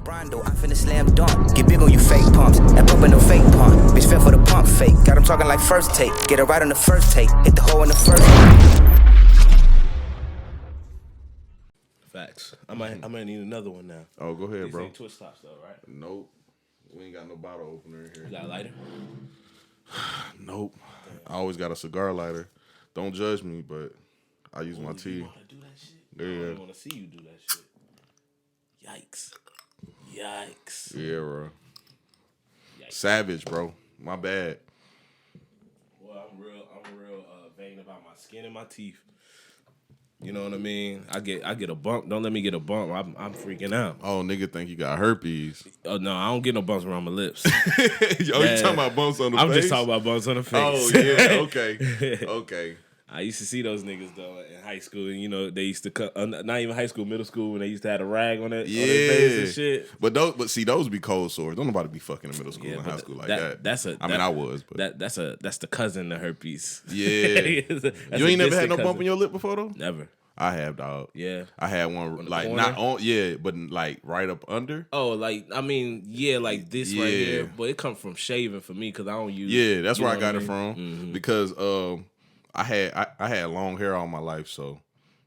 Rondo, I finna slam dunk. Get big on you fake pumps. That pump ain't no fake pump. Bitch fell for the pump fake. Got him talking like first take. Get it right on the first take. Hit the hole in the first. Facts. I might need another one now. Oh, go ahead, These bro. ain't twist tops though, right? Nope. We ain't got no bottle opener in here. You got a lighter? Nope. I always got a cigar lighter. Don't judge me, but I use my You tea. want to do that shit? Yeah. I don't want to see you do that shit. Yikes. Yeah, bro. Yikes. Savage, bro. My bad. Well, I'm real vain about my skin and my teeth. You know what I mean? I get a bump. Don't let me get a bump. I'm freaking out. Oh, nigga think you got herpes. Oh no, I don't get no bumps around my lips. You talking about bumps on the face? I'm just talking about bumps on the face. Oh, yeah. Okay. Okay. I used to see those niggas though in high school, and you know they used to cut. Not even high school, middle school, when they used to have a rag on it, Yeah. on their face and shit. But see, those be cold sores. Don't nobody be fucking in middle school and high school like that. I was, but that's the cousin to herpes. Yeah. You ain't never had no bump in your lip before though? Never. I have, dog. Yeah. I had one like corner? not on, but like right up under. Oh, like I mean, yeah, like this right here, but it comes from shaving for me because I don't use. Yeah, that's where I got what it mean? from Mm-hmm. because I had long hair all my life, so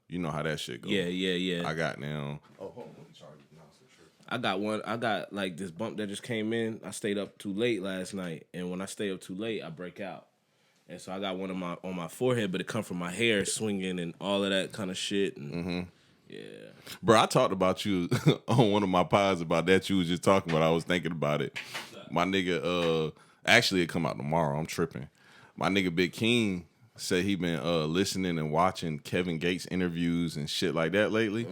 you know how that shit goes. Yeah. I got now. Oh, hold on, let me charge it. No, it's true. I got one. I got like this bump that just came in. I stayed up too late last night, and when I stay up too late, I break out. And so I got one on my forehead, but it come from my hair swinging and all of that kind of shit. And yeah, Bro, I talked about you on one of my pods about that. You was just talking about. I was thinking about it. My nigga, actually, it come out tomorrow. I'm tripping. My nigga Big King said he been listening and watching Kevin Gates interviews and shit like that lately.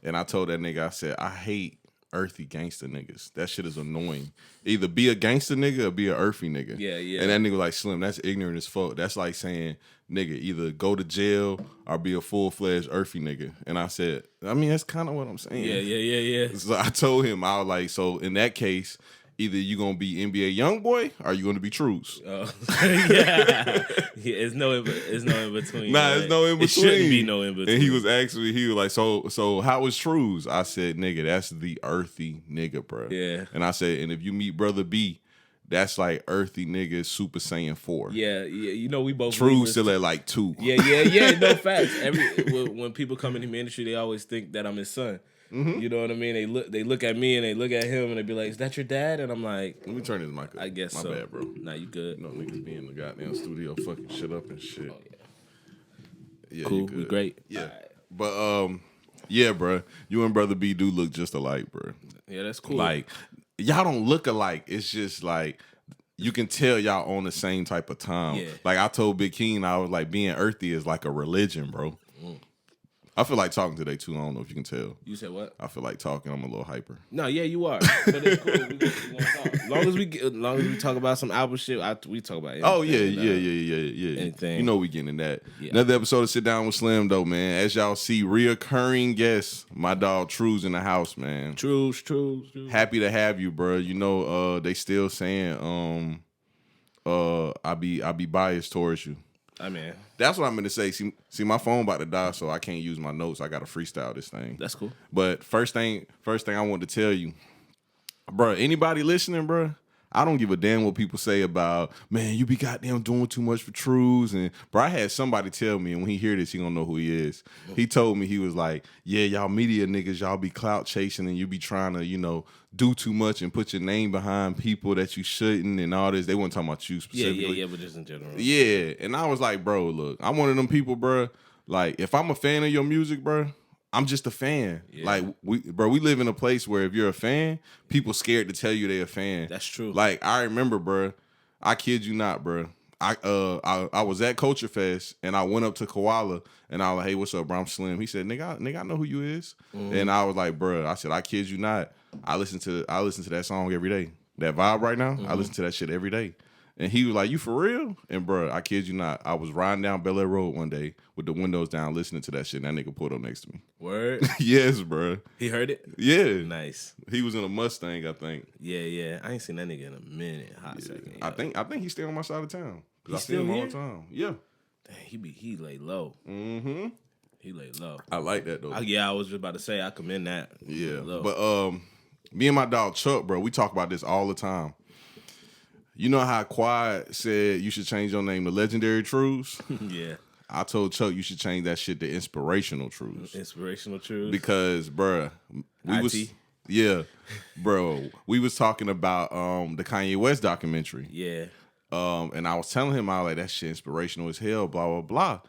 And I told that nigga, I said, I hate earthy gangster niggas. That shit is annoying. Either be a gangster nigga or be a earthy nigga. Yeah. And that nigga like, Slim, that's ignorant as fuck. That's like saying, nigga, either go to jail or be a full-fledged earthy nigga. And I said, I mean, that's kind of what I'm saying. Yeah. So I told him, I was like, so in that case, either you gonna be NBA YoungBoy or you gonna be Trues. Yeah. It's no in between. Nah, it's no in between. It shouldn't be no in between. And he was like, so how was Trues? I said, nigga, that's the earthy nigga, bro. Yeah. And I said, and if you meet Brother B, that's like earthy nigga Super Saiyan 4. Yeah. You know we both. Trues still at like 2. Yeah. No facts. When people come into the industry, they always think that I'm his son. Mm-hmm. You know what I mean? They look at me and they look at him and they be like, "Is that your dad?" And I'm like, Let me turn this mic up. I guess My so. bad, bro. Nah, you good. No niggas be in the goddamn studio fucking shit up and shit. Oh, Yeah, cool. you good. We great. Yeah. Right. But yeah, bro. You and Brother B do look just alike, bro. Yeah, that's cool. Like, y'all don't look alike. It's just like you can tell y'all on the same type of time. Yeah. Like I told Big King, I was like, being earthy is like a religion, bro. I feel like talking today too. I don't know if you can tell. You said what? I feel like talking. I'm a little hyper. No, yeah, you are. But it's cool. We gonna talk. As long as we talk about some album shit, we talk about anything. Oh yeah. Anything. You know we getting in that. Yeah. Another episode of Sit Down with Slim though, man. As y'all see, reoccurring guest, my dog Trues in the house, man. True. Happy to have you, bro. You know, they still saying, I be biased towards you. I mean, That's what I'm gonna say. See, my phone about to die, so I can't use my notes. I gotta freestyle this thing. that's cool. But first thing I want to tell you, bro. Anybody listening, bro? I don't give a damn what people say about, man, you be goddamn doing too much for Trues. And bro, I had somebody tell me, and when he hear this, he gonna know who he is. He told me, he was like, yeah, y'all media niggas, y'all be clout chasing and you be trying to, you know, do too much and put your name behind people that you shouldn't and all this. They weren't talking about you specifically. Yeah, but just in general. Yeah, and I was like, bro, look, I'm one of them people, bro. Like, if I'm a fan of your music, bro, I'm just a fan. Yeah. Like, we live in a place where if you're a fan, people scared to tell you they're a fan. That's true. Like, I remember, bro, I kid you not, bro. I was at Culture Fest and I went up to Koala and I was like, hey, what's up, bro? I'm Slim. He said, nigga, I know who you is. And I was like, bro, I said, I kid you not. I listen to that song every day. That vibe right now, I listen to that shit every day. And he was like, you for real? And bro, I kid you not, I was riding down Bel Air Road one day with the windows down listening to that shit, and that nigga pulled up next to me. Word? Yes, bro. He heard it? Yeah. Nice. He was in a Mustang, I think. Yeah. I ain't seen that nigga in a minute. Hot second. I think he's still on my side of town. He's I see him still all here? the time. Yeah. Dang, he lay low. Mm-hmm. He lay low. I like that though. I was just about to say I commend that. Yeah. Low. But Me and my dog Chuck, bro, we talk about this all the time. You know how Quad said you should change your name to Legendary Truez? Yeah. I told Chuck you should change that shit to Inspirational Truez. Inspirational Truez. Because, bruh, we was talking about the Kanye West documentary. Yeah. And I was telling him, I was like, that shit inspirational as hell, blah, blah, blah.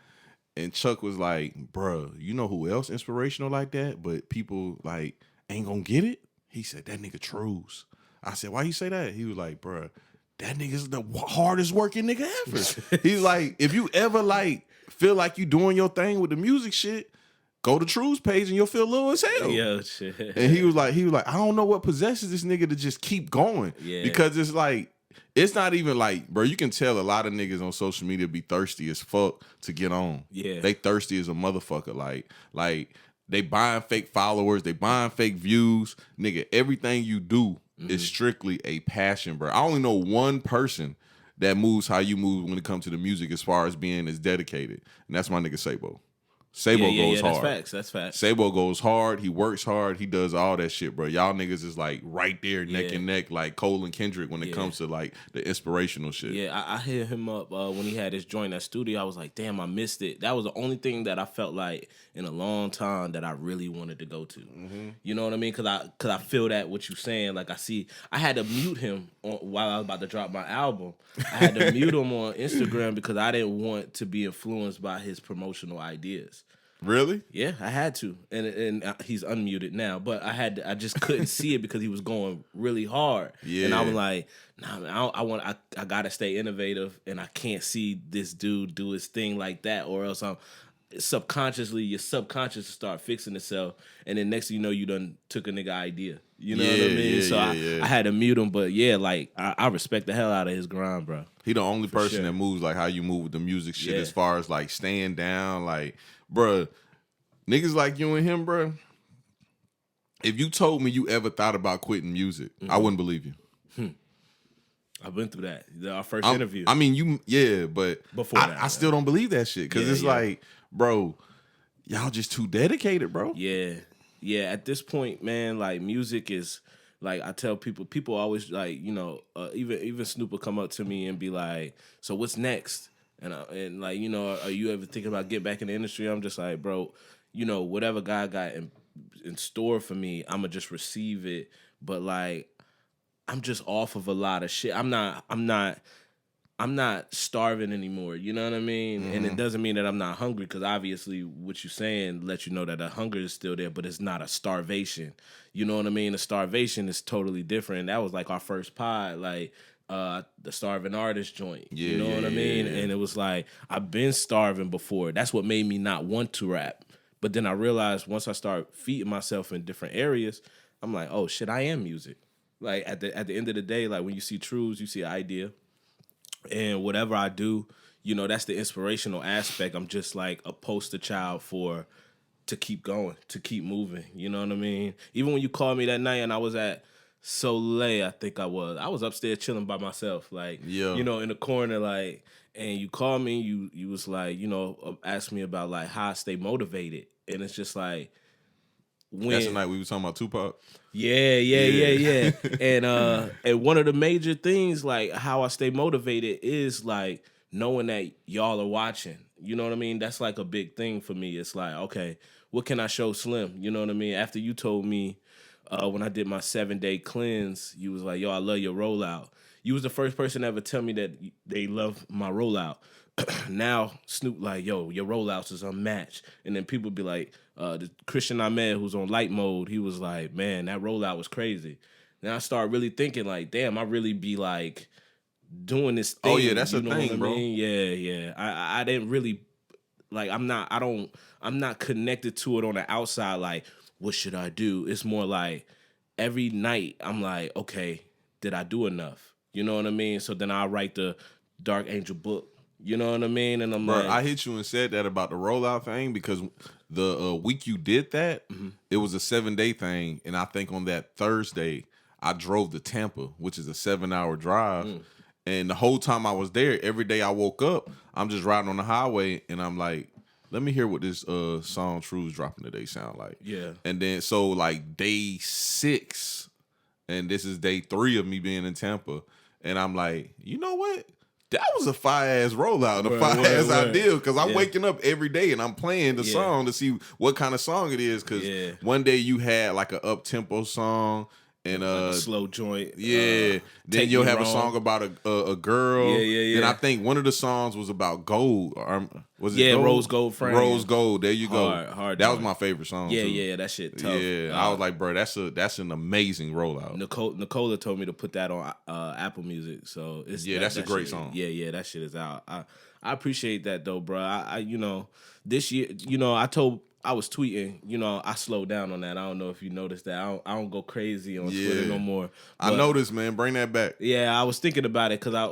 And Chuck was like, bruh, you know who else inspirational like that? But people like ain't gonna get it? He said, that nigga Truez. I said, why you say that? He was like, bruh, that nigga's the hardest working nigga ever. He's like, if you ever like feel like you doing your thing with the music shit, go to True's page and you'll feel low as hell. Yo, shit. And he was like, I don't know what possesses this nigga to just keep going. Yeah. Because it's like, it's not even like, bro, you can tell a lot of niggas on social media be thirsty as fuck to get on. Yeah. They thirsty as a motherfucker. Like they buying fake followers, they buying fake views. Nigga, everything you do is strictly a passion, bro. I only know one person that moves how you move when it comes to the music as far as being as dedicated. And that's my nigga Sabo. Sabo goes hard. That's facts. Sabo goes hard. He works hard. He does all that shit, bro. Y'all niggas is like right there, neck and neck, like Cole and Kendrick when it comes to like the inspirational shit. Yeah, I hit him up when he had his joint at studio. I was like, damn, I missed it. That was the only thing that I felt like in a long time that I really wanted to go to. Mm-hmm. You know what I mean? Cause I feel that what you saying. Like I had to mute him while I was about to drop my album. I had to mute him on Instagram because I didn't want to be influenced by his promotional ideas. Really? Yeah, I had to, and he's unmuted now. But I just couldn't see it because he was going really hard. Yeah, and I'm like, nah, man, I gotta stay innovative, and I can't see this dude do his thing like that, or else your subconscious start fixing itself, and then next thing you know, you done took a nigga idea. You know what I mean? So I had to mute him, but yeah, like I respect the hell out of his grind, bro. He the only person that moves like how you move with the music shit, as far as like staying down, like. Bruh, niggas like you and him, bruh, if you told me you ever thought about quitting music, I wouldn't believe you. I've been through that. Our first interview. I mean, but before that, I still don't believe that shit. Because it's like, bro, y'all just too dedicated, bro. Yeah. Yeah, at this point, man, like music is, like I tell people always like, you know, even Snoop will come up to me and be like, so what's next? And like, you know, are you ever thinking about getting back in the industry? I'm just like, bro, you know, whatever God got in store for me, I'ma just receive it. But like, I'm just off of a lot of shit. I'm not starving anymore. You know what I mean? Mm-hmm. And it doesn't mean that I'm not hungry, because obviously what you're saying lets you know that the hunger is still there, but it's not a starvation. You know what I mean? The starvation is totally different. That was like our first pod, like. The starving artist joint. You know what I mean? And it was like, I've been starving before. That's what made me not want to rap. But then I realized once I start feeding myself in different areas, I'm like, oh shit, I am music. Like at the end of the day, like when you see Trues, you see an idea. And whatever I do, you know, that's the inspirational aspect. I'm just like a poster child to keep going, to keep moving. You know what I mean? Even when you called me that night and I was at Soleil, I think I was upstairs chilling by myself, like, you know, in the corner, like, and you called me, you was like, you know, asked me about like how I stay motivated, and it's just like, that's the night we were talking about Tupac. Yeah. And one of the major things, like how I stay motivated, is like knowing that y'all are watching. You know what I mean? That's like a big thing for me. It's like, okay, what can I show Slim? You know what I mean? After you told me. When I did my 7-day cleanse, you was like, yo, I love your rollout. You was the first person to ever tell me that they love my rollout. Now, Snoop like, yo, your rollouts is unmatched. And then people be like, the Christian Ahmed, who's on light mode, he was like, man, that rollout was crazy. Then I started really thinking like, damn, I really be like doing this thing. Oh, yeah, that's a thing, bro. Mean? Yeah. I didn't really, like, I'm not connected to it on the outside, like, what should I do? It's more like every night I'm like, okay, did I do enough? You know what I mean? So then I'll write the Dark Angel book. You know what I mean? And I'm like, I hit you and said that about the rollout thing because the week you did that, it was a 7-day thing. And I think on that Thursday, I drove to Tampa, which is a 7-hour drive. And the whole time I was there, every day I woke up, I'm just riding on the highway and I'm like, let me hear what this song True's dropping today sound like. Yeah. And then so like day 6, and this is day 3 of me being in Tampa, and I'm like, you know what? That was a fire-ass rollout, and a fire-ass idea, because I'm waking up every day and I'm playing the song to see what kind of song it is, because one day you had like an up-tempo song, and like a slow joint. Then you'll have a song about a girl. Yeah. And I think one of the songs was about gold. Was it gold? Rose Gold Frame. Rose Gold. There you go. Hard that was my favorite song. Yeah, that shit tough. Yeah, I was like, bro, that's an amazing rollout. Nicola told me to put that on Apple Music, so it's that's a great song. Yeah, that shit is out. I appreciate that though, bro. I this year, I was tweeting, I slowed down on that. I don't know if you noticed that. I don't go crazy on Twitter no more. I noticed, man. Bring that back. Yeah, I was thinking about it because I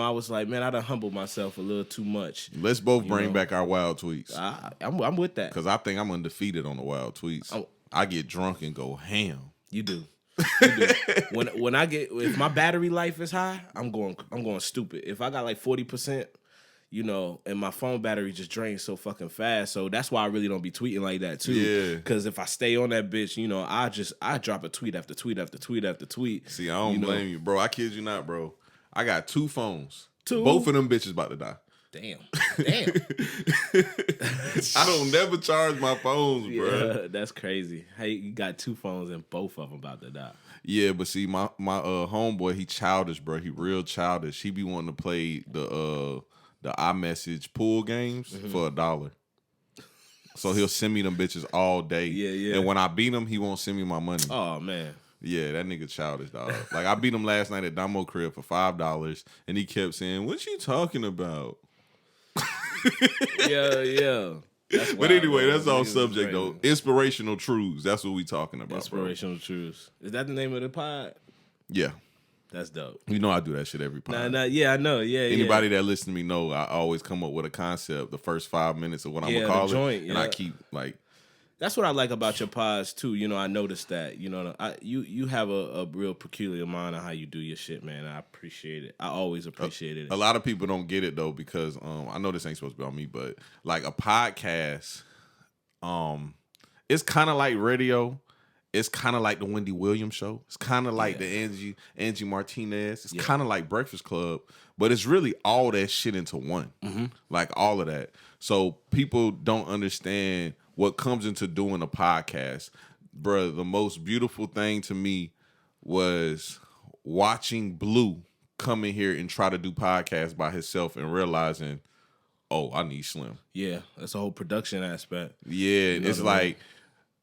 was like, man, I done humbled myself a little too much. Let's both bring back our wild tweets. I'm with that. Because I think I'm undefeated on the wild tweets. I get drunk and go ham. You do. When if my battery life is high, I'm going stupid. If I got like 40%. And my phone battery just drains so fucking fast. So that's why I really don't be tweeting like that too. Yeah. Because if I stay on that bitch, I drop a tweet after tweet after tweet after tweet. See, I don't blame you, bro. I kid you not, bro. I got 2 phones. 2? Both of them bitches about to die. Damn. I don't never charge my phones, bro. Yeah, that's crazy. Hey, you got 2 phones and both of them about to die. Yeah, but see, my homeboy, he childish, bro. He real childish. He be wanting to play the iMessage pool games for $1. So he'll send me them bitches all day. Yeah. And when I beat him, he won't send me my money. Oh, man. Yeah, that nigga childish, dog. Like, I beat him last night at Damo Crib for $5, and he kept saying, "What you talking about?" Yeah. But anyway, that's all subject, though. Inspirational Truths. That's what we talking about, Inspirational Truths. Is that the name of the pod? Yeah. That's dope. You know I do that shit every pod. Yeah, I know. Yeah. Anybody that listens to me know I always come up with a concept the first 5 minutes of what I'm gonna call it, and I keep like. That's what I like about your pods too. I noticed that. You have a real peculiar mind on how you do your shit, man. I appreciate it. I always appreciated it. A lot of people don't get it though because I know this ain't supposed to be on me, but like a podcast, it's kind of like radio. It's kind of like the Wendy Williams show. It's kind of like the Angie Martinez. It's kind of like Breakfast Club, but it's really all that shit into one. Like all of that. So people don't understand what comes into doing a podcast. Bruh, the most beautiful thing to me was watching Blue come in here and try to do podcasts by himself and realizing, oh, I need Slim. Yeah, that's a whole production aspect. Yeah, it's like...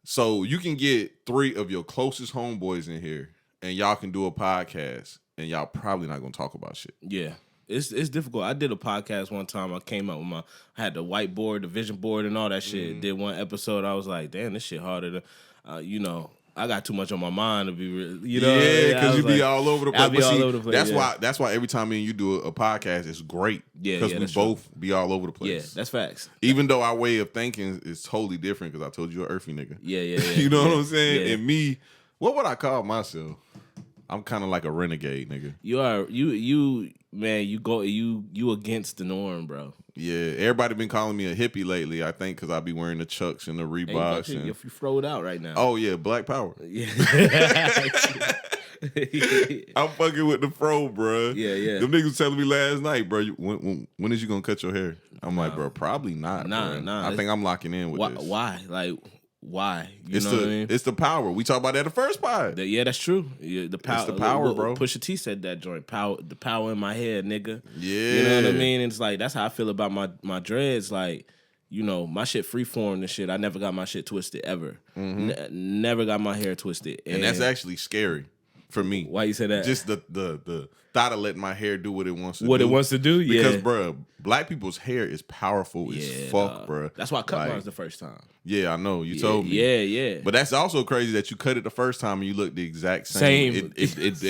So you can get 3 of your closest homeboys in here, and y'all can do a podcast, and y'all probably not gonna talk about shit. Yeah, it's difficult. I did a podcast one time. I came up with I had the whiteboard, the vision board, and all that shit. Did one episode. I was like, damn, this shit harder to, I got too much on my mind to be real. Because you be all over the place. I'll be all over the place. That's why every time me and you do a podcast, it's great. Because we both be all over the place. Yeah, that's facts. Even though our way of thinking is totally different, because I told you an earthy nigga. Yeah. You know what I'm saying? Yeah. And me, what would I call myself? I'm kind of like a renegade, nigga. You are you man. You against the norm, bro. Yeah, everybody been calling me a hippie lately. I think because I be wearing the Chucks and the Reeboks. And you throw it out right now. Oh yeah, Black Power. Yeah. I'm fucking with the fro, bro. Yeah. Them niggas telling me last night, bro. When is you gonna cut your hair? I'm like, bro, probably not. Nah. I think I'm locking in with this. Why? Like. Why? You know what I mean? It's the power. We talked about that the first pod. Yeah, that's true. The power. It's the power, bro. Pusha T said that joint. The power in my head, nigga. Yeah. You know what I mean? And it's like that's how I feel about my dreads. Like, my shit freeform and shit. I never got my shit twisted ever. Never got my hair twisted. And that's actually scary for me. Why you say that? Just the thought of letting my hair do what it wants to do. What it wants to do? Yeah. Because, bro, black people's hair is powerful as fuck, bro. That's why I cut mine the first time. Yeah, I know. You told me. Yeah. But that's also crazy that you cut it the first time and you look the exact same. It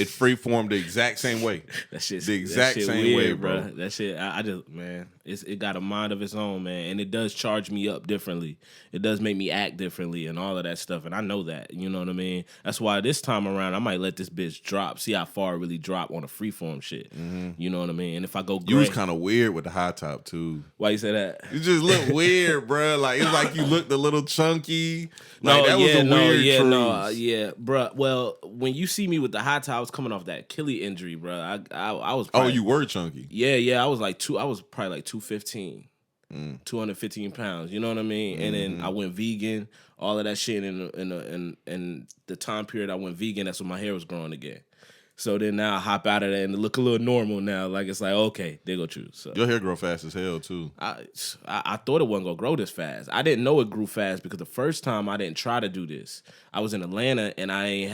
freeformed the exact same way. That shit's the exact that shit same weird, way, bro. That shit, I just, man, it got a mind of its own, man. And it does charge me up differently. It does make me act differently and all of that stuff. And I know that. You know what I mean? That's why this time around, I might let this bitch drop. See how far it really drop on a freeform shit. You know what I mean? And if I go gray. You was kind of weird with the high top, too. Why you say that? You just look weird, bro. Like, it's like you looked a little little chunky. Like, that was a weird Truez. bruh. Well, when you see me with the high top, I was coming off that Achilles injury, bruh. I was. Probably, you were chunky. Yeah. I was probably like 215. 215 pounds, you know what I mean? And then I went vegan, all of that shit. In the time period I went vegan, that's when my hair was growing again. So then now I hop out of that and look a little normal now. Like, it's like, okay, there go Truez. So your hair grow fast as hell too. I thought it wasn't gonna grow this fast. I didn't know it grew fast because the first time I didn't try to do this. I was in Atlanta and I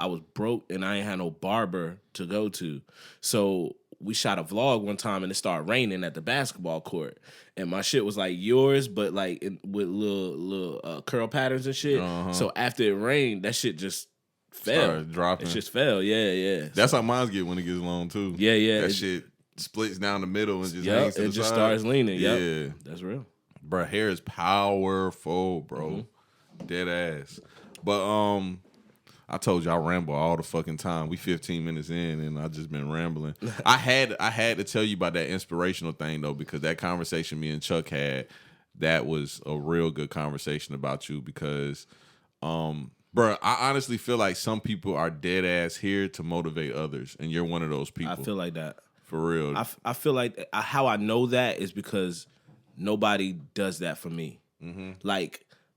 was broke and I ain't had no barber to go to. So we shot a vlog one time and it started raining at the basketball court. And my shit was like yours, but like with little curl patterns and shit. So after it rained, that shit just fell. Started dropping. It just fell. Yeah. That's how mine get when it gets long too. Yeah. That shit splits down the middle and just hangs to the it just side. starts leaning. Yeah. Yep. That's real. Bro, hair is powerful, bro. Dead ass. But I told you I ramble all the fucking time. We 15 minutes in and I just been rambling. I had to tell you about that inspirational thing though, because that conversation me and Chuck had, that was a real good conversation about you because bro, I honestly feel like some people are dead ass here to motivate others, and you're one of those people. I feel like that. For real. I feel like how I know that is because nobody does that for me.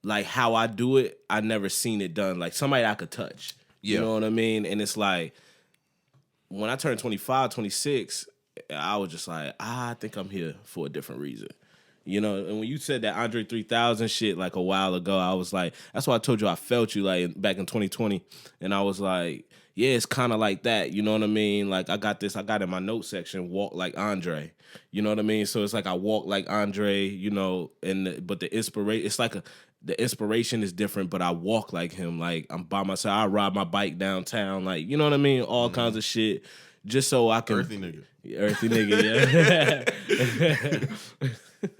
Like how I do it, I never seen it done. Like somebody I could touch. You know what I mean? And it's like, when I turned 25, 26, I was just like, I think I'm here for a different reason. You know, and when you said that Andre 3000 shit like a while ago, I was like, that's why I told you I felt you like back in 2020. And I was like, yeah, it's kind of like that. You know what I mean? Like I got in my note section, walk like Andre. You know what I mean? So it's like I walk like Andre, you know, but the inspiration, it's like the inspiration is different, but I walk like him. Like I'm by myself. I ride my bike downtown. Like, you know what I mean? All kinds of shit. Just so I can. Earthy nigga. Earthy nigga, yeah.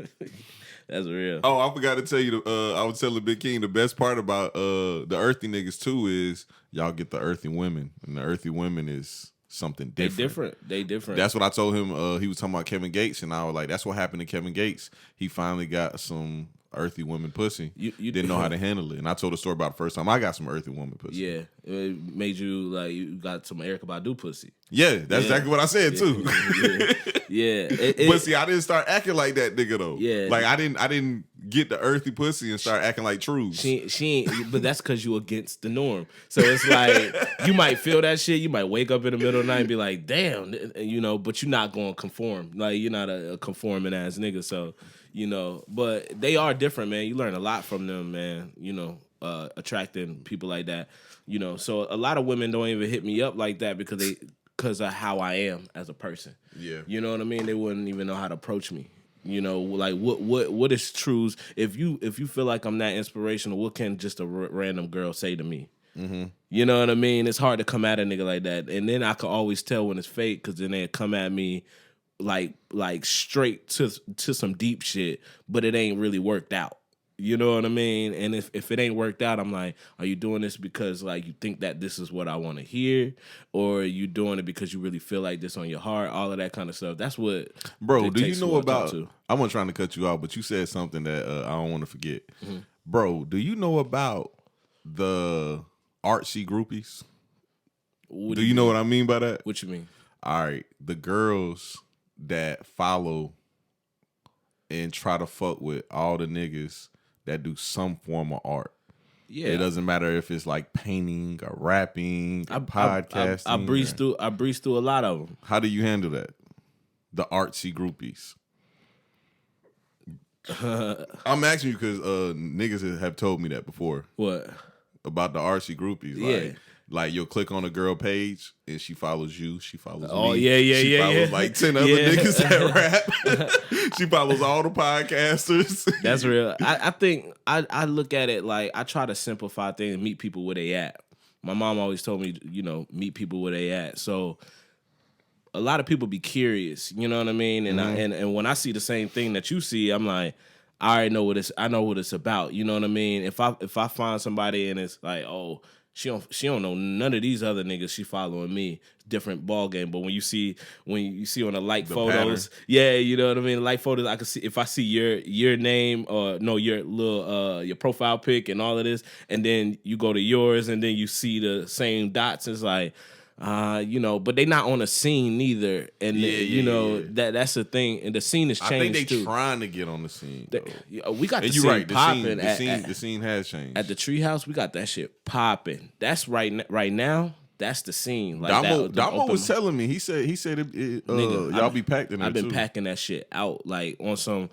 That's real. Oh, I forgot to tell you. I was telling Big King the best part about the earthy niggas too is y'all get the earthy women, and the earthy women is something different. They different. That's what I told him. He was talking about Kevin Gates, and I was like, "That's what happened to Kevin Gates. He finally got some earthy woman pussy. You didn't know how to handle it." And I told a story about the first time I got some earthy woman pussy. Yeah, it made you like you got some Erykah Badu pussy. Yeah, that's exactly what I said too. Yeah. But see, I didn't start acting like that nigga though. Yeah, like I didn't get the earthy pussy and start acting like Truez. She ain't, but that's because you against the norm. So it's like you might feel that shit. You might wake up in the middle of the night and be like, damn, you know, but you're not going to conform. Like you're not a conforming ass nigga. So, you know, but they are different, man. You learn a lot from them, man. You know, attracting people like that. You know, so a lot of women don't even hit me up like that because of how I am as a person. Yeah. You know what I mean? They wouldn't even know how to approach me. You know, like what is Truez? If you feel like I'm that inspirational, what can just a random girl say to me? Mm-hmm. You know what I mean? It's hard to come at a nigga like that, and then I can always tell when it's fake because then they come at me like straight to some deep shit, but it ain't really worked out. You know what I mean? And if it ain't worked out, I'm like, are you doing this because like you think that this is what I want to hear, or are you doing it because you really feel like this on your heart? All of that kind of stuff. That's what. Bro, do you know about? I wasn't trying to cut you out, but you said something that I don't want to forget. Mm-hmm. Bro, do you know about the artsy groupies? Do you know what I mean by that? What you mean? All right, the girls that follow and try to fuck with all the niggas that do some form of art. Yeah, it doesn't matter if it's like painting or rapping or podcasting. I breeze through a lot of them. How do you handle that? The artsy groupies. I'm asking you because niggas have told me that before. What? About the artsy groupies. Yeah. Like you'll click on a girl page and she follows you. She follows me. Oh, yeah. She follows like 10 other niggas that rap. She follows all the podcasters. That's real. I think I look at it like I try to simplify things and meet people where they at. My mom always told me, you know, meet people where they at. So a lot of people be curious, you know what I mean? And and when I see the same thing that you see, I'm like, I already know I know what it's about. You know what I mean? If I find somebody and it's like, oh, She don't know none of these other niggas. She following me. Different ball game. But when you see on the like photos, pattern. yeah, you know what I mean. Like photos, I can see if I see your name or no your little your profile pic and all of this, and then you go to yours and then you see the same dots. It's like. But they not on a scene neither, and that's the thing. And the scene has changed. I think they too. trying to get on the scene. We got the scene popping. The scene has changed at the Treehouse. We got that shit popping. That's right now. That's the scene. Like Damo was telling me. He said nigga, y'all be packed in there. I've been packing that shit out like on some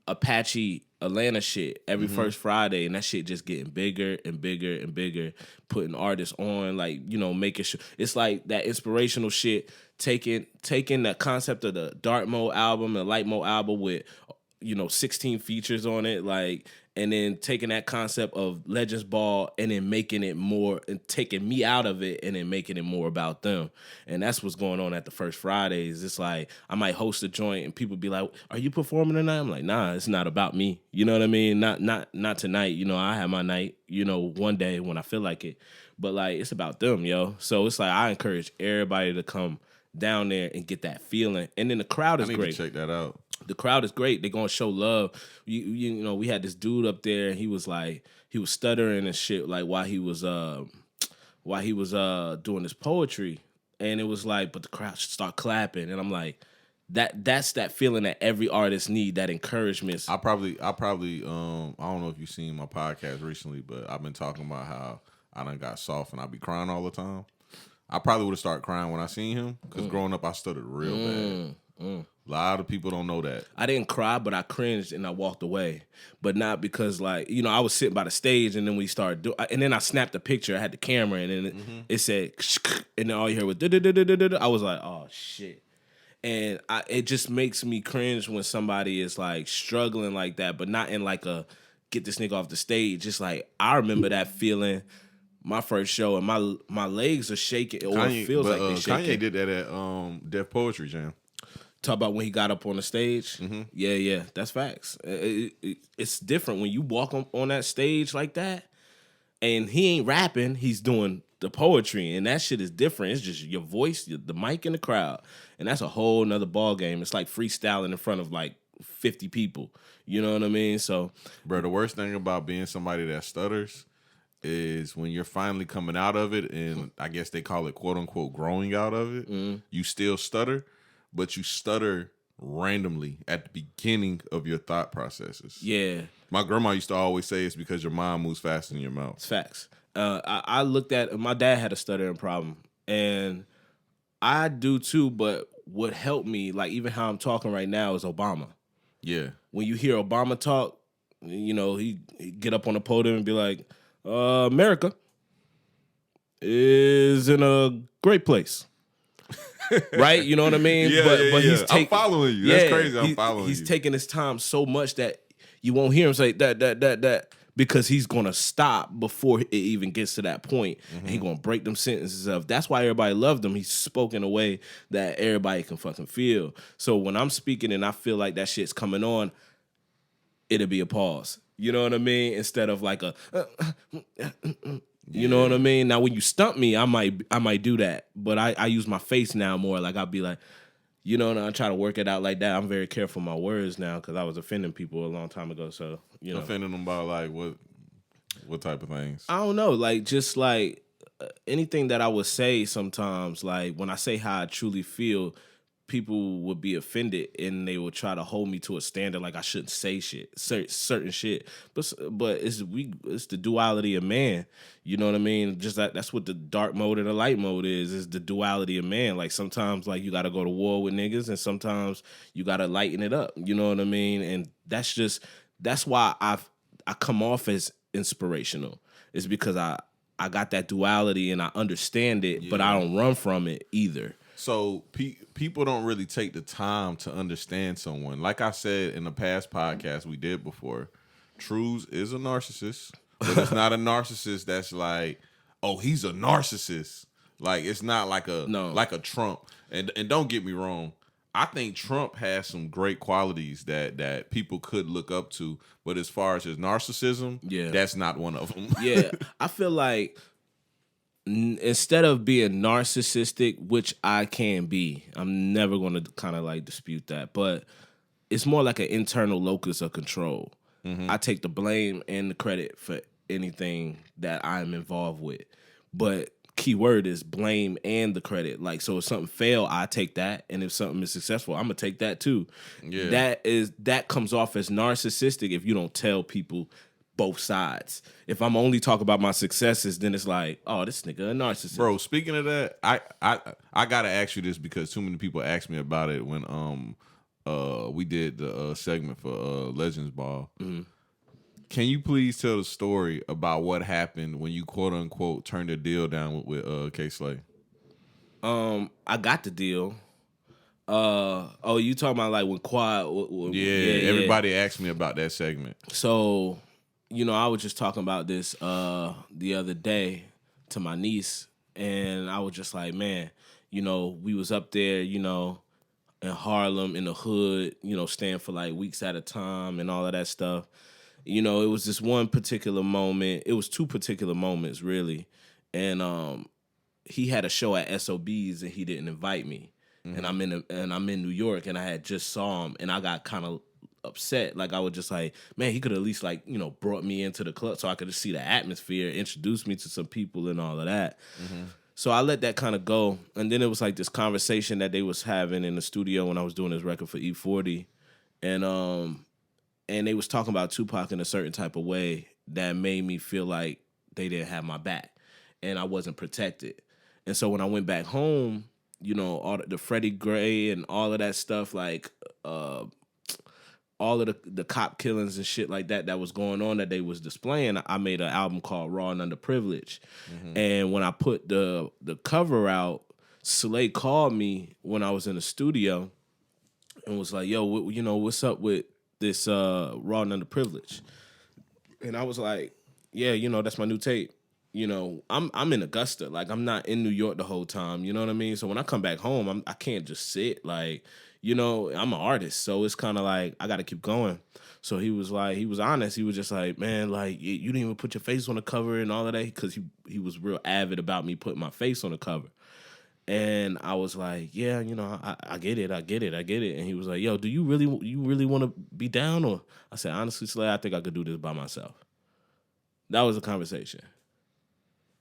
Apache Atlanta shit every first Friday, and that shit just getting bigger and bigger and bigger, putting artists on, like, making sure it's like that inspirational shit, taking the concept of the dark mode album and light mode album with 16 features on it, like, and then taking that concept of Legends Ball and then making it more, and taking me out of it and then making it more about them. And that's what's going on at the first Fridays. It's like I might host a joint and people be like, "Are you performing tonight?" I'm like, "Nah, it's not about me." You know what I mean? Not tonight. I have my night, one day when I feel like it. But like it's about them, yo. So it's like I encourage everybody to come down there and get that feeling. And then the crowd is I need great. to check that out. The crowd is great. They're gonna show love. We had this dude up there, and he was stuttering and shit, like while he was doing his poetry, and it was like, but the crowd should start clapping, and I'm like, that's that feeling that every artist need, that encouragement. I probably I don't know if you've seen my podcast recently, but I've been talking about how I done got soft and I be crying all the time. I probably would have started crying when I seen him, because growing up I stuttered real bad. A lot of people don't know that. I didn't cry, but I cringed and I walked away. But not because, like, I was sitting by the stage, and then we started doing, and then I snapped a picture. I had the camera, and then it said, and then all you heard was, I was like, oh shit. And it just makes me cringe when somebody is like struggling like that, but not in like a get this nigga off the stage. Just like, I remember that feeling. My first show, and my legs are shaking, or it feels like they're shaking. Kanye did that at Def Poetry Jam. Talk about when he got up on the stage. Yeah, that's facts. It's different when you walk on that stage like that, and he ain't rapping, he's doing the poetry, and that shit is different. It's just your voice, the mic, and the crowd, and that's a whole nother ball game. It's like freestyling in front of like 50 people. You know what I mean? So, bro, the worst thing about being somebody that stutters is when you're finally coming out of it, and I guess they call it quote unquote growing out of it. You still stutter, but you stutter randomly at the beginning of your thought processes. Yeah. My grandma used to always say it's because your mind moves faster than your mouth. It's facts. I looked at, my dad had a stuttering problem, and I do too, but what helped me, like even how I'm talking right now, is Obama. Yeah. When you hear Obama talk, he get up on the podium and be like, America is in a great place. Right? You know what I mean? Yeah, but he's I'm following you. That's crazy. I'm following you. He's taking his time so much that you won't hear him say that because he's gonna stop before it even gets to that point. And he's gonna break them sentences up. That's why everybody loved him. He's spoke in a way that everybody can fucking feel. So when I'm speaking and I feel like that shit's coming on, it'll be a pause. You know what I mean? Instead of like a you know what I mean? Now when you stump me, I might do that. But I use my face now more. Like I'll be like, and I try to work it out like that. I'm very careful with my words now because I was offending people a long time ago. So, Offending them about like what type of things? I don't know. Like just like anything that I would say sometimes, like when I say how I truly feel, people would be offended and they would try to hold me to a standard like I shouldn't say shit, certain shit. But it's the duality of man. You know what I mean? Just that's what the dark mode and the light mode is the duality of man. Like sometimes like you got to go to war with niggas, and sometimes you got to lighten it up. You know what I mean? And that's why I come off as inspirational. It's because I got that duality and I understand it, but I don't run from it either. So people don't really take the time to understand someone. Like I said in the past podcast we did before, Truez is a narcissist, but it's not a narcissist that's like, oh, he's a narcissist. Like it's not like a like a Trump. And don't get me wrong, I think Trump has some great qualities that people could look up to, but as far as his narcissism, that's not one of them. Yeah, I feel like instead of being narcissistic, which I can be, I'm never going to kind of like dispute that, but it's more like an internal locus of control. I take the blame and the credit for anything that I'm involved with, but key word is blame and the credit. Like, so if something fail, I take that, and if something is successful, I'm gonna take that too. Yeah. That comes off as narcissistic if you don't tell people both sides. If I'm only talking about my successes, then it's like, oh, this nigga a narcissist. Bro, speaking of that, I gotta ask you this because too many people asked me about it when we did the segment for Legends Ball. Can you please tell the story about what happened when you quote unquote turned a deal down with K Slay? I got the deal. You talking about like when Quad? Everybody asked me about that segment. So, I was just talking about this the other day to my niece, and I was just like, man, we was up there, in Harlem in the hood, staying for like weeks at a time and all of that stuff. It was this one particular moment. It was two particular moments, really. And he had a show at SOB's and he didn't invite me. And I'm in New York and I had just saw him and I got kind of upset. Like I was just like, man, he could at least like, brought me into the club so I could just see the atmosphere, introduce me to some people and all of that. So I let that kind of go. And then it was like this conversation that they was having in the studio when I was doing this record for E40. And they was talking about Tupac in a certain type of way that made me feel like they didn't have my back and I wasn't protected. And so when I went back home, all the Freddie Gray and all of that stuff, like all of the cop killings and shit like that was going on that they was displaying, I made an album called Raw and Underprivileged. And when I put the cover out, Slay called me when I was in the studio and was like, yo, what's up with this Raw and Underprivileged? And I was like, yeah, that's my new tape. I'm in Augusta. Like, I'm not in New York the whole time. You know what I mean? So when I come back home, I can't just sit. Like, I'm an artist. So it's kind of like, I got to keep going. So he was honest. He was just like, man, like, you didn't even put your face on the cover and all of that. Because he was real avid about me putting my face on the cover. And I was like, yeah, I get it. And he was like, yo, do you really want to be down? Or I said, honestly, Slay, I think I could do this by myself. That was a conversation.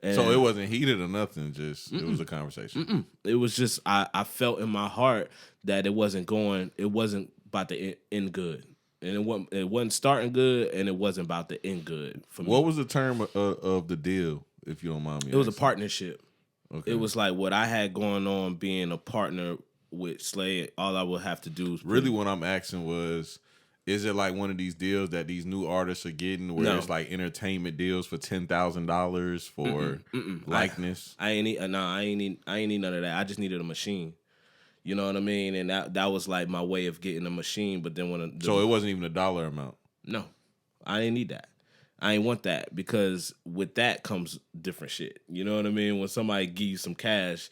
And so it wasn't heated or nothing, just it was a conversation. It was just I felt in my heart that it wasn't about to end good. And it wasn't starting good and it wasn't about to end good for me. What was the term of the deal, if you don't mind me? It was a partnership. Okay. It was like what I had going on being a partner with Slay. All I would have to do is really what I'm asking was, is it like one of these deals that these new artists are getting where it's like entertainment deals for $10,000 for likeness? I ain't need none of that. I just needed a machine. You know what I mean? And that was like my way of getting a machine. But then so it wasn't even a dollar amount. No, I didn't need that. I ain't want that because with that comes different shit. You know what I mean? When somebody give you some cash,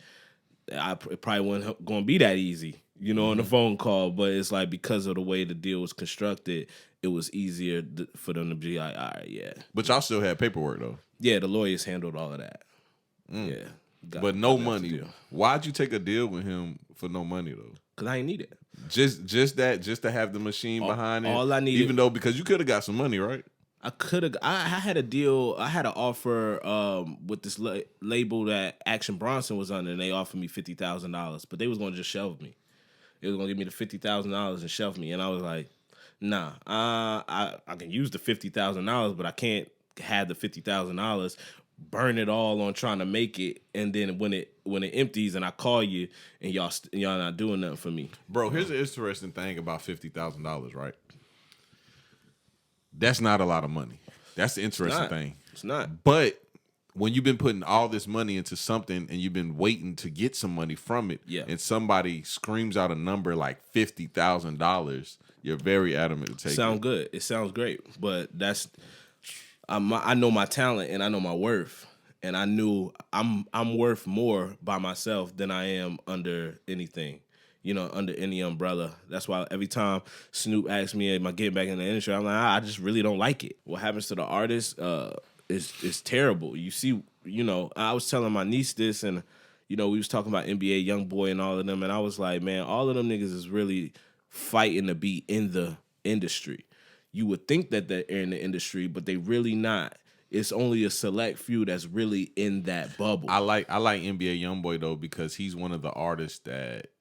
it probably wasn't going to be that easy, on the phone call. But it's like because of the way the deal was constructed, it was easier for them to be like, all right, yeah. But y'all still had paperwork, though. Yeah, the lawyers handled all of that. Yeah. But no money. Why'd you take a deal with him for no money, though? Because I ain't need it. Just to have the machine behind it? All I needed. Even though, because you could have got some money, right? I had a deal. I had an offer with this label that Action Bronson was under, and they offered me $50,000, but they was going to just shelve me. They was going to give me the $50,000 and shelve me, and I was like, nah, I can use the $50,000, but I can't have the $50,000, burn it all on trying to make it, and then when it empties and I call you and y'all not doing nothing for me. Bro, here's an interesting thing about $50,000, right? That's not a lot of money. That's the interesting thing. It's not. But when you've been putting all this money into something and you've been waiting to get some money from it, and somebody screams out a number like $50,000, you're very adamant to take it. Sounds good. It sounds great. But I know my talent and I know my worth. And I knew I'm worth more by myself than I am under anything. under any umbrella. That's why every time Snoop asks me, am I getting back in the industry? I'm like, I just really don't like it. What happens to the artist is terrible. You see, I was telling my niece this, and, we was talking about NBA YoungBoy and all of them, and I was like, man, all of them niggas is really fighting to be in the industry. You would think that they're in the industry, but they really not. It's only a select few that's really in that bubble. I like NBA YoungBoy though, because he's one of the artists that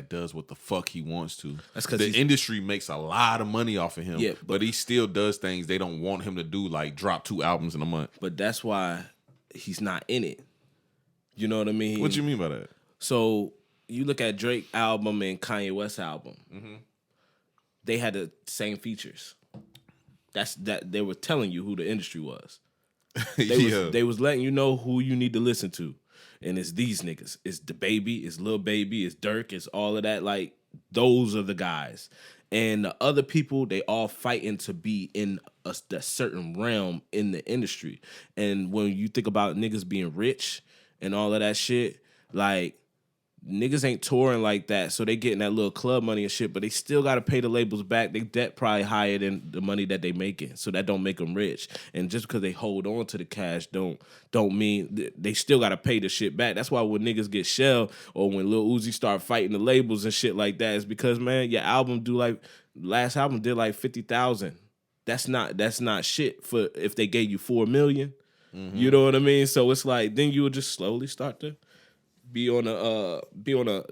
does what the fuck he wants to. That's because the industry makes a lot of money off of him. Yeah, but he still does things they don't want him to do, like drop 2 albums in a month. But that's why he's not in it. You know what I mean? What you mean by that? So you look at Drake album and Kanye West album. Mm-hmm. They had the same features. That they were telling you who the industry was. They was letting you know who you need to listen to. And it's these niggas. It's the Baby, it's Lil Baby, it's Dirk, it's all of that. Like, those are the guys. And the other people, they all fighting to be in a certain realm in the industry. And when you think about niggas being rich and all of that shit, like, niggas ain't touring like that, so they getting that little club money and shit, but they still got to pay the labels back. They debt probably higher than the money that they making, so that don't make them rich. And just because they hold on to the cash don't mean they still got to pay the shit back. That's why when niggas get shelled or when Lil Uzi start fighting the labels and shit like that, is because, man, your album last album did like 50,000. That's not shit for if they gave you 4 million. Mm-hmm. You know what I mean? So it's like then you would just slowly start to be on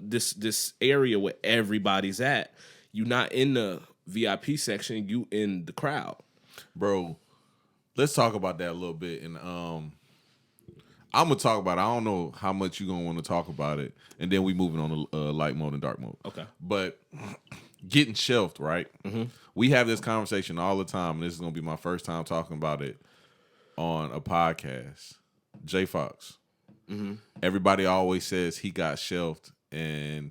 this area where everybody's at. You not in the VIP section, you in the crowd. Bro, let's talk about that a little bit. And I'm gonna talk about it. I don't know how much you're gonna want to talk about it. And then we moving on to light mode and dark mode. Okay. But getting shelved, right? Mm-hmm. We have this conversation all the time, and this is gonna be my first time talking about it on a podcast. J Fox. Mm-hmm. Everybody always says he got shelved, and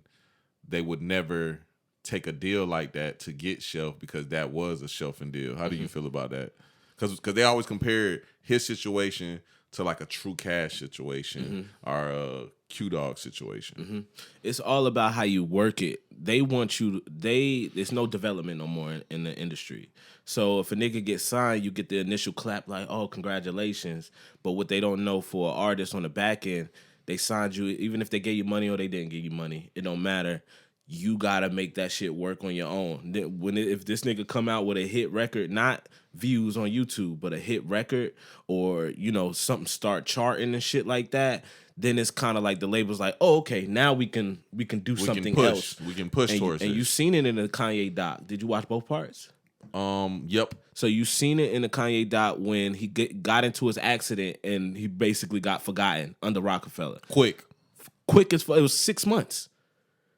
they would never take a deal like that to get shelved because that was a shelving deal. How do you feel about that? Because they always compare his situation to like a True Cash situation or a Q-Dog situation. Mm-hmm. It's all about how you work it. They want you. There's no development no more in the industry. So if a nigga gets signed, you get the initial clap like, oh, congratulations. But what they don't know for an artist on the back end, they signed you, even if they gave you money or they didn't give you money, it don't matter. You gotta make that shit work on your own. If this nigga come out with a hit record, not views on YouTube, but a hit record, or something start charting and shit like that, then it's kind of like the label's like, oh, okay, now we can do something else. We can push towards it. And you seen it in the Kanye doc. Did you watch both parts? Yep. So you seen it in the Kanye doc when he got into his accident and he basically got forgotten under Rockefeller. Quick as it was 6 months.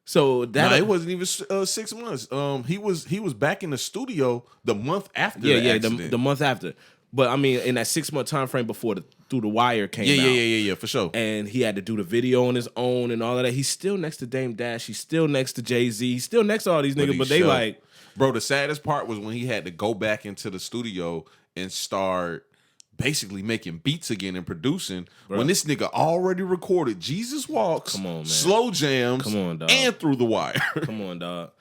So that it wasn't even 6 months. He was back in the studio the month after. The month after. But I mean, in that 6 month time frame before Through the Wire came out. Yeah, for sure. And he had to do the video on his own and all of that. He's still next to Dame Dash. He's still next to Jay-Z. He's still next to all these niggas. But they like, bro. The saddest part was when he had to go back into the studio and start basically making beats again and producing. Bro. When this nigga already recorded Jesus Walks, come on, man. Slow Jams, come on, dog. And Through the Wire. Come on, dog.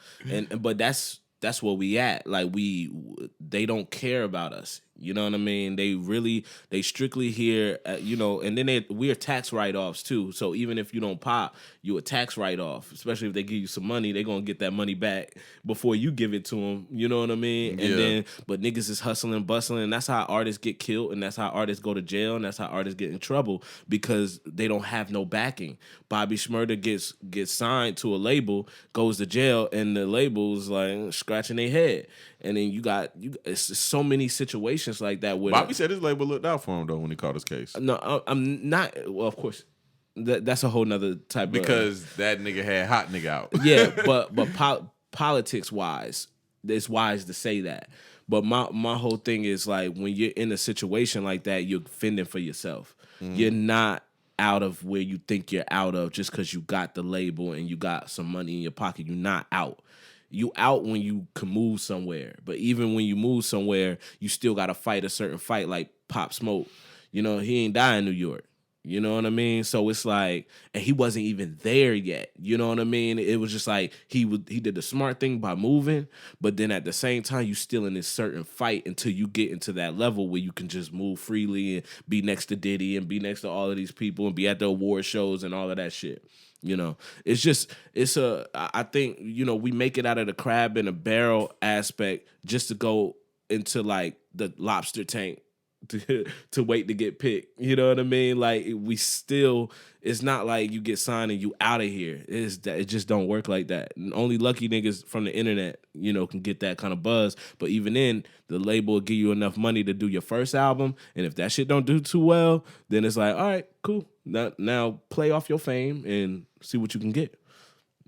But that's where we at. Like they don't care about us. You know what I mean? They strictly here, and then we are tax write-offs too. So even if you don't pop, you a tax write-off. Especially if they give you some money, they gonna get that money back before you give it to them. You know what I mean? Yeah. And then, but niggas is hustling, bustling, and that's how artists get killed, and that's how artists go to jail, and that's how artists get in trouble because they don't have no backing. Bobby Shmurda gets signed to a label, goes to jail, and the label's like scratching their head. And then you got it's so many situations like that. Where Bobby said his label looked out for him though when he caught his case. No, I'm not. Well, of course, that's a whole nother type. Because that nigga had hot nigga out. Yeah, but politics wise, it's wise to say that. But my whole thing is like when you're in a situation like that, you're fending for yourself. Mm-hmm. You're not out of where you think you're out of just because you got the label and you got some money in your pocket. You're not out. You out when you can move somewhere. But even when you move somewhere, you still got to fight a certain fight like Pop Smoke. He ain't die in New York. You know what I mean? So it's like, and he wasn't even there yet. You know what I mean? It was just like he did the smart thing by moving, but then at the same time, you still in this certain fight until you get into that level where you can just move freely and be next to Diddy and be next to all of these people and be at the award shows and all of that shit. You know, I think, you know, we make it out of the crab in a barrel aspect just to go into like the lobster tank to wait to get picked. You know what I mean? Like it's not like you get signed and you out of here. It just don't work like that. And only lucky niggas from the internet, you know, can get that kind of buzz. But even then, the label will give you enough money to do your first album. And if that shit don't do too well, then it's like, all right, cool. Now play off your fame and see what you can get.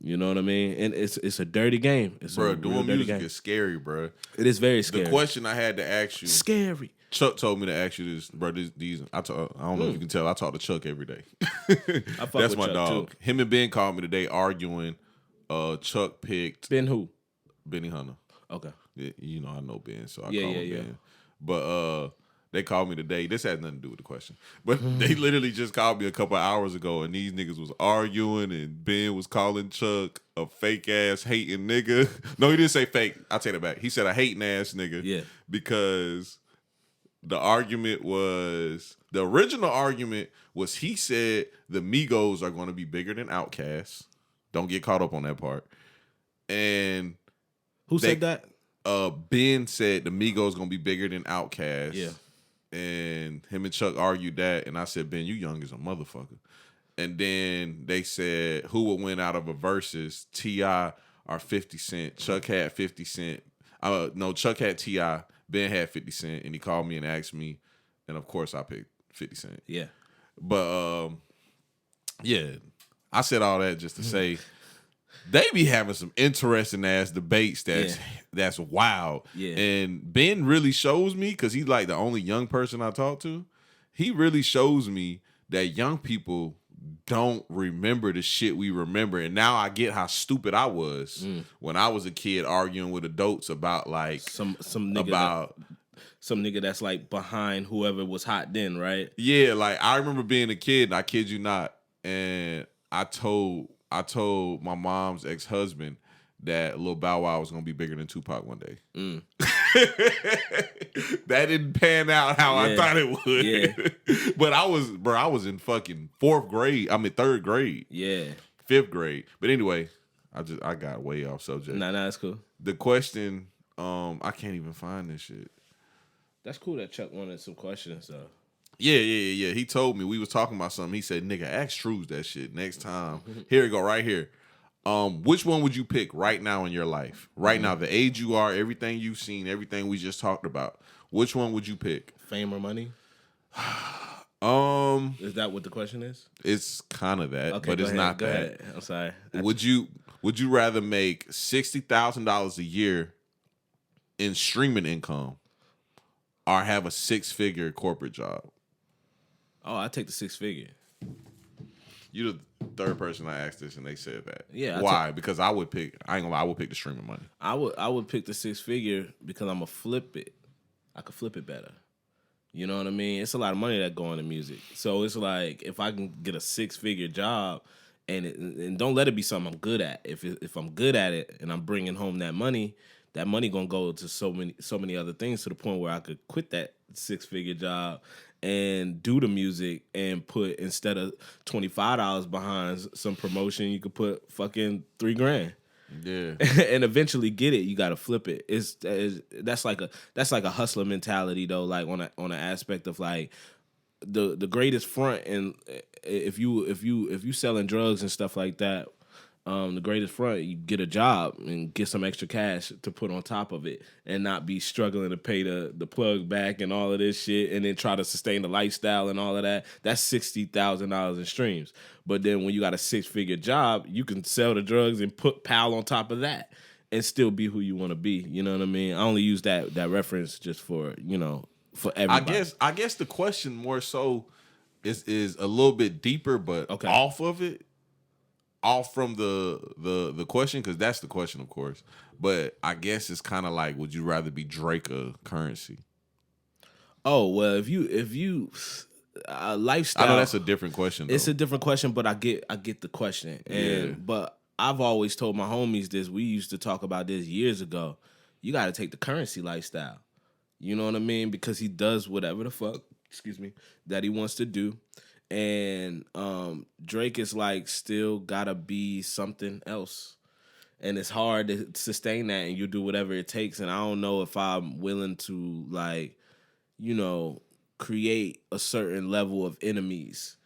You know what I mean? And it's a dirty game. Bro, doing music is scary, bro. It is very scary. The question I had to ask you. Scary. Chuck told me to ask you this, bro. I don't know if you can tell. I talk to Chuck every day. That's my Chuck dog. Too. Him and Ben called me today arguing. Chuck picked Ben who? Benny Hunter. Okay. Yeah, you know I know Ben, so I call him Ben. But they called me today. This has nothing to do with the question. But they literally just called me a couple of hours ago, and these niggas was arguing, and Ben was calling Chuck a fake ass hating nigga. No, he didn't say fake. I take it back. He said a hating ass nigga. Yeah. Because the original argument was he said the Migos are going to be bigger than Outkast. Don't get caught up on that part. And who said that? Ben said the Migos going to be bigger than Outkast. Yeah. And him and Chuck argued that, and I said, Ben, you young as a motherfucker. And then they said who would win out of a versus, T.I. or 50 Cent. Chuck had 50 Cent. No, Chuck had T.I. Ben had 50 Cent, and he called me and asked me, and of course I picked 50 Cent. Yeah. But, yeah, I said all that just to say they be having some interesting ass debates that's wild. Yeah. And Ben really shows me, because he's like the only young person I talk to, he really shows me that young people don't remember the shit we remember. And now I get how stupid I was when I was a kid arguing with adults about like some nigga that's like behind whoever was hot then, right? Yeah, like I remember being a kid, and I kid you not, and I told my mom's ex-husband that Lil Bow Wow was gonna be bigger than Tupac one day. That didn't pan out how I thought it would. Yeah. But I was in fucking third grade. Yeah. 5th grade. But anyway, I got way off subject. Nah, that's cool. The question, I can't even find this shit. That's cool that Chuck wanted some questions though. Yeah. He told me, we was talking about something. He said, nigga, ask Truez that shit next time. Here we go, right here. Which one would you pick right now in your life? Right now, the age you are, everything you've seen, everything we just talked about. Which one would you pick? Fame or money? Is that what the question is? It's kind of that, but it's not that. Ahead. I'm sorry. Would you rather make $60,000 a year in streaming income or have a 6-figure corporate job? Oh, I take the 6-figure. You're the third person I asked this, and they said that. Yeah. Why? Because I would pick. I ain't gonna lie. I would pick the streaming money. I would pick the 6-figure because I'm gonna flip it. I could flip it better. You know what I mean? It's a lot of money that go into music. So it's like if I can get a 6-figure job, and don't let it be something I'm good at. If I'm good at it and I'm bringing home that money gonna go to so many other things, to the point where I could quit that 6-figure job and do the music and put, instead of $25 behind some promotion, you could put fucking $3,000. Yeah. And eventually get it. You got to flip it. That's like a hustler mentality though. Like on an aspect of like the greatest front, and if you selling drugs and stuff like that, the greatest front, you get a job and get some extra cash to put on top of it, and not be struggling to pay the plug back and all of this shit, and then try to sustain the lifestyle and all of that. That's $60,000 in streams. But then when you got a 6-figure job, you can sell the drugs and put pal on top of that and still be who you want to be. You know what I mean? I only use that reference just for, for everybody. I guess the question more so is a little bit deeper, but off of it. Off from the question, because that's the question, of course. But I guess it's kind of like, would you rather be Drake or Currency? Oh well, if you lifestyle. I know that's a different question, though. It's a different question, but I get the question. But I've always told my homies this. We used to talk about this years ago. You got to take the currency lifestyle. You know what I mean? Because he does whatever the fuck, that he wants to do. And Drake is like still gotta be something else. And it's hard to sustain that, and you do whatever it takes. And I don't know if I'm willing to, like, you know, create a certain level of enemies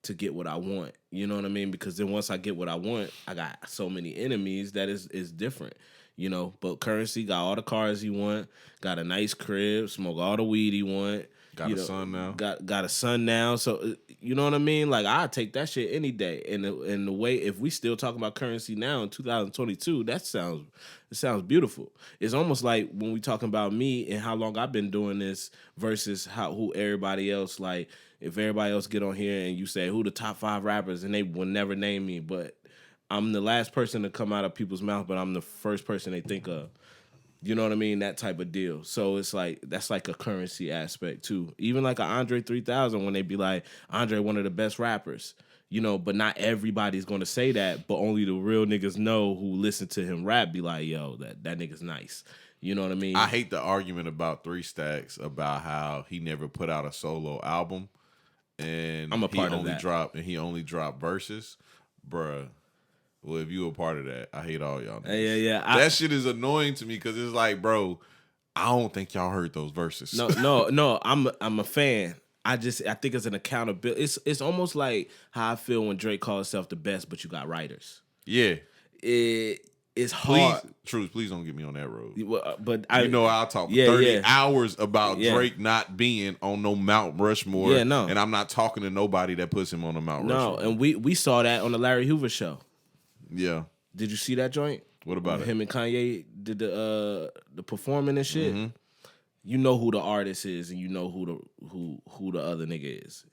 to get what I want. You know what I mean? Because then once I get what I want, I got so many enemies that is different. You know, but Currency got all the cars he want, got a nice crib, smoke all the weed he want. Got a son now. Got a son now. So you know what I mean? Like, I'd take that shit any day. And the way, if we still talking about Currency now in 2022, it sounds beautiful. It's almost like when we talking about me and how long I've been doing this versus who everybody else, like, if everybody else get on here and you say who the top 5 rappers, and they will never name me, but I'm the last person to come out of people's mouth, but I'm the first person they think of. You know what I mean? That type of deal. So it's like, that's like a Currency aspect too. Even like a Andre 3000, when they be like, Andre, one of the best rappers. You know, but not everybody's going to say that, but only the real niggas know who listen to him rap be like, yo, that nigga's nice. You know what I mean? I hate the argument about 3 Stacks about how he never put out a solo album and I'm a part of that. He only dropped verses. Bruh. Well, if you a part of that, I hate all y'all niggas. Yeah. That shit is annoying to me because it's like, bro, I don't think y'all heard those verses. No. I'm a fan. I think it's an accountability. It's almost like how I feel when Drake calls himself the best, but you got writers. Yeah. It's hard. Please don't get me on that road. But I'll talk 30 hours about Drake not being on no Mount Rushmore. Yeah, no. And I'm not talking to nobody that puts him on the Mount Rushmore. No, and we saw that on the Larry Hoover show. Yeah. Did you see that joint? What about it? Him and Kanye did the performing and shit. Mm-hmm. You know who the artist is, and you know who the other nigga is.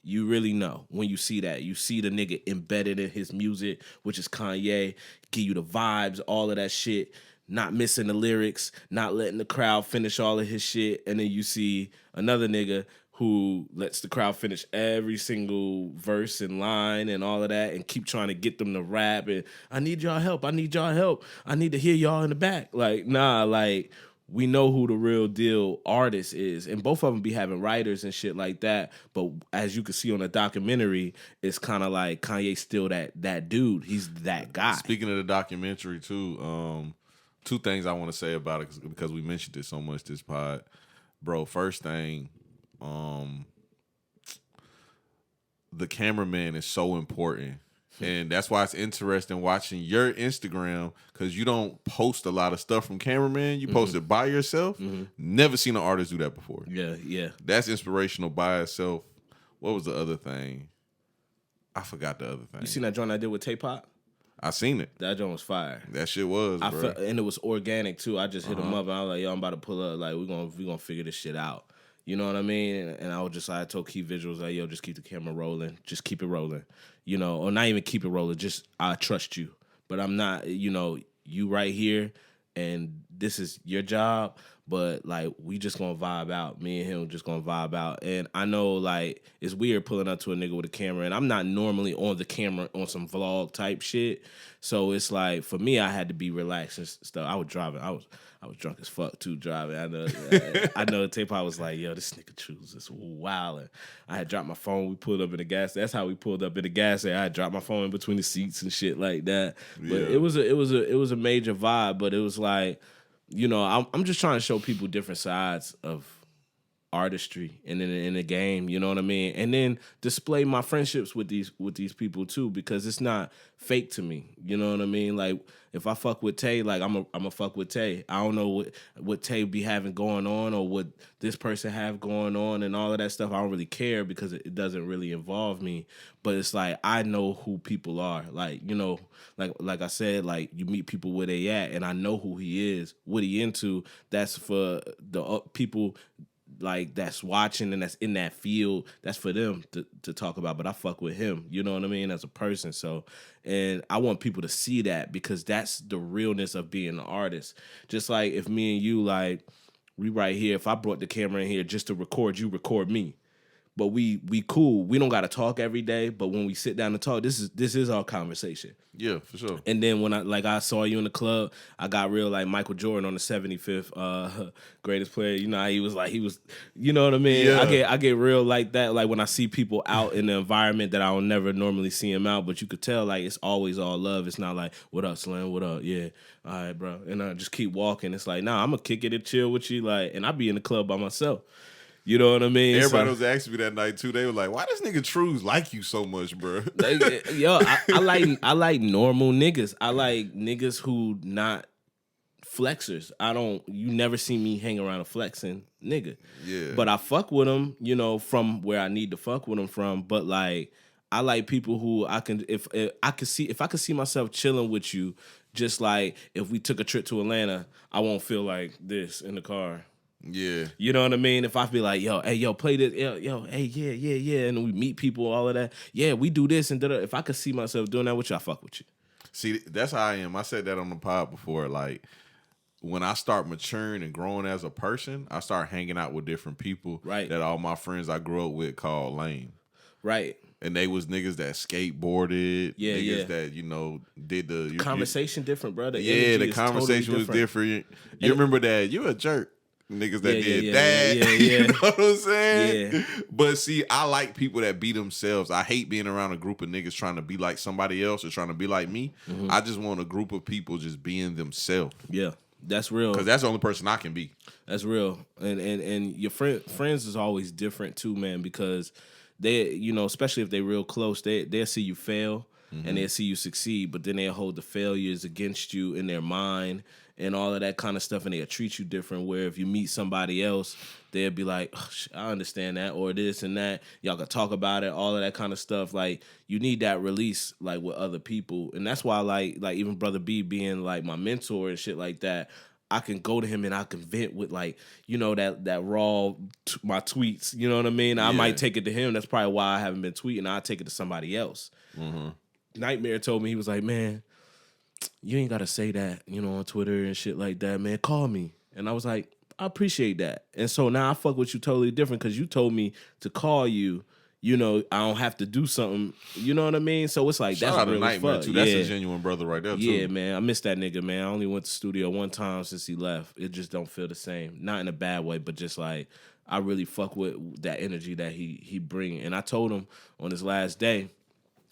You really know when you see that. You see the nigga embedded in his music, which is Kanye, give you the vibes, all of that shit, not missing the lyrics, not letting the crowd finish all of his shit, and then you see another nigga who lets the crowd finish every single verse and line and all of that and keep trying to get them to rap and I need y'all help. I need to hear y'all in the back. Like, nah, like, we know who the real deal artist is. And both of them be having writers and shit like that. But as you can see on the documentary, it's kind of like Kanye's still that dude. He's that guy. Speaking of the documentary too, 2 things I want to say about it because we mentioned it so much this pod. Bro, first thing, the cameraman is so important. And that's why it's interesting watching your Instagram because you don't post a lot of stuff from cameraman. You post it by yourself. Never seen an artist do that before. Yeah. That's inspirational by itself. What was the other thing? I forgot the other thing. You seen that joint I did with Tay-Pop? I seen it. That joint was fire. That shit was, bro. And it was organic too. I just hit him up and I was like, yo, I'm about to pull up. Like, we gonna figure this shit out. You know what I mean? And I told Key Visuals, like, yo, just keep the camera rolling. Just keep it rolling. You know, or not even keep it rolling. Just, I trust you. But I'm not, you know, you right here, and this is your job. But, like, we just gonna vibe out. Me and him just gonna vibe out. And I know, like, it's weird pulling up to a nigga with a camera. And I'm not normally on the camera on some vlog type shit. So it's like, for me, I had to be relaxed and stuff. I was driving. I was drunk as fuck too driving. I know Tay-Pop was like, yo, this nigga Truez is wildin'. I had dropped my phone. We pulled up in the gas. That's how we pulled up in the gas. I had dropped my phone in between the seats and shit like that. But it was a major vibe. But it was like, you know, I'm just trying to show people different sides of artistry and in the game, you know what I mean? And then display my friendships with these people too, because it's not fake to me. You know what I mean? Like, if I fuck with Tay, like, I'm a fuck with Tay. I don't know what Tay be having going on or what this person have going on and all of that stuff. I don't really care because it doesn't really involve me. But it's like, I know who people are. Like, you know, like I said, like, you meet people where they at, and I know who he is, what he into. That's for the people like that's watching and that's in that field. That's for them to talk about. But I fuck with him, you know what I mean, as a person. So, and I want people to see that because that's the realness of being an artist. Just like if me and you, like, we right here, if I brought the camera in here just to record you, record me. but we cool. We don't gotta talk every day, but when we sit down to talk, this is our conversation. Yeah, for sure. And then when I saw you in the club, I got real like Michael Jordan on the 75th greatest player. You know how he was, you know what I mean? Yeah. I get real like that. Like when I see people out in the environment that I will never normally see them out, but you could tell like it's always all love. It's not like, what up, Slim? What up? Yeah. All right, bro. And I just keep walking. It's like, nah, I'm gonna kick it and chill with you. Like, and I be in the club by myself. You know what I mean? Everybody was asking me that night too. They were like, "Why does nigga Truez like you so much, bro?" Yo, I like normal niggas. I like niggas who not flexers. You never see me hang around a flexing nigga. Yeah. But I fuck with them, you know, from where I need to fuck with them from. But like, I like people who if I could see myself chilling with you, just like if we took a trip to Atlanta, I won't feel like this in the car. Yeah. You know what I mean? If I be like, yo, play this, yo, hey, yeah, and we meet people, all of that. Yeah, we do this and da-da. If I could see myself doing that with you, I fuck with you. See, that's how I am. I said that on the pod before. Like, when I start maturing and growing as a person, I start hanging out with different people. Right. That all my friends I grew up with called lame. Right. And they was niggas that skateboarded. Yeah, niggas that, you know, did the... Conversation different, bro. The conversation was different. You remember that? You a jerk. Niggas that did that. Yeah. You know what I'm saying? Yeah. But see, I like people that be themselves. I hate being around a group of niggas trying to be like somebody else or trying to be like me. Mm-hmm. I just want a group of people just being themselves. Yeah, that's real. Because that's the only person I can be. That's real. And your friends is always different too, man, because they, you know, especially if they real close, they'll see you fail and they'll see you succeed, but then they'll hold the failures against you in their mind and all of that kind of stuff, and they'll treat you different, where if you meet somebody else, they'll be like, oh, I understand that, or this and that. Y'all can talk about it, all of that kind of stuff. Like, you need that release, like, with other people. And that's why, like even Brother B being, like, my mentor and shit like that, I can go to him and I can vent with, like, you know, that raw, my tweets, you know what I mean? I might take it to him. That's probably why I haven't been tweeting. I'll take it to somebody else. Mm-hmm. Nightmare told me, he was like, man, you ain't got to say that, you know, on Twitter and shit like that, man. Call me. And I was like, I appreciate that. And so now I fuck with you totally different because you told me to call you. You know, I don't have to do something. You know what I mean? So it's like, Shout that's out really Nightmare, fun. too. That's a genuine brother right there, too. Yeah, man. I miss that nigga, man. I only went to studio one time since he left. It just don't feel the same. Not in a bad way, but just like, I really fuck with that energy that he bring. And I told him on his last day,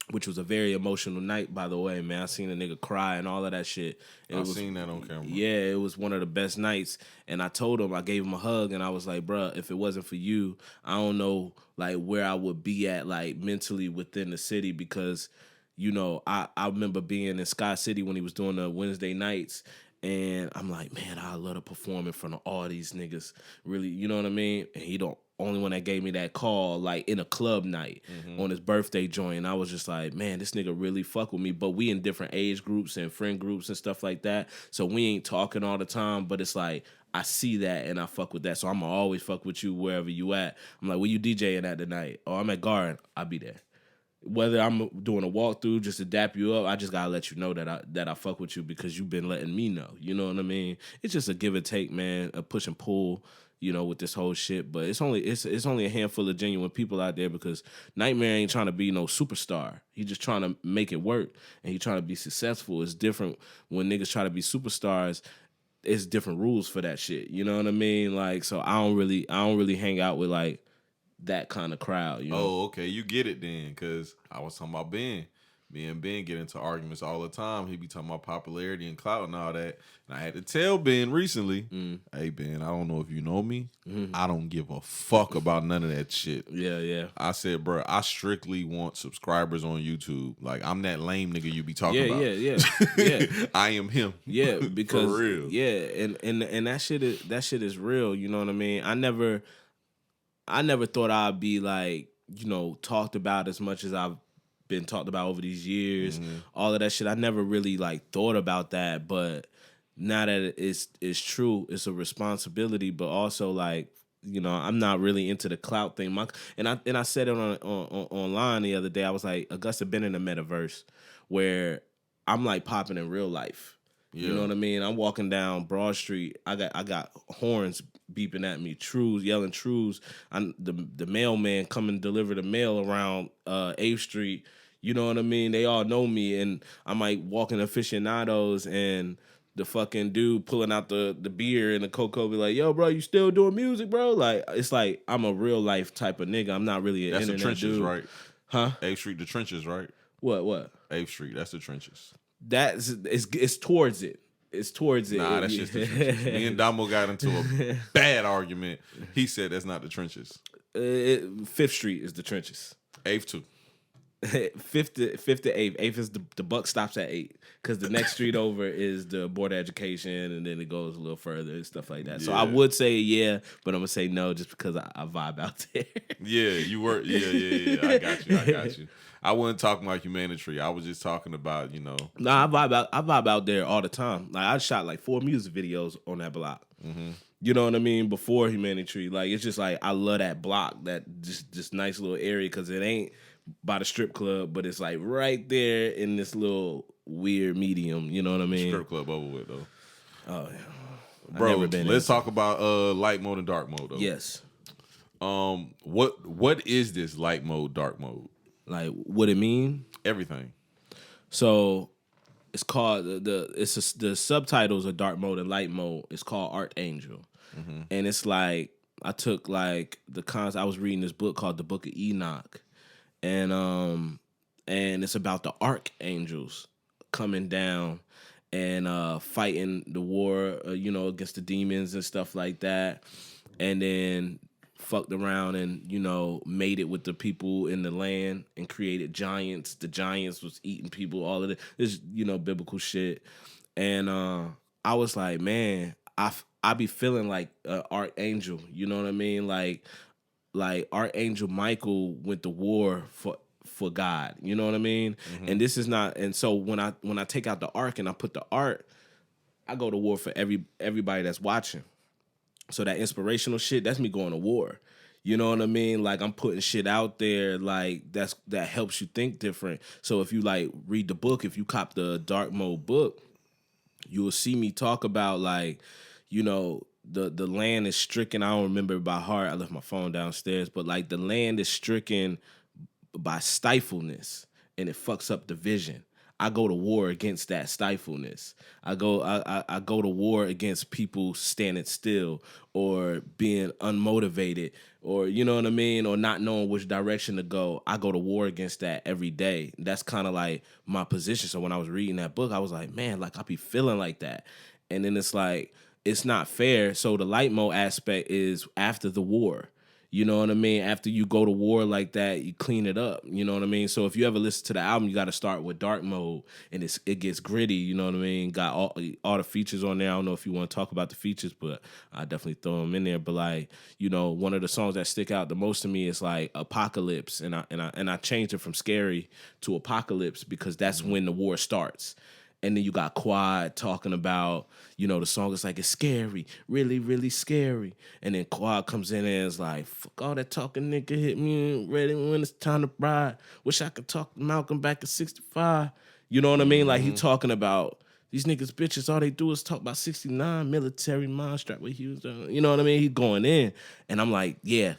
which was a very emotional night, by the way, man. I seen a nigga cry and all of that shit. And I've seen that on camera. Yeah, it was one of the best nights. And I told him, I gave him a hug, and I was like, bruh, if it wasn't for you, I don't know, like, where I would be at, like, mentally within the city, because, you know, I remember being in Sky City when he was doing the Wednesday nights, and I'm like, man, I love to perform in front of all these niggas, really, you know what I mean? And he don't. Only one that gave me that call, like, in a club night on his birthday joint. And I was just like, man, this nigga really fuck with me. But we in different age groups and friend groups and stuff like that. So we ain't talking all the time. But it's like, I see that and I fuck with that. So I'm going to always fuck with you wherever you at. I'm like, where you DJing at tonight? Oh, I'm at Garden. I'll be there. Whether I'm doing a walkthrough just to dap you up, I just got to let you know that I fuck with you because you've been letting me know. You know what I mean? It's just a give and take, man, a push and pull. You know, with this whole shit, but it's only a handful of genuine people out there because Nightmare ain't trying to be no superstar. He just trying to make it work and he trying to be successful. It's different when niggas try to be superstars. It's different rules for that shit. You know what I mean? Like, so I don't really hang out with like that kind of crowd. You know? Oh, okay, you get it then, because I was talking about Ben. Me and Ben get into arguments all the time. He be talking about popularity and clout and all that. And I had to tell Ben recently, hey, Ben, I don't know if you know me. I don't give a fuck about none of that shit. Yeah. I said, bro, I strictly want subscribers on YouTube. Like, I'm that lame nigga you be talking about. Yeah. I am him. Yeah, because for real. Yeah, and that shit is real. You know what I mean? I never thought I'd be like, you know, talked about as much as I've been talked about over these years, all of that shit. I never really like thought about that, but now that it's true, it's a responsibility, but also like, you know, I'm not really into the clout thing. And I said it on online the other day. I was like, Augusta been in the metaverse where I'm like popping in real life. Yeah. You know what I mean? I'm walking down Broad Street. I got horns beeping at me, Trues, yelling Trues. The mailman come and deliver the mail around 8th Street. You know what I mean? They all know me, and I might walk in aficionados, and the fucking dude pulling out the beer and the cocoa be like, yo, bro, you still doing music, bro? Like, it's like I'm a real life type of nigga. I'm not really an internet dude. That's the trenches, right? Huh? 8th Street, the trenches, right? What? 8th Street, that's the trenches. It's towards it. It's towards it. Nah, that's just the trenches. Me and Damo got into a bad argument. He said that's not the trenches. 5th Street is the trenches. 8th too. 5th to 8th. 8th is the buck stops at 8 because the next street over is the Board of Education, and then it goes a little further and stuff like that. Yeah. So I would say yeah, but I'm gonna say no just because I vibe out there. Yeah, you were. Yeah. I got you. I wasn't talking about humanitarian. I was just talking about, Nah, I vibe out there all the time. Like I shot like 4 music videos on that block. Mm-hmm. You know what I mean? Before humanitarian, like it's just like I love that block, that just nice little area because it ain't by the strip club, but it's like right there in this little weird medium. You know what I mean? Strip club over with though. Oh yeah, bro. Let's talk about light mode and dark mode though. Yes. What is this light mode, dark mode? Like what it mean? Everything. So it's called the subtitles of dark mode and light mode. It's called Archangel, and it's like I took like I was reading this book called the Book of Enoch. And it's about the archangels coming down and fighting the war, against the demons and stuff like that. And then fucked around and, made it with the people in the land and created giants. The giants was eating people, all of this, biblical shit. And I was like, man, I be feeling like an archangel, you know what I mean? Like Archangel Michael went to war for God, you know what I mean? Mm-hmm. And this is not. And so when I take out the ark and I put the art, I go to war for everybody that's watching. So that inspirational shit, that's me going to war. You know what I mean? Like I'm putting shit out there like that helps you think different. So if you like read the book, if you cop the dark mode book, you will see me talk about like, the land is stricken. I don't remember it by heart. I left my phone downstairs. But, like, the land is stricken by stifleness, and it fucks up the vision. I go to war against that stifleness. I go to war against people standing still or being unmotivated or, you know what I mean, or not knowing which direction to go. I go to war against that every day. That's kind of, like, my position. So when I was reading that book, I was like, man, like, I be feeling like that. And then it's like, it's not fair. So the light mode aspect is after the war. You know what I mean? After you go to war like that, you clean it up. You know what I mean? So if you ever listen to the album, you got to start with dark mode, and it gets gritty. You know what I mean? Got all the features on there. I don't know if you want to talk about the features, but I definitely throw them in there. But like, one of the songs that stick out the most to me is like Apocalypse, and I changed it from Scary to Apocalypse because that's when the war starts. And then you got Quad talking about, the song is like, it's scary, really, really scary. And then Quad comes in and is like, fuck all that talking, nigga, hit me ready when it's time to ride. Wish I could talk to Malcolm back at 65. You know what I mean? Like, he talking about these niggas bitches, all they do is talk about 69, military mind strap with Hughes. You know what I mean? He's going in. And I'm like, yeah,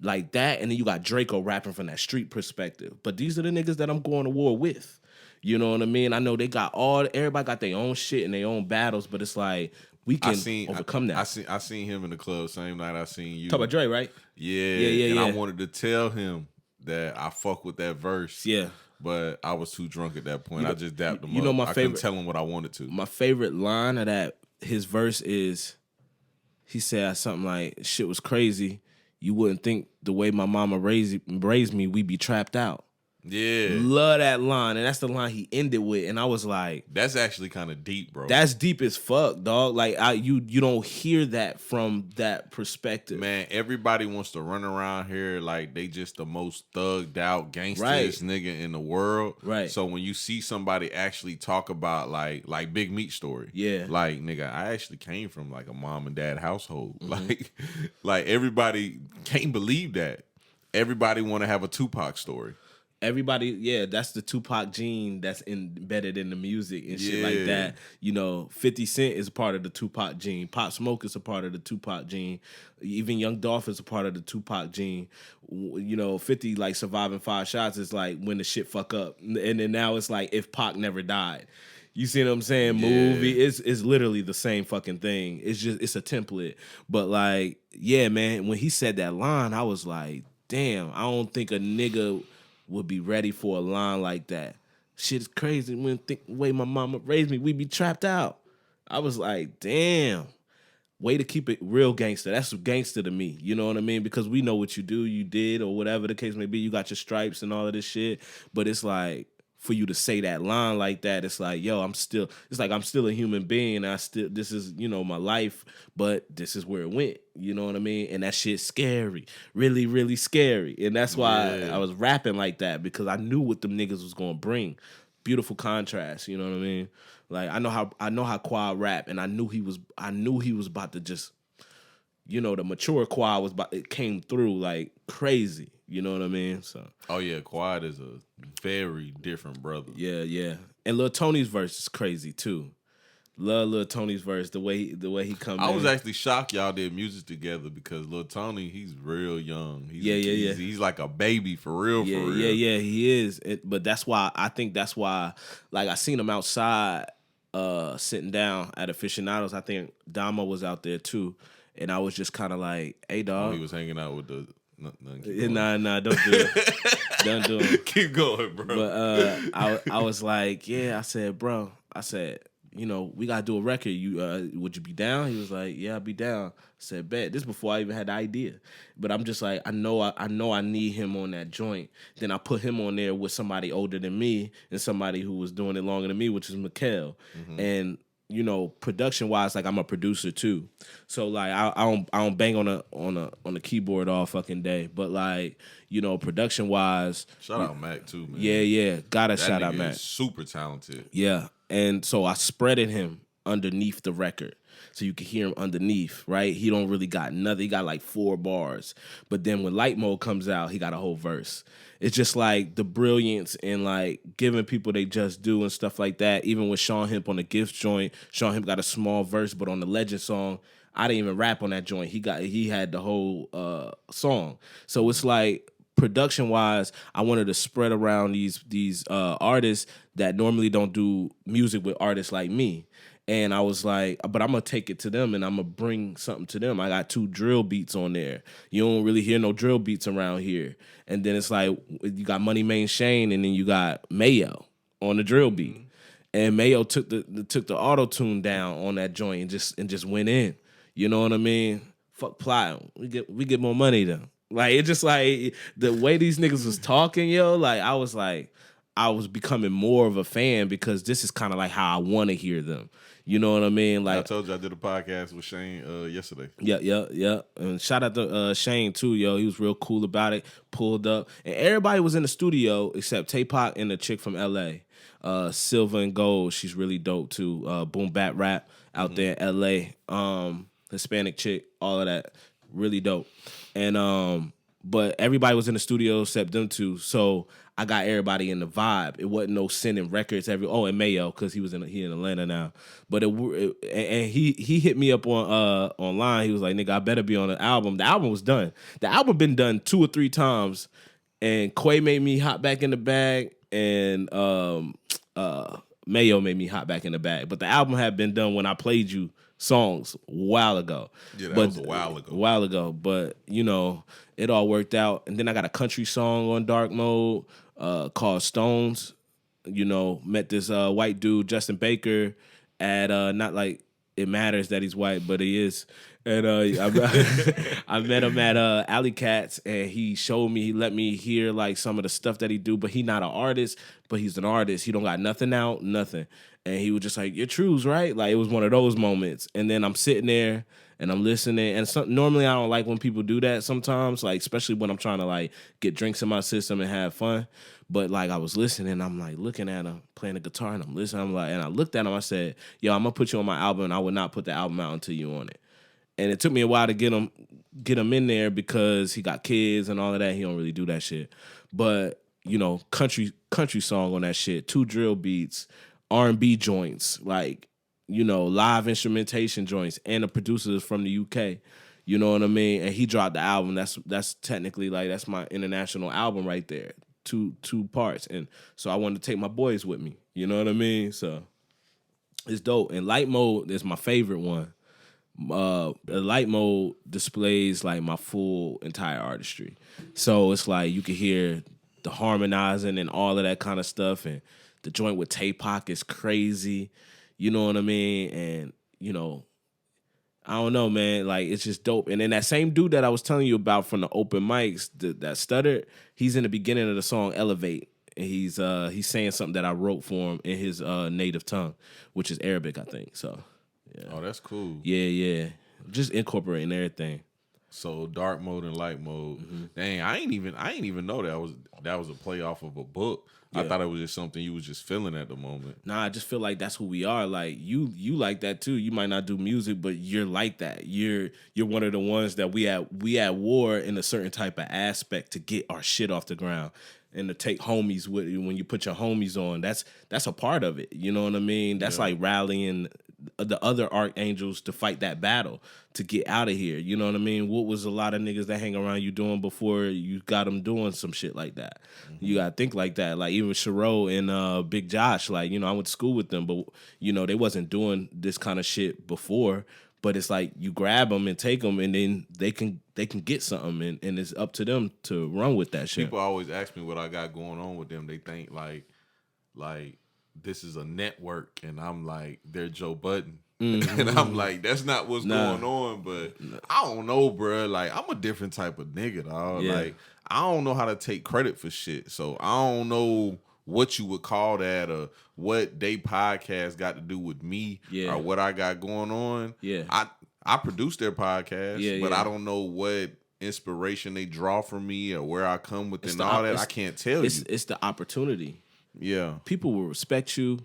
like that. And then you got Draco rapping from that street perspective. But these are the niggas that I'm going to war with. You know what I mean? I know they got everybody got their own shit and their own battles, but it's like we can overcome that. I seen him in the club same night I seen you. Talk about Dre, right? Yeah. I wanted to tell him that I fuck with that verse. Yeah. But I was too drunk at that point. I just dapped him up. My favorite, I couldn't tell him what I wanted to. My favorite line of his verse is, he said something like, shit was crazy. You wouldn't think the way my mama raised me, we'd be trapped out. Yeah. Love that line. And that's the line he ended with. And I was like, that's actually kind of deep, bro. That's deep as fuck, dog. Like you don't hear that from that perspective. Man, everybody wants to run around here like they just the most thugged out gangsterest nigga in the world. Right. So when you see somebody actually talk about like Big Meat story. Yeah. Like, nigga, I actually came from like a mom and dad household. Like everybody can't believe that. Everybody want to have a Tupac story. Everybody, yeah, that's the Tupac gene that's embedded in the music and shit like that. 50 Cent is a part of the Tupac gene. Pop Smoke is a part of the Tupac gene. Even Young Dolph is a part of the Tupac gene. 50 like surviving 5 shots is like when the shit fuck up, and then now it's like if Pac never died. You see what I'm saying? Yeah. Movie is literally the same fucking thing. It's a template, but like yeah, man. When he said that line, I was like, damn. I don't think a nigga would be ready for a line like that. Shit's crazy. When the way my mama raised me, we be trapped out. I was like, damn. Way to keep it real gangster. That's gangster to me. You know what I mean? Because we know what you do, you did, or whatever the case may be. You got your stripes and all of this shit. But it's like, for you to say that line like that, it's like, yo, I'm still a human being. This is, my life, but this is where it went. You know what I mean? And that shit's scary. Really, really scary. And that's why I was rapping like that, because I knew what them niggas was gonna bring. Beautiful contrast, you know what I mean? Like I know how Quad rap, and I knew he was about to just, the mature Quad it came through like crazy. You know what I mean? So. Oh yeah, Quad is a very different brother. Yeah. And Lil Tony's verse is crazy too. Love Lil Tony's verse, the way he comes. I was actually shocked y'all did music together, because Lil Tony, he's real young. He's like a baby for real. Yeah, he is. But that's why like I seen him outside sitting down at Aficionados. I think Damo was out there too, and I was just kind of like, hey dog. He was hanging out with the. Nah, don't do it. Don't do it. Keep going, bro. But I was like, yeah. I said, bro. We gotta do a record. You would you be down? He was like, yeah, I'll be down. I said, bet. This before I even had the idea. But I'm just like, I know I need him on that joint. Then I put him on there with somebody older than me and somebody who was doing it longer than me, which is Mikkel. Mm-hmm. And production wise, like I'm a producer too, so like I don't bang on the keyboard all fucking day, but like production wise, shout out Mac too, man. Yeah, gotta shout out Mac. Super talented. Yeah, and so I spreaded him underneath the record, so you can hear him underneath. Right, he don't really got nothing. He got like 4 bars, but then when Light Mode comes out, he got a whole verse. It's just like the brilliance and like giving people they just do and stuff like that. Even with Sean Hemp on the Gifts joint, Sean Hemp got a small verse, but on the Legend song, I didn't even rap on that joint. He had the whole song. So it's like production wise, I wanted to spread around these artists that normally don't do music with artists like me. And I was like, but I'm going to take it to them and I'm going to bring something to them. I got 2 drill beats on there. You don't really hear no drill beats around here. And then it's like, you got Money Main Shane and then you got Mayo on the drill beat. And Mayo took the auto-tune down on that joint and just went in. You know what I mean? Fuck plot. We get more money then. Like, it's just like, the way these niggas was talking, yo, like, I was becoming more of a fan, because this is kind of like how I want to hear them. You know what I mean? Like I told you, I did a podcast with Shane yesterday. Yeah. And shout out to Shane too, yo. He was real cool about it. Pulled up, and everybody was in the studio except Tay-Pac and the chick from L.A. Silver and Gold. She's really dope too. Boom Bap Rap out there in L.A. Hispanic chick, all of that, really dope. And but everybody was in the studio except them two. So I got everybody in the vibe. It wasn't no sending records and Mayo, because he in Atlanta now. But he hit me up on online. He was like, nigga, I better be on the album. The album was done. The album been done 2 or 3 times, and Quay made me hop back in the bag, and Mayo made me hop back in the bag. But the album had been done when I played you songs a while ago. Yeah, that was a while ago. A while ago, but it all worked out. And then I got a country song on Dark Mode called Stones. Met this white dude, Justin Baker, at not like it matters that he's white, but he is. And I met him at Alley Cats, and he let me hear like some of the stuff that he do, but he not an artist, but he's an artist. He don't got nothing out, nothing. And he was just like, "You're Trues, right?" Like, it was one of those moments. And then I'm sitting there and I'm listening. And normally I don't like when people do that sometimes, like, especially when I'm trying to like get drinks in my system and have fun. But like, I was listening, I'm like looking at him playing the guitar, and I'm listening. I'm like, and I looked at him. I said, "Yo, I'm gonna put you on my album, and I would not put the album out until you on it." And it took me a while to get him in there, because he got kids and all of that. He don't really do that shit. But country song on that shit, 2 drill beats, R&B joints, like, live instrumentation joints, and the producer is from the UK. You know what I mean? And he dropped the album. That's technically like that's my international album right there. Two parts. And so I wanted to take my boys with me. You know what I mean? So it's dope. And Light Mode is my favorite one. The Light Mode displays like my full entire artistry. So it's like you can hear the harmonizing and all of that kind of stuff. And the joint with Tay-Pac is crazy. You know what I mean? And, I don't know, man. Like, it's just dope. And then that same dude that I was telling you about from the open mics that stuttered, he's in the beginning of the song Elevate. And he's saying something that I wrote for him in his native tongue, which is Arabic, I think. So, yeah. Oh, that's cool. Yeah. Just incorporating everything. So dark mode and light mode. Mm-hmm. Dang, I ain't even know that was a play off of a book. Yeah. I thought it was just something you was just feeling at the moment. Nah, I just feel like that's who we are. Like you like that too. You might not do music, but you're like that. You're one of the ones that we at war in a certain type of aspect to get our shit off the ground and to take homies with you. When you put your homies on, that's a part of it. You know what I mean? That's like rallying the other archangels to fight that battle to get out of here. You know what I mean? What was a lot of niggas that hang around you doing before you got them doing some shit like that? Mm-hmm. You gotta think like that. Like even Shiro and Big Josh, like, I went to school with them, but they wasn't doing this kind of shit before. But it's like you grab them and take them, and then they can get something, and it's up to them to run with that shit. People always ask me what I got going on with them. They think like this is a network, and I'm like, they're Joe Budden. Mm-hmm. And I'm like, that's not what's going on, but I don't know, bro. Like, I'm a different type of nigga, dog. Yeah. Like, I don't know how to take credit for shit, so I don't know what you would call that or what they podcast got to do with me or what I got going on. Yeah. I produce their podcast, but I don't know what inspiration they draw from me or where I come with and all that. I can't tell you. It's the opportunity. Yeah. People will respect you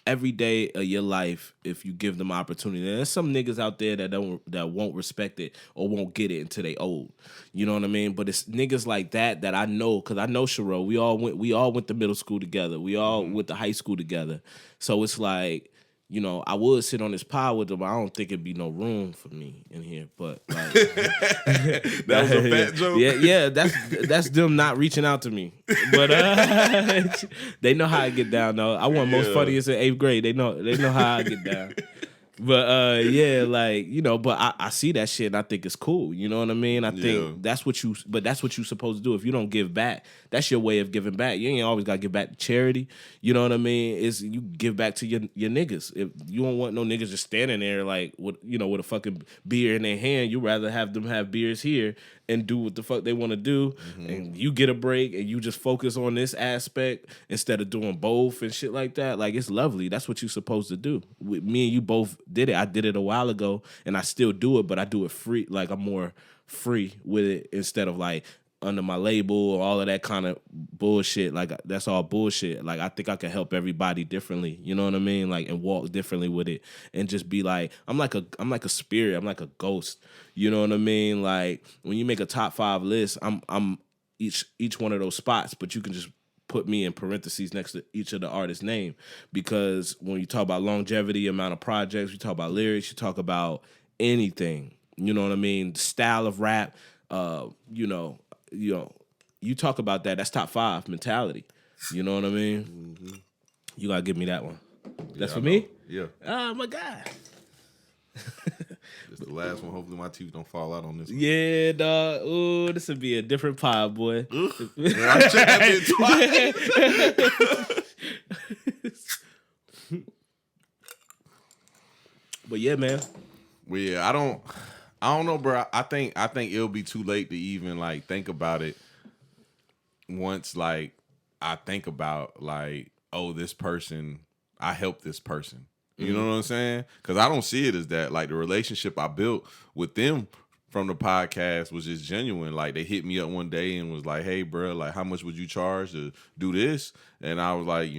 every day of your life if you give them opportunity. And there's some niggas out there that won't respect it or won't get it until they old. You know what I mean? But it's niggas like that I know, because I know Shiro. We all went to middle school together. We all went to high school together. So it's like, I would sit on this pod with them, but I don't think it'd be no room for me in here. But like, that was a fat joke. Yeah, that's them not reaching out to me. But they know how I get down though. I won most funniest in 8th grade. They know how I get down. But but I see that shit and I think it's cool. You know what I mean? I think that's what you supposed to do. If you don't give back, that's your way of giving back. You ain't always gotta give back to charity. You know what I mean? Is you give back to your niggas. If you don't want no niggas just standing there like with a fucking beer in their hand, you rather have them have beers here and do what the fuck they want to do, and you get a break and you just focus on this aspect instead of doing both and shit like that. Like, it's lovely. That's what you're supposed to do. With me and you both did it. I did it a while ago and I still do it, but I do it free. Like, I'm more free with it instead of like under my label or all of that kind of bullshit. Like, that's all bullshit. Like, I think I can help everybody differently. You know what I mean? Like, and walk differently with it and just be like, I'm like a spirit. I'm like a ghost. You know what I mean? Like, when you make a top 5 list, I'm each one of those spots, but you can just put me in parentheses next to each of the artist's name, because when you talk about longevity, amount of projects, you talk about lyrics, you talk about anything. You know what I mean? The style of rap, you talk about that. That's top 5 mentality. You know what I mean? Mm-hmm. You gotta give me that one. That's for me? Yeah. Oh my God. It's the last one. Hopefully my teeth don't fall out on this one. Yeah, dog. Ooh, this would be a different pod, boy. I checked that twice. But yeah, man. Well, yeah, I don't know, bro. I think it'll be too late to even like think about it once like I think about like, oh, this person, I helped this person. You know what I'm saying? Because I don't see it as that. Like, the relationship I built with them from the podcast was just genuine. Like, they hit me up one day and was like, hey, bro, like, how much would you charge to do this? And I was like,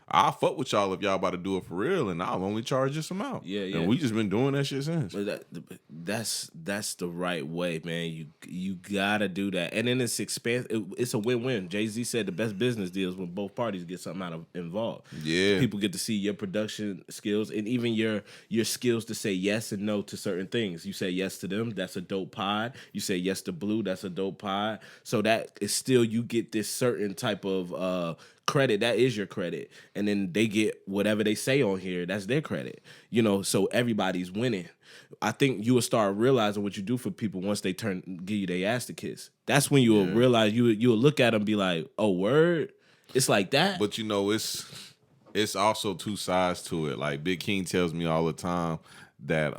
I'll fuck with y'all if y'all about to do it for real, and I'll only charge this amount. Yeah. And we just been doing that shit since. But that's the right way, man. You gotta do that, and then it's it's a win-win. Jay-Z said the best business deals when both parties get something involved. Yeah, people get to see your production skills and even your skills to say yes and no to certain things. You say yes to them, that's a dope pod. You say yes to Blue, that's a dope pod. So that is still, you get this certain type of credit. That is your credit, and then they get whatever they say on here, that's their credit, so everybody's winning. I think you will start realizing what you do for people once they give you their ass to kiss. That's when you will realize, you'll look at them and be like, oh, word, it's like that. But it's also two sides to it. Like Big King tells me all the time that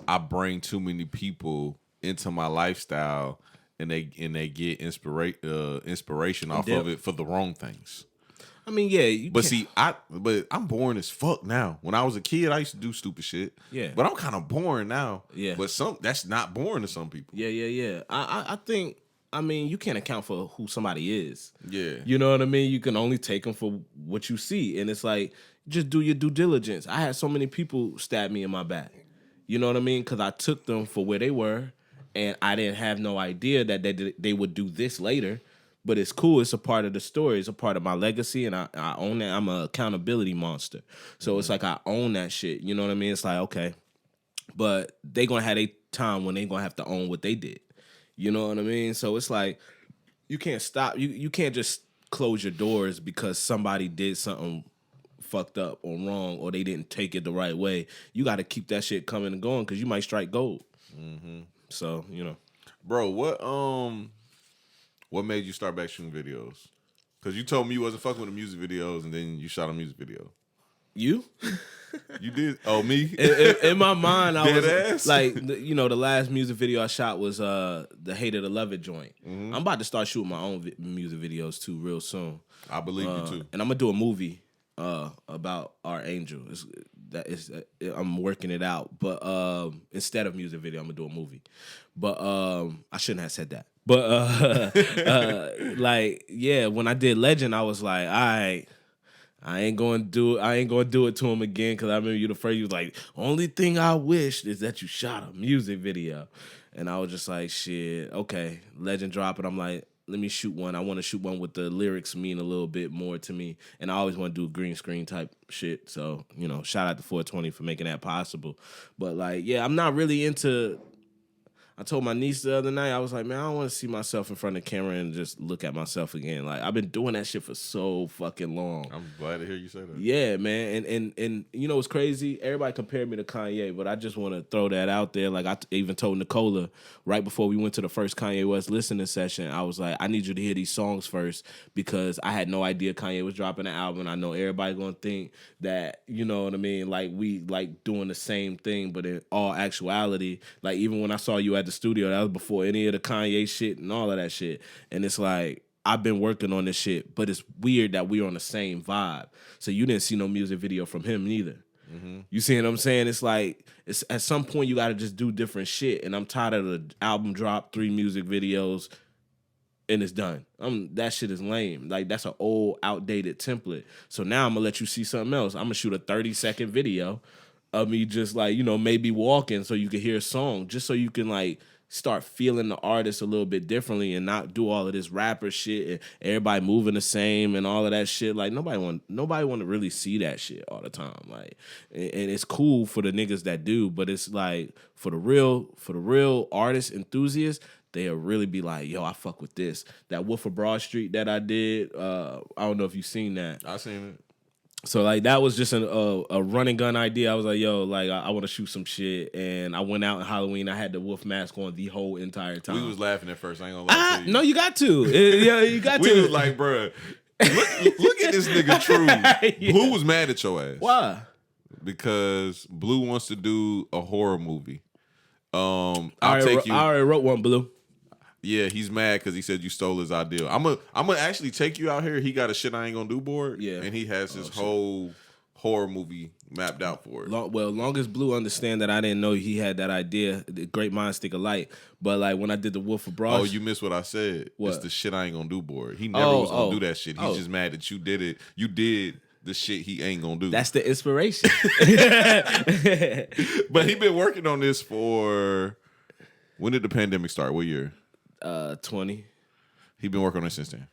I bring too many people into my lifestyle, and they get inspiration off of it for the wrong things. I mean, yeah. But see, I'm boring as fuck now. When I was a kid, I used to do stupid shit. Yeah. But I'm kind of boring now. Yeah. But that's not boring to some people. Yeah. I think, you can't account for who somebody is. Yeah. You know what I mean? You can only take them for what you see. And it's like, just do your due diligence. I had so many people stab me in my back. You know what I mean? Because I took them for where they were, and I didn't have no idea that they would do this later. But it's cool. It's a part of the story. It's a part of my legacy, and I own that. I'm an accountability monster. So it's like I own that shit. You know what I mean? It's like, okay. But they going to have a time when they going to have to own what they did. You know what I mean? So it's like, you can't stop. You can't just close your doors because somebody did something fucked up or wrong, or they didn't take it the right way. You got to keep that shit coming and going, because you might strike gold. Mm-hmm. So, Bro, what made you start back shooting videos? Because you told me you wasn't fucking with the music videos, and then you shot a music video. You? You did? Oh, me? In my mind, I was ass? like, the last music video I shot was the Hate It or Love It joint. Mm-hmm. I'm about to start shooting my own music videos too real soon. I believe you too. And I'm gonna do a movie about our angel. I'm working it out, but instead of music video, I'm gonna do a movie. But I shouldn't have said that. But when I did Legend, I was like, all right, I ain't gonna do it to him again, because I remember you the first. You was like, only thing I wish is that you shot a music video, and I was just like, shit, okay. Legend drop it. I'm like, let me shoot one. I want to shoot one with the lyrics mean a little bit more to me, and I always want to do green screen type shit. So shout out to 420 for making that possible. But I'm not really into. I told my niece the other night, I was like, man, I don't want to see myself in front of the camera and just look at myself again. Like, I've been doing that shit for so fucking long. I'm glad to hear you say that. Yeah, man. And what's crazy? Everybody compared me to Kanye, but I just want to throw that out there. Like, I even told Nicola right before we went to the first Kanye West listening session, I was like, I need you to hear these songs first, because I had no idea Kanye was dropping an album. I know everybody going to think that, you know what I mean, like, we like doing the same thing, but in all actuality, like, even when I saw you at the studio, that was before any of the Kanye shit and all of that shit. And it's like, I've been working on this shit, but it's weird that we're on the same vibe. So you didn't see no music video from him neither. Mm-hmm. You see what I'm saying? It's like, it's at some point you got to just do different shit. And I'm tired of the album drop, 3 music videos, and it's done. That shit is lame. Like, that's an old, outdated template. So now I'm going to let you see something else. I'm going to shoot a 30-second video of me just like, maybe walking so you can hear a song, just so you can like start feeling the artist a little bit differently and not do all of this rapper shit and everybody moving the same and all of that shit. Like, nobody want to really see that shit all the time. Like, and it's cool for the niggas that do, but it's like for the real artist enthusiasts, they'll really be like, yo, I fuck with this. That Wolf of Broad Street that I did, I don't know if you've seen that. I seen it. So, like, that was just a running gun idea. I was like, yo, like, I want to shoot some shit. And I went out in Halloween. I had the wolf mask on the whole entire time. We was laughing at first. I ain't gonna lie to you. No, you got to. Yeah, you got to. We was like, bruh, look at this nigga True. Yeah. Blue was mad at your ass. Why? Because Blue wants to do a horror movie. I already wrote one, Blue. Yeah, he's mad because he said you stole his idea. I'm gonna actually take you out here. He got a shit I ain't gonna do board. Yeah, and he has his whole horror movie mapped out for it. Long as Blue understand that I didn't know he had that idea. The great minds think alike. But like when I did the Wolf of Broad. Oh, you missed what I said. What? It's the shit I ain't gonna do board. He never was gonna do that shit. He's just mad that you did it. You did the shit he ain't gonna do. That's the inspiration. But he been working on this for, when did the pandemic start? What year? 20. He been working on it since then.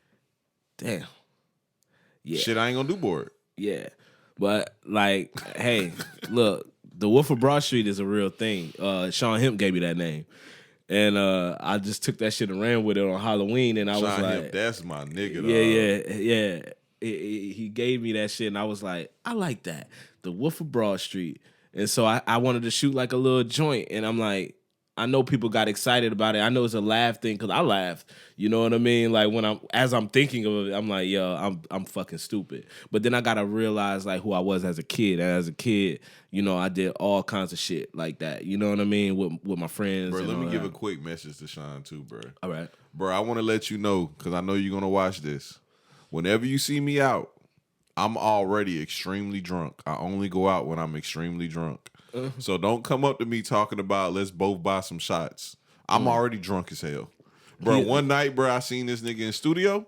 Damn. Yeah. Shit I ain't gonna do board. Yeah. But like, hey, look, the Wolf of Broad Street is a real thing. Sean Hemp gave me that name. And I just took that shit and ran with it on Halloween, and I was like, Hemp, that's my nigga. Yeah. He gave me that shit, and I was like, I like that. The Wolf of Broad Street. And so I wanted to shoot like a little joint, and I'm like, I know people got excited about it. I know it's a laugh thing because I laughed. You know what I mean? Like as I'm thinking of it, I'm like, yo, I'm fucking stupid. But then I gotta realize like who I was as a kid. And as a kid, you know, I did all kinds of shit like that. You know what I mean? With my friends. Bro, let me give a quick message to Sean too, bro. All right. Bro, I want to let you know, because I know you're gonna watch this. Whenever you see me out, I'm already extremely drunk. I only go out when I'm extremely drunk. So don't come up to me talking about let's both buy some shots. I'm already drunk as hell. Bro, one night, bro, I seen this nigga in studio.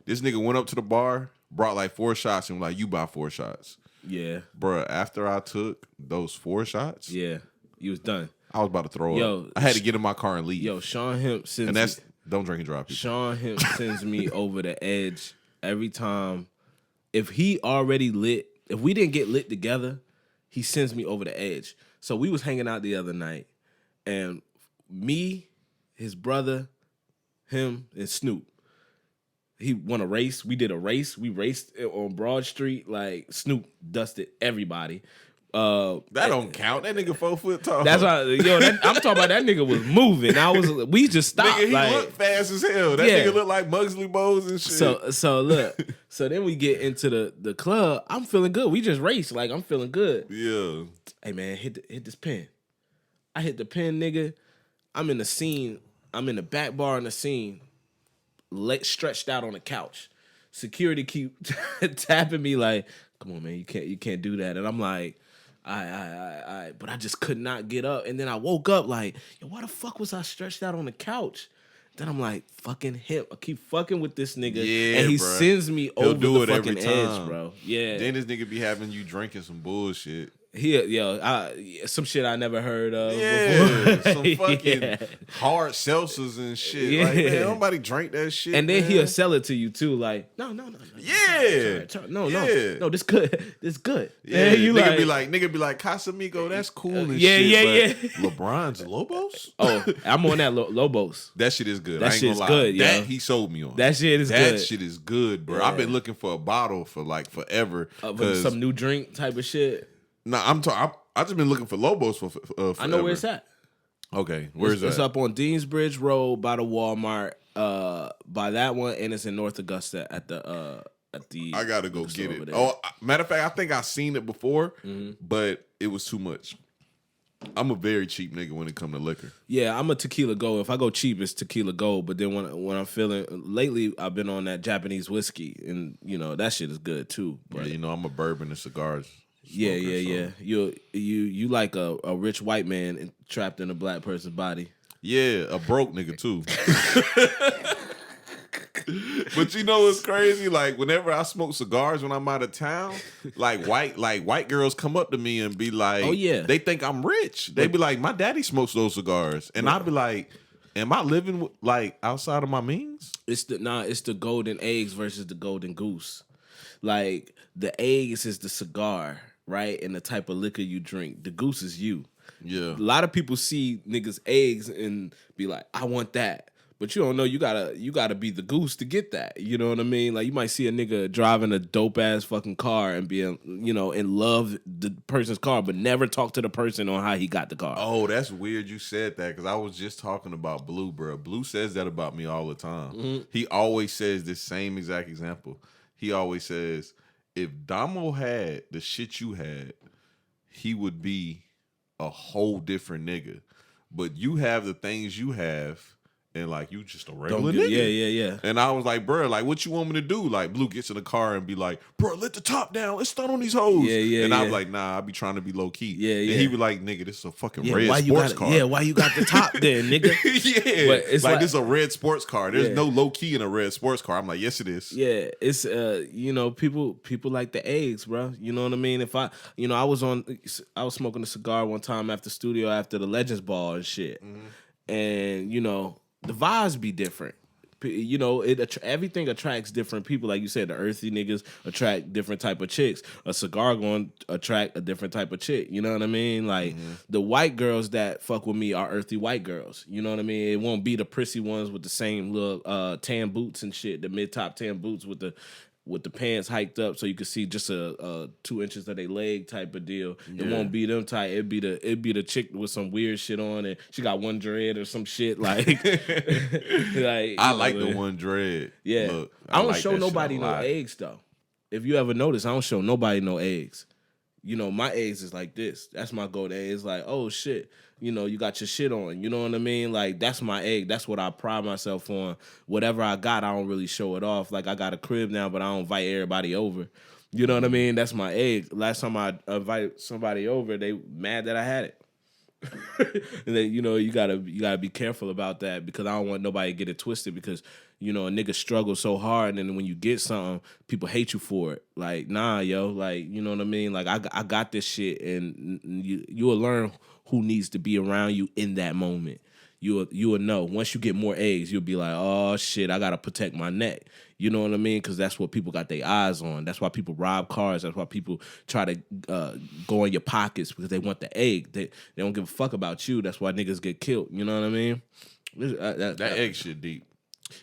This nigga went up to the bar, brought like 4 shots, and was like, you buy 4 shots. Yeah. Bro, after I took those 4 shots, yeah, you was done. I was about to throw up. I had to get in my car and leave. Yo, Sean Hemp sends and that's, don't drink and drive, people. Sean Hemp sends me over the edge every time. If he already lit, if we didn't get lit together, he sends me over the edge. So we was hanging out the other night, and me, his brother, him, and Snoop. He won a race. We did a race. We raced on Broad Street. Like Snoop dusted everybody. That don't count. That nigga 4 foot tall. That's why, I'm talking about that nigga was moving. We just stopped. Nigga, he like, looked fast as hell. That nigga looked like Mugsley Bowes and shit. So look. So then we get into the club. I'm feeling good. We just raced. Like I'm feeling good. Yeah. Hey man, hit this pen. I hit the pen, nigga. I'm in the scene. I'm in the back bar in the scene. Stretched out on the couch. Security keep tapping me like, come on, man, you can't do that. And I'm like, I, but I just could not get up. And then I woke up like, yo, why the fuck was I stretched out on the couch? Then I'm like, fucking hip. I keep fucking with this nigga. Yeah, and he sends me over the fucking edge, bro. Yeah. Then this nigga be having you drinking some bullshit. Some shit I never heard of before. Some fucking hard seltzers and shit. Yeah. Like, man, nobody drank that shit. And then he'll sell it to you too. Like, no. Yeah. No, this good. This good. Yeah, you nigga be like, Casamigo, that's cool and shit. But LeBron's Lobos? Oh, I'm on that Lobos. That shit is good. That shit's good, yo. That he sold me on. That shit is good. That shit is good, bro. Yeah. I've been looking for a bottle for like forever. Some new drink type of shit. Nah, I just been looking for Lobos for forever. I know where it's at. Okay, where's that? It's up on Deansbridge Road by the Walmart. By that one, and it's in North Augusta at the. I gotta go get it. Oh, matter of fact, I think I seen it before, but it was too much. I'm a very cheap nigga when it come to liquor. Yeah, I'm a tequila gold. If I go cheap, it's tequila gold. But then when I'm feeling lately, I've been on that Japanese whiskey, and that shit is good too. But yeah, I'm a bourbon and cigars. Yeah. You like a rich white man trapped in a black person's body. Yeah, a broke nigga too. But you know what's crazy? Like whenever I smoke cigars when I'm out of town, like white girls come up to me and be like, "Oh yeah," they think I'm rich. They be like, "My daddy smokes those cigars," and I be like, "Am I living like outside of my means?" It's the golden eggs versus the golden goose. Like the eggs is the cigar, right? And the type of liquor you drink. The goose is you. Yeah. A lot of people see niggas' eggs and be like, I want that. But you don't know you gotta be the goose to get that. You know what I mean? Like you might see a nigga driving a dope ass fucking car and being, in love the person's car, but never talk to the person on how he got the car. Oh, that's weird you said that, because I was just talking about Blue, bro. Blue says that about me all the time. Mm-hmm. He always says this same exact example. He always says, if Damo had the shit you had, he would be a whole different nigga. But you have the things you have, and like you just a regular nigga. Yeah. And I was like, bro, like what you want me to do? Like Blue gets in the car and be like, bro, let the top down. Let's stun on these hoes. And I'm like, nah, I be trying to be low key. And he be like, nigga, this is a fucking red sports car. Yeah, why you got the top there, nigga? But it's like this is a red sports car. There's no low key in a red sports car. I'm like, yes, it is. Yeah, it's you know, people like the eggs, bro. You know what I mean? If I was smoking a cigar one time after studio after the Legends Ball and shit, and you know the vibes be different. You know, everything attracts different people. Like you said, the earthy niggas attract different type of chicks. A cigar going to attract a different type of chick. You know what I mean? Like the white girls that fuck with me are earthy white girls. You know what I mean? It won't be the prissy ones with the same little tan boots and shit. The mid top tan boots with the pants hiked up so you can see just a 2 inches of their leg type of deal. Yeah. It won't be them tight. It'd be the chick with some weird shit on and she got one dread or some shit like. I like the one dread. Yeah, look. I don't show nobody no eggs though. If you ever notice, I don't show nobody no eggs. You know, my eggs is like this. That's my gold egg. It's like, oh shit, you know, you got your shit on. You know what I mean? Like, that's my egg. That's what I pride myself on. Whatever I got, I don't really show it off. Like, I got a crib now, but I don't invite everybody over. You know what I mean? That's my egg. Last time I invited somebody over, they mad that I had it. And then, you know, you gotta be careful about that because I don't want nobody to get it twisted because, you know, a nigga struggles so hard and then when you get something, people hate you for it. Like, nah, yo, like, you know what I mean? Like, I got this shit and you will learn who needs to be around you in that moment. You will know. Once you get more eggs, you'll be like, oh, shit, I got to protect my neck. You know what I mean? Because that's what people got their eyes on. That's why people rob cars. That's why people try to go in your pockets because they want the egg. They don't give a fuck about you. That's why niggas get killed. You know what I mean? That egg shit deep.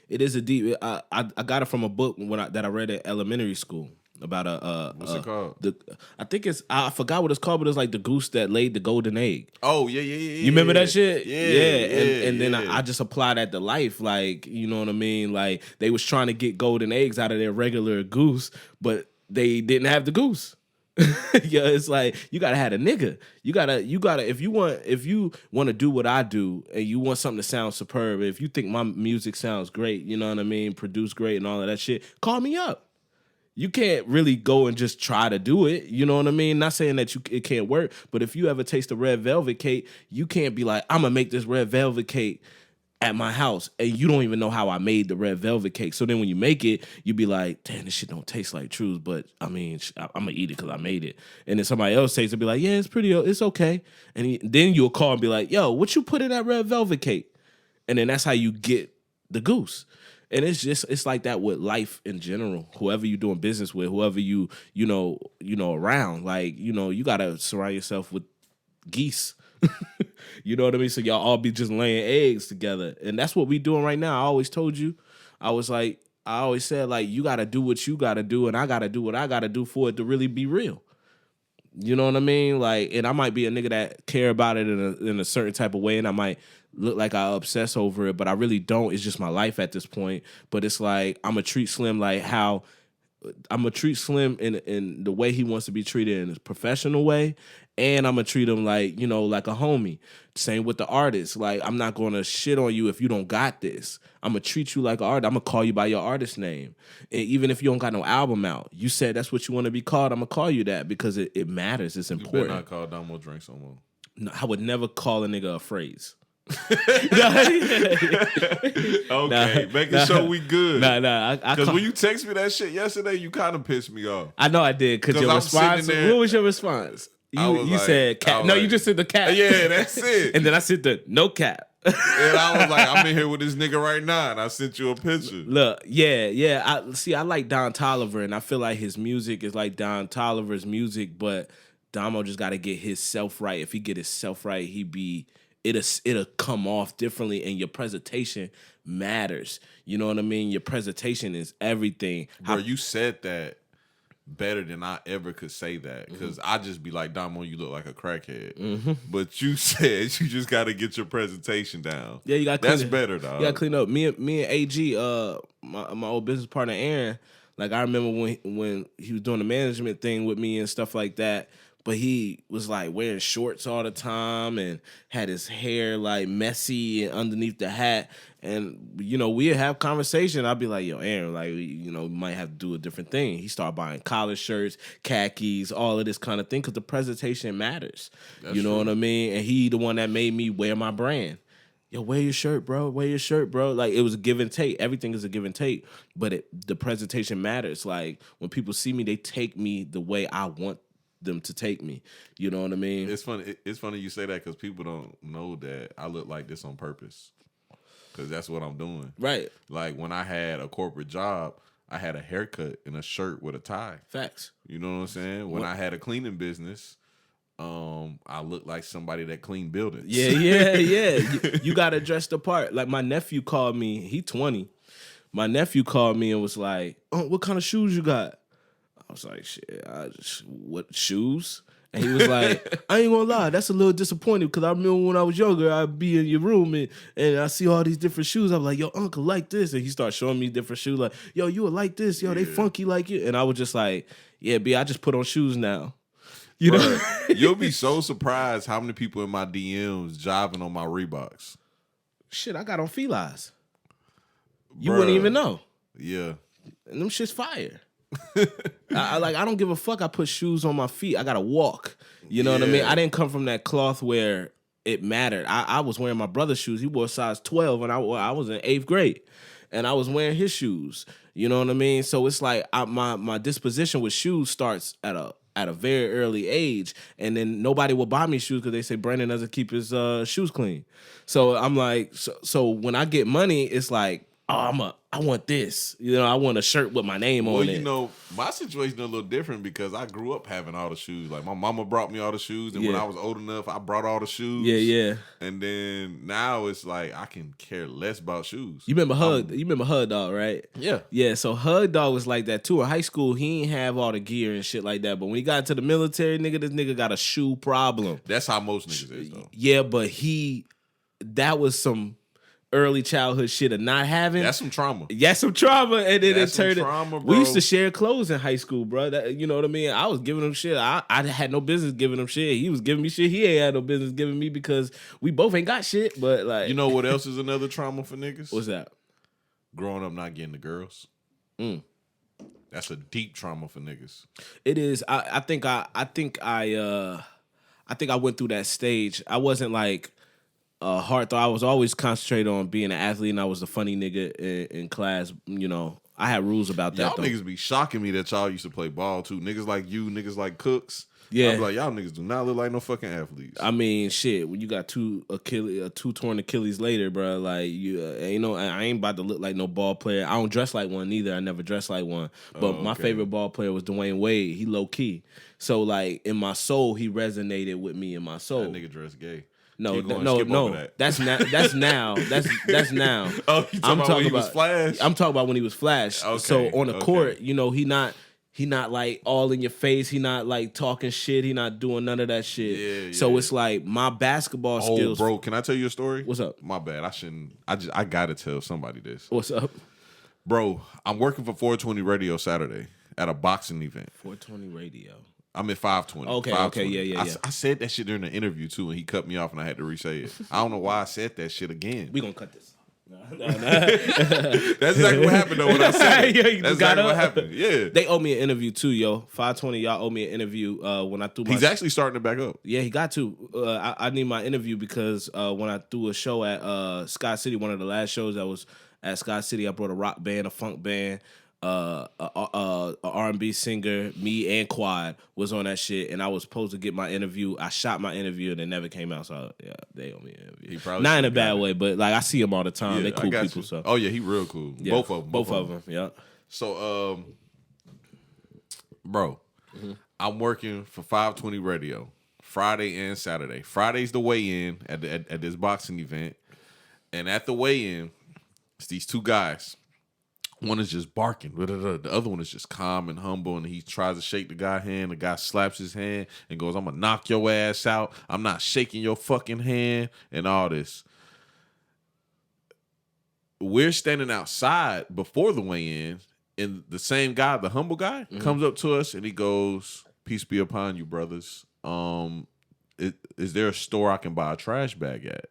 It is a deep. I got it from a book that I read at elementary school. About what's it called? I think I forgot what it's called, but it's like the goose that laid the golden egg. Oh yeah. You remember that shit? Yeah. And then I just applied that to life. Like, you know what I mean? Like they was trying to get golden eggs out of their regular goose, but they didn't have the goose. Yeah, it's like you gotta have a nigga. You gotta if you want to do what I do and you want something to sound superb, if you think my music sounds great, you know what I mean, produce great and all of that shit, call me up. You can't really go and just try to do it. You know what I mean? Not saying that it can't work, but if you ever taste a red velvet cake, you can't be like, I'm going to make this red velvet cake at my house, and you don't even know how I made the red velvet cake. So then when you make it, you be like, damn, this shit don't taste like Truez, but I mean, I'm going to eat it because I made it. And then somebody else tastes it, be like, yeah, it's okay. And then you'll call and be like, yo, what you put in that red velvet cake? And then that's how you get the goose. And it's like that with life in general. Whoever you doing business with, whoever you know around, like, you know, you gotta surround yourself with geese. You know what I mean? So y'all all be just laying eggs together. And that's what we doing right now. I always told you. I always said, like, you gotta do what you gotta do, and I gotta do what I gotta do for it to really be real. You know what I mean? Like, and I might be a nigga that care about it in a certain type of way, and I might look like I obsess over it, but I really don't. It's just my life at this point. But it's like I'm gonna treat Slim like how I'm gonna treat Slim in the way he wants to be treated in a professional way, and I'm gonna treat him like, you know, like a homie. Same with the artist. Like, I'm not gonna shit on you if you don't got this. I'm gonna treat you like an artist. I'm gonna call you by your artist name. And even if you don't got no album out, you said that's what you want to be called, I'm gonna call you that because it matters. It's important. You better not call Damo Drinks no more. No, I would never call a nigga a phrase. Okay, making sure we good. Because when you text me that shit yesterday, you kind of pissed me off. I know I did. Because your response. What was your response? You said cap. No, you just said the cap. Yeah, that's it. And then I said the no cap. And I was like, I'm in here with this nigga right now, and I sent you a picture. Look, yeah. I like Don Toliver, and I feel like his music is like Don Toliver's music, but Damo just got to get his self right. If he get his self right, it'll come off differently, and your presentation matters. You know what I mean? Your presentation is everything. Bro, you said that better than I ever could say that, because I just be like, Damo, you look like a crackhead. But you said you just got to get your presentation down. Yeah, you got. That's better, dog. You got to clean up. Me and AG, my old business partner Aaron. Like, I remember when he was doing the management thing with me and stuff like that. but he was like wearing shorts all the time and had his hair like messy and underneath the hat. And we'd have conversation. I'd be like, yo, Aaron, like, we might have to do a different thing. He started buying collar shirts, khakis, all of this kind of thing, because the presentation matters. You know what I mean? And he the one that made me wear my brand. Yo, wear your shirt, bro. Wear your shirt, bro. Like, it was a give and take. Everything is a give and take. But the presentation matters. Like, when people see me, they take me the way I want them to take me. You know what I mean? It's funny. It's funny you say that because people don't know that I look like this on purpose. Because that's what I'm doing. Right. Like, when I had a corporate job, I had a haircut and a shirt with a tie. Facts. You know what I'm saying? When I had a cleaning business, I looked like somebody that cleaned buildings. Yeah. You got to dress the part. Like, my nephew called me. He 20. My nephew called me and was like, "Oh, what kind of shoes you got?" I was like, "Shit, what shoes?" And he was like, "I ain't gonna lie, that's a little disappointing because I remember when I was younger, I'd be in your room and I see all these different shoes. I'm like, yo, uncle, like this." And he started showing me different shoes, like, yo, you would like this, yo, they funky like you. And I was just like, yeah, B, I just put on shoes now. You know? You'll be so surprised how many people in my DMs jiving on my Reeboks. Shit, I got on Felines. You wouldn't even know. Yeah. And them shit's fire. I don't give a fuck. I put shoes on my feet. I gotta walk. You know what I mean? I didn't come from that cloth where it mattered. I was wearing my brother's shoes. He wore size 12 and I was in 8th grade. And I was wearing his shoes. You know what I mean? So it's like my disposition with shoes starts at a very early age. And then nobody will buy me shoes because they say Brandon doesn't keep his shoes clean. So I'm like, so when I get money, it's like, oh, I want this. I want a shirt with my name on it. My situation is a little different because I grew up having all the shoes. Like, my mama brought me all the shoes, and when I was old enough, I brought all the shoes. Yeah. And then now it's like I can care less about shoes. You remember Hug Dog, right? Yeah. Yeah, so Hug Dog was like that too. In high school, he ain't have all the gear and shit like that. But when he got into the military, this nigga got a shoe problem. That's how most niggas is, though. Yeah, but that was some early childhood shit of not having. That's some trauma. Yeah, some trauma. And then it turned trauma, bro. We used to share clothes in high school, bro. You know what I mean? I was giving him shit. I had no business giving him shit. He was giving me shit he ain't had no business giving me because we both ain't got shit. But like, you know what else is another trauma for niggas? What's that? Growing up not getting the girls. That's a deep trauma for niggas. It is. I think I went through that stage. I wasn't like hard thought. I was always concentrated on being an athlete, and I was the funny nigga in class. I had rules about that. Y'all niggas be shocking me that y'all used to play ball too. Niggas like you, niggas like Cooks. Yeah, I'm like, y'all niggas do not look like no fucking athletes. I mean, shit. When you got two torn Achilles later, bro, like I ain't about to look like no ball player. I don't dress like one neither. I never dressed like one. But my favorite ball player was Dwayne Wade. He low key. So like in my soul, he resonated with me in my soul. That nigga dressed gay. No. That. That's now. That's now. Oh, you talking about when he was Flash? I'm talking about when he was Flash. Okay, so on the court, he not like all in your face. He not like talking shit. He not doing none of that shit. Yeah. So it's like my basketball skills. Bro, can I tell you a story? What's up? My bad. I shouldn't. I gotta tell somebody this. What's up? Bro, I'm working for 420 Radio Saturday at a boxing event. 420 Radio. I'm at 520. Okay, yeah. I said that shit during the interview too, and he cut me off, and I had to re-say it. I don't know why I said that shit again. We gonna cut this. No. That's exactly what happened though when I said it. That's exactly what happened. Yeah. They owe me an interview too, yo. 520, y'all owe me an interview when I threw my... He's actually starting to back up. Yeah, he got to. I need my interview because when I threw a show at Scott City, one of the last shows that was at Scott City, I brought a rock band, a funk band, a R&B singer, me and Quad was on that shit, and I was supposed to get my interview. I shot my interview and it never came out, so yeah, they owe me an interview. Not in a bad way, but like I see them all the time. They cool people. So he real cool. Yeah, both of them. Yeah. So bro, I'm working for 520 Radio Friday and Saturday. Friday's the weigh-in at this boxing event, and at the weigh-in, it's these two guys. One is just barking. The other one is just calm and humble, and he tries to shake the guy's hand. The guy slaps his hand and goes, "I'm going to knock your ass out. I'm not shaking your fucking hand," and all this. We're standing outside before the weigh-in, and the same guy, the humble guy, comes up to us, and he goes, peace be upon you, brothers. Is there a store I can buy a trash bag at?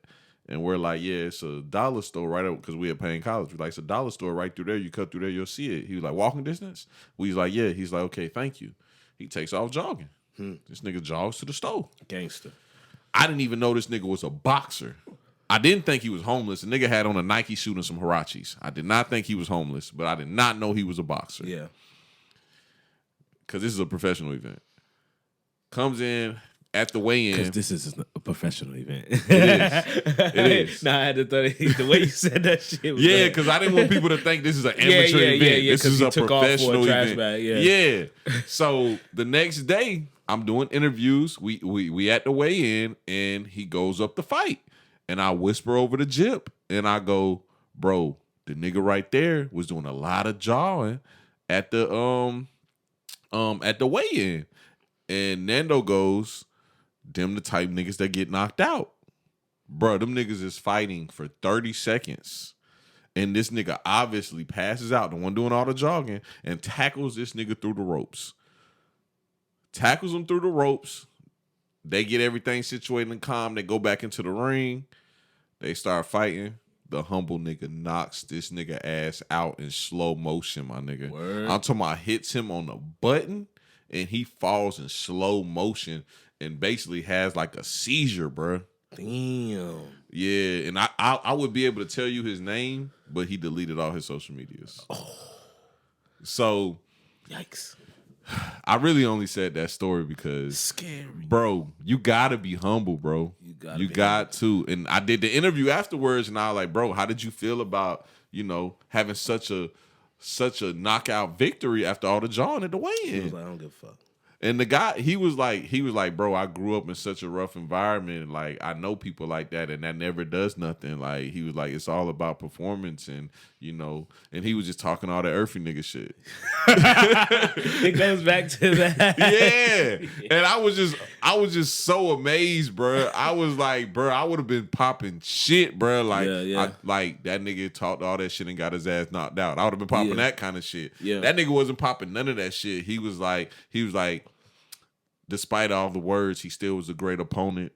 And we're like, yeah, it's a dollar store right up, because we at Payne College. We're like, it's a dollar store right through there. You cut through there, you'll see it. He was like, walking distance? We was like, yeah. He's like, okay, thank you. He takes off jogging. This nigga jogs to the store. Gangster. I didn't even know this nigga was a boxer. I didn't think he was homeless. The nigga had on a Nike suit and some Huaraches. I did not think he was homeless, but I did not know he was a boxer. Yeah. Because this is a professional event. Comes in at the weigh-in. Because this is a professional event. It is. It is. Nah, I had to thought the way you said that shit was yeah, because I didn't want people to think this is an amateur event. Yeah, this is a professional event. Bag, yeah. So the next day, I'm doing interviews. We at the weigh-in, and he goes up to fight. And I whisper over to Jip, and I go, bro, the nigga right there was doing a lot of jawing at the weigh-in. And Nando goes, them the type niggas that get knocked out. Bro, them niggas is fighting for 30 seconds. And this nigga obviously passes out, the one doing all the jogging, and tackles this nigga through the ropes. Tackles him through the ropes. They get everything situated and calm. They go back into the ring. They start fighting. The humble nigga knocks this nigga ass out in slow motion, my nigga. Word. I'm talking about hits him on the button, and he falls in slow motion and basically has like a seizure, bro. Damn. Yeah, and I would be able to tell you his name, but he deleted all his social medias. Oh. So, yikes. I really only said that story because, scary, bro, you gotta be humble, bro. You got to. And I did the interview afterwards, and I was like, bro, how did you feel about, having such a knockout victory after all the jawing at the weigh-in? He was like, I don't give a fuck. And the guy, he was like, bro, I grew up in such a rough environment. And like, I know people like that, and that never does nothing. Like, he was like, it's all about performance, and and he was just talking all that earthy nigga shit. It goes back to that. Yeah. And I was just so amazed, bro. I was like, bro, I would have been popping shit, bro. Like, like that nigga talked all that shit and got his ass knocked out. I would have been popping that kind of shit. Yeah. That nigga wasn't popping none of that shit. He was like, despite all the words, he still was a great opponent.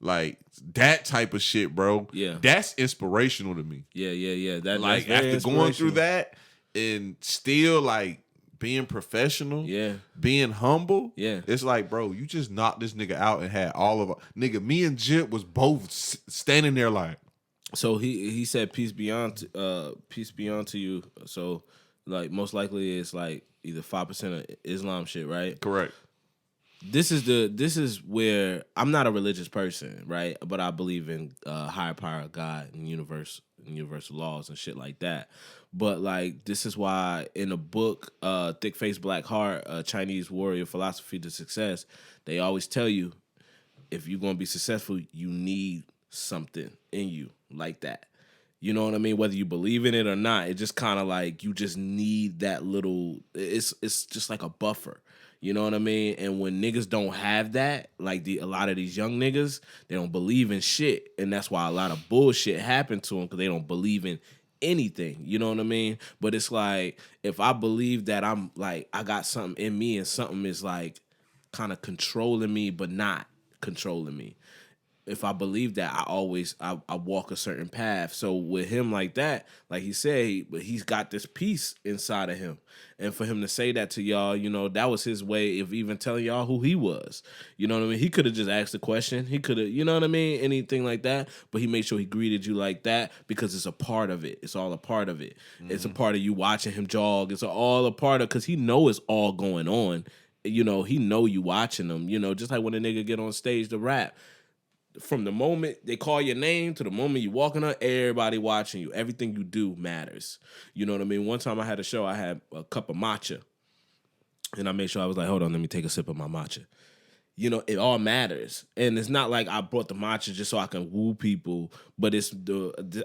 Like, that type of shit, bro. Yeah. That's inspirational to me. Yeah. That, like, after going through that and still, like, being professional, being humble, it's like, bro, you just knocked this nigga out and had all of nigga, me and Jip was both standing there like. So he said, peace be unto you. So, like, most likely it's, like, either 5% of Islam shit, right? Correct. This is where I'm not a religious person, right? But I believe in higher power of God and universal laws and shit like that. But like, this is why in the book Thick Face Black Heart, Chinese Warrior Philosophy to Success, they always tell you, if you're gonna be successful, you need something in you like that. You know what I mean? Whether you believe in it or not, it just kind of like, you just need that little. It's just like a buffer. You know what I mean? And when niggas don't have that, like a lot of these young niggas, they don't believe in shit. And that's why a lot of bullshit happened to them, because they don't believe in anything. You know what I mean? But it's like, if I believe that I'm like, I got something in me and something is like kind of controlling me, but not controlling me. If I believe that, I walk a certain path. So with him like that, like he said, he's got this peace inside of him. And for him to say that to y'all, that was his way of even telling y'all who he was. You know what I mean? He could have just asked a question. He could have, you know what I mean? Anything like that. But he made sure he greeted you like that because it's a part of it. It's all a part of it. Mm-hmm. It's a part of you watching him jog. It's all a part of, because he know it's all going on. He know you watching him. Just like when a nigga get on stage to rap. From the moment they call your name to the moment you walking up, everybody watching you. Everything you do matters. You know what I mean? One time I had a show, I had a cup of matcha. And I made sure I was like, hold on, let me take a sip of my matcha. It all matters. And it's not like I brought the matcha just so I can woo people, but it's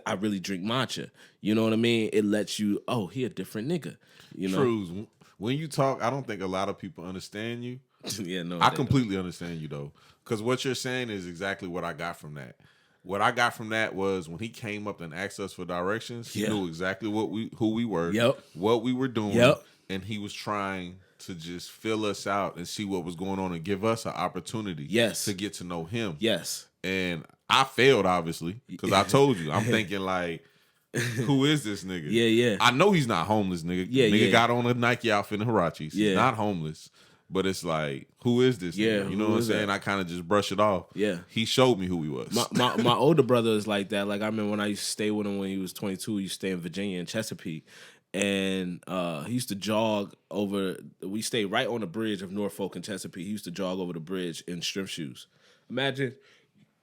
I really drink matcha. You know what I mean? It lets you, he a different nigga. True. When you talk, I don't think a lot of people understand you. Yeah, no. I completely understand you, though. Because what you're saying is exactly what I got from that. What I got from that was when he came up and asked us for directions, he knew exactly who we were, what we were doing, and he was trying to just fill us out and see what was going on and give us an opportunity to get to know him. Yes. And I failed, obviously, because I told you. I'm thinking, like, who is this nigga? Yeah. I know he's not homeless, nigga. Nigga got on a Nike outfit and Hirachis. Yeah. He's not homeless. But it's like, who is this nigga? You know what I'm saying? I kind of just brush it off. Yeah. He showed me who he was. My older brother is like that. Like, I remember when I used to stay with him when he was 22, he used to stay in Virginia in Chesapeake. And he used to jog over, we stayed right on the bridge of Norfolk and Chesapeake. He used to jog over the bridge in strip shoes. Imagine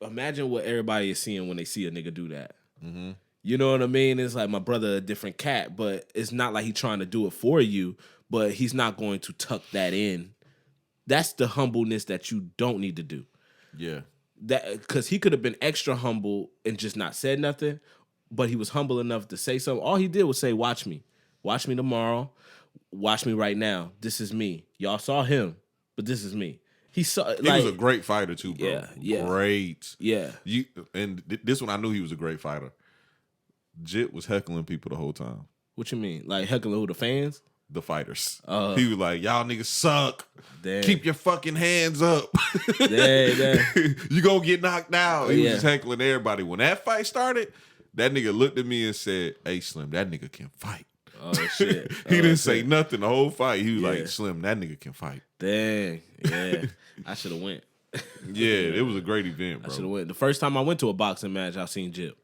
what everybody is seeing when they see a nigga do that. Mm-hmm. You know what I mean? It's like my brother a different cat, but it's not like he's trying to do it for you, but he's not going to tuck that in. That's the humbleness that you don't need to do. Yeah. That because he could have been extra humble and just not said nothing, but he was humble enough to say something. All he did was say, watch me. Watch me tomorrow. Watch me right now. This is me. Y'all saw him, but this is me. He was a great fighter too, bro. Yeah. Great. Yeah. This one I knew he was a great fighter. Jit was heckling people the whole time. What you mean? Like heckling who, the fans? The fighters. He was like, y'all niggas suck. Damn. Keep your fucking hands up. Damn. You gonna get knocked out. He was just heckling everybody. When that fight started, that nigga looked at me and said, hey, Slim, that nigga can fight. Oh, shit. He didn't say nothing the whole fight. He was like, Slim, that nigga can fight. Dang. Yeah. I should have went. Yeah, it was a great event, bro. I should have went. The first time I went to a boxing match, I seen Jip.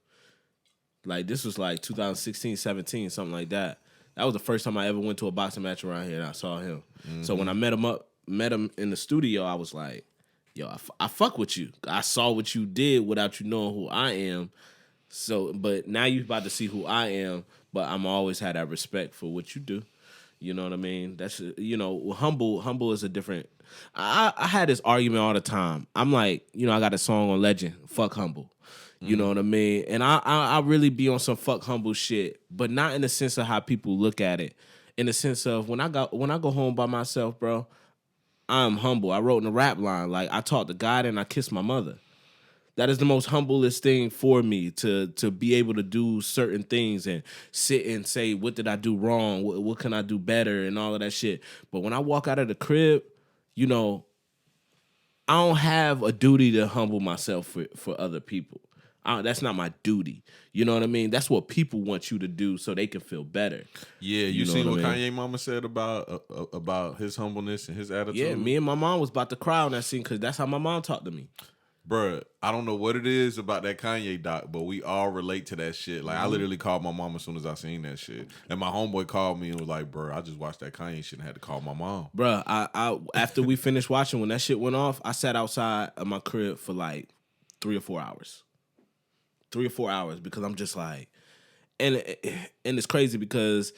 Like, this was like 2016, 17, something like that. That was the first time I ever went to a boxing match around here and I saw him. Mm-hmm. So when I met him in the studio, I was like, yo, I fuck with you. I saw what you did without you knowing who I am. So, but now you're about to see who I am, but I'm always had that respect for what you do. You know what I mean? That's, you know, humble is a different. I had this argument all the time. I'm like, you know, I got a song on Legend, fuck humble. You know what I mean? And I really be on some fuck humble shit, but not in the sense of how people look at it. In the sense of when I go home by myself, bro, I'm humble. I wrote in the rap line, like, I talked to God and I kissed my mother. That is the most humblest thing for me, to be able to do certain things and sit and say, what did I do wrong? What can I do better? And all of that shit. But when I walk out of the crib, you know, I don't have a duty to humble myself for other people. That's not my duty. You know what I mean? That's what people want you to do so they can feel better. Yeah, you see what Kanye mama said about his humbleness and his attitude? Yeah, me and my mom was about to cry on that scene because that's how my mom talked to me. Bruh, I don't know what it is about that Kanye doc, but we all relate to that shit. Like, I literally called my mom as soon as I seen that shit. And my homeboy called me and was like, bruh, I just watched that Kanye shit and had to call my mom. Bruh, I after we finished watching, when that shit went off, I sat outside of my crib for like 3 or 4 hours. 3 or 4 hours, because I'm just like, and it's crazy because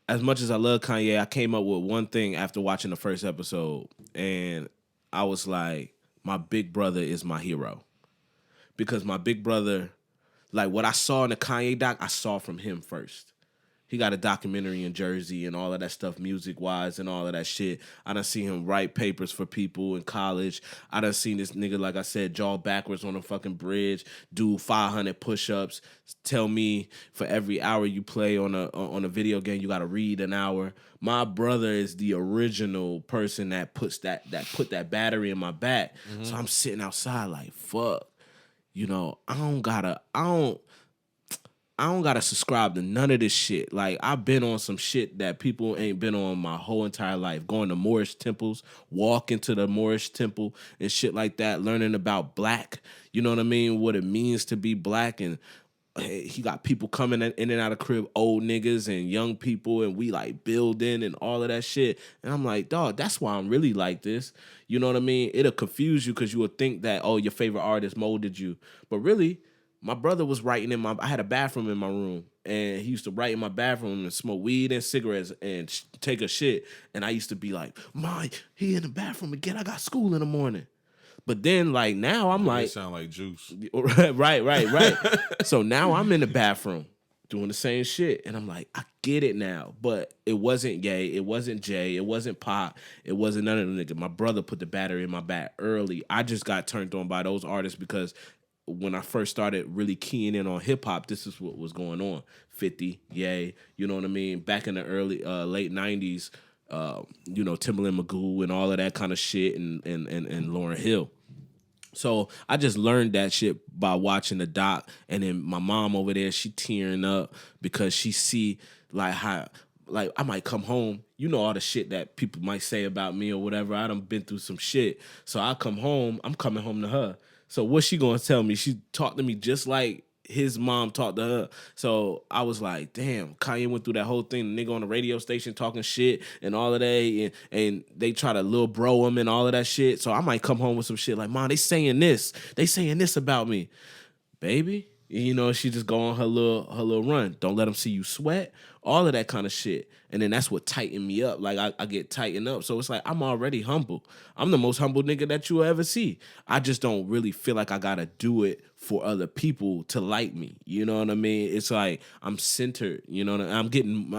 as much as I love Kanye, I came up with one thing after watching the first episode, and I was like, my big brother is my hero. Because my big brother, like what I saw in the Kanye doc, I saw from him first. He got a documentary in Jersey and all of that stuff, music-wise and all of that shit. I done seen him write papers for people in college. I done seen this nigga, like I said, jaw backwards on a fucking bridge, do 500 push-ups, tell me for every hour you play on a video game, you gotta read an hour. My brother is the original person that put that battery in my back. Mm-hmm. So I'm sitting outside like, fuck. You know, I don't gotta subscribe to none of this shit. Like, I've been on some shit that people ain't been on my whole entire life. Going to Moorish temples, walking to the Moorish temple and shit like that, learning about black, you know what I mean? What it means to be black. And he got people coming in and out of crib, old niggas and young people, and we like building and all of that shit. And I'm like, dog, that's why I'm really like this. You know what I mean? It'll confuse you because you would think that, oh, your favorite artist molded you. But really, my brother was writing I had a bathroom in my room, and he used to write in my bathroom and smoke weed and cigarettes and take a shit. And I used to be like, he in the bathroom again. I got school in the morning. But then, like, now I'm like, sound like Juice. Right. So now I'm in the bathroom doing the same shit. And I'm like, I get it now. But it wasn't Ye, it wasn't Jay, it wasn't Pop, it wasn't none of the niggas. My brother put the battery in my back early. I just got turned on by those artists because when I first started really keying in on hip hop, this is what was going on. 50, Ye, you know what I mean? Back in the early late 90s, Timbaland Magoo and all of that kind of shit and Lauryn Hill. So I just learned that shit by watching the doc, and then my mom over there, she tearing up because she see like how like I might come home, all the shit that people might say about me or whatever. I done been through some shit. So I come home, I'm coming home to her. So what's she gonna tell me? She talked to me just like his mom talked to her. So I was like, damn, Kanye went through that whole thing. The nigga on the radio station talking shit and all of that. And they try to little bro him and all of that shit. So I might come home with some shit like, Mom, they saying this. They saying this about me. Baby. She just go on her little run. Don't let them see you sweat. All of that kind of shit. And then that's what tightened me up. Like I get tightened up. So it's like I'm already humble. I'm the most humble nigga that you'll ever see. I just don't really feel like I gotta do it for other people to like me. You know what I mean? It's like I'm centered. You know what I mean?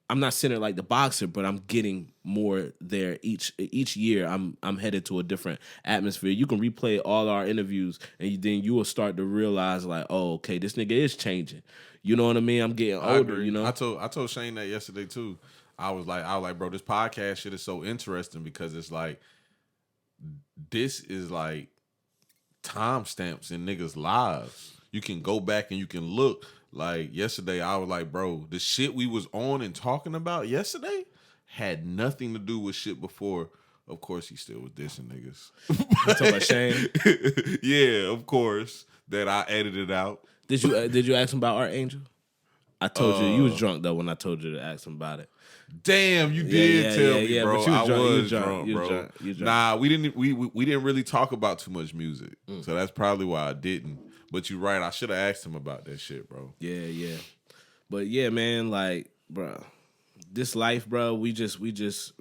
I'm not centered like the boxer, but I'm getting more there each year. I'm headed to a different atmosphere. You can replay all our interviews, and then you will start to realize like, oh, okay, this nigga is changing. You know what I mean? I'm getting older. I told Shane that yesterday too. I was like, bro, this podcast shit is so interesting because it's like this is like timestamps in niggas' lives. You can go back and you can look. Like yesterday, I was like, bro, the shit we was on and talking about yesterday had nothing to do with shit before. Of course, he still was dissing niggas. You talking about Shane? Yeah, of course. That I edited out. Did you ask him about Archangel? I told you was drunk though when I told you to ask him about it. Damn, you did tell me, bro. But I was drunk, bro. You drunk. Nah, we didn't really talk about too much music, so that's probably why I didn't. But you're right. I should have asked him about that shit, bro. Yeah. But yeah, man, like, bro, this life, bro, we just,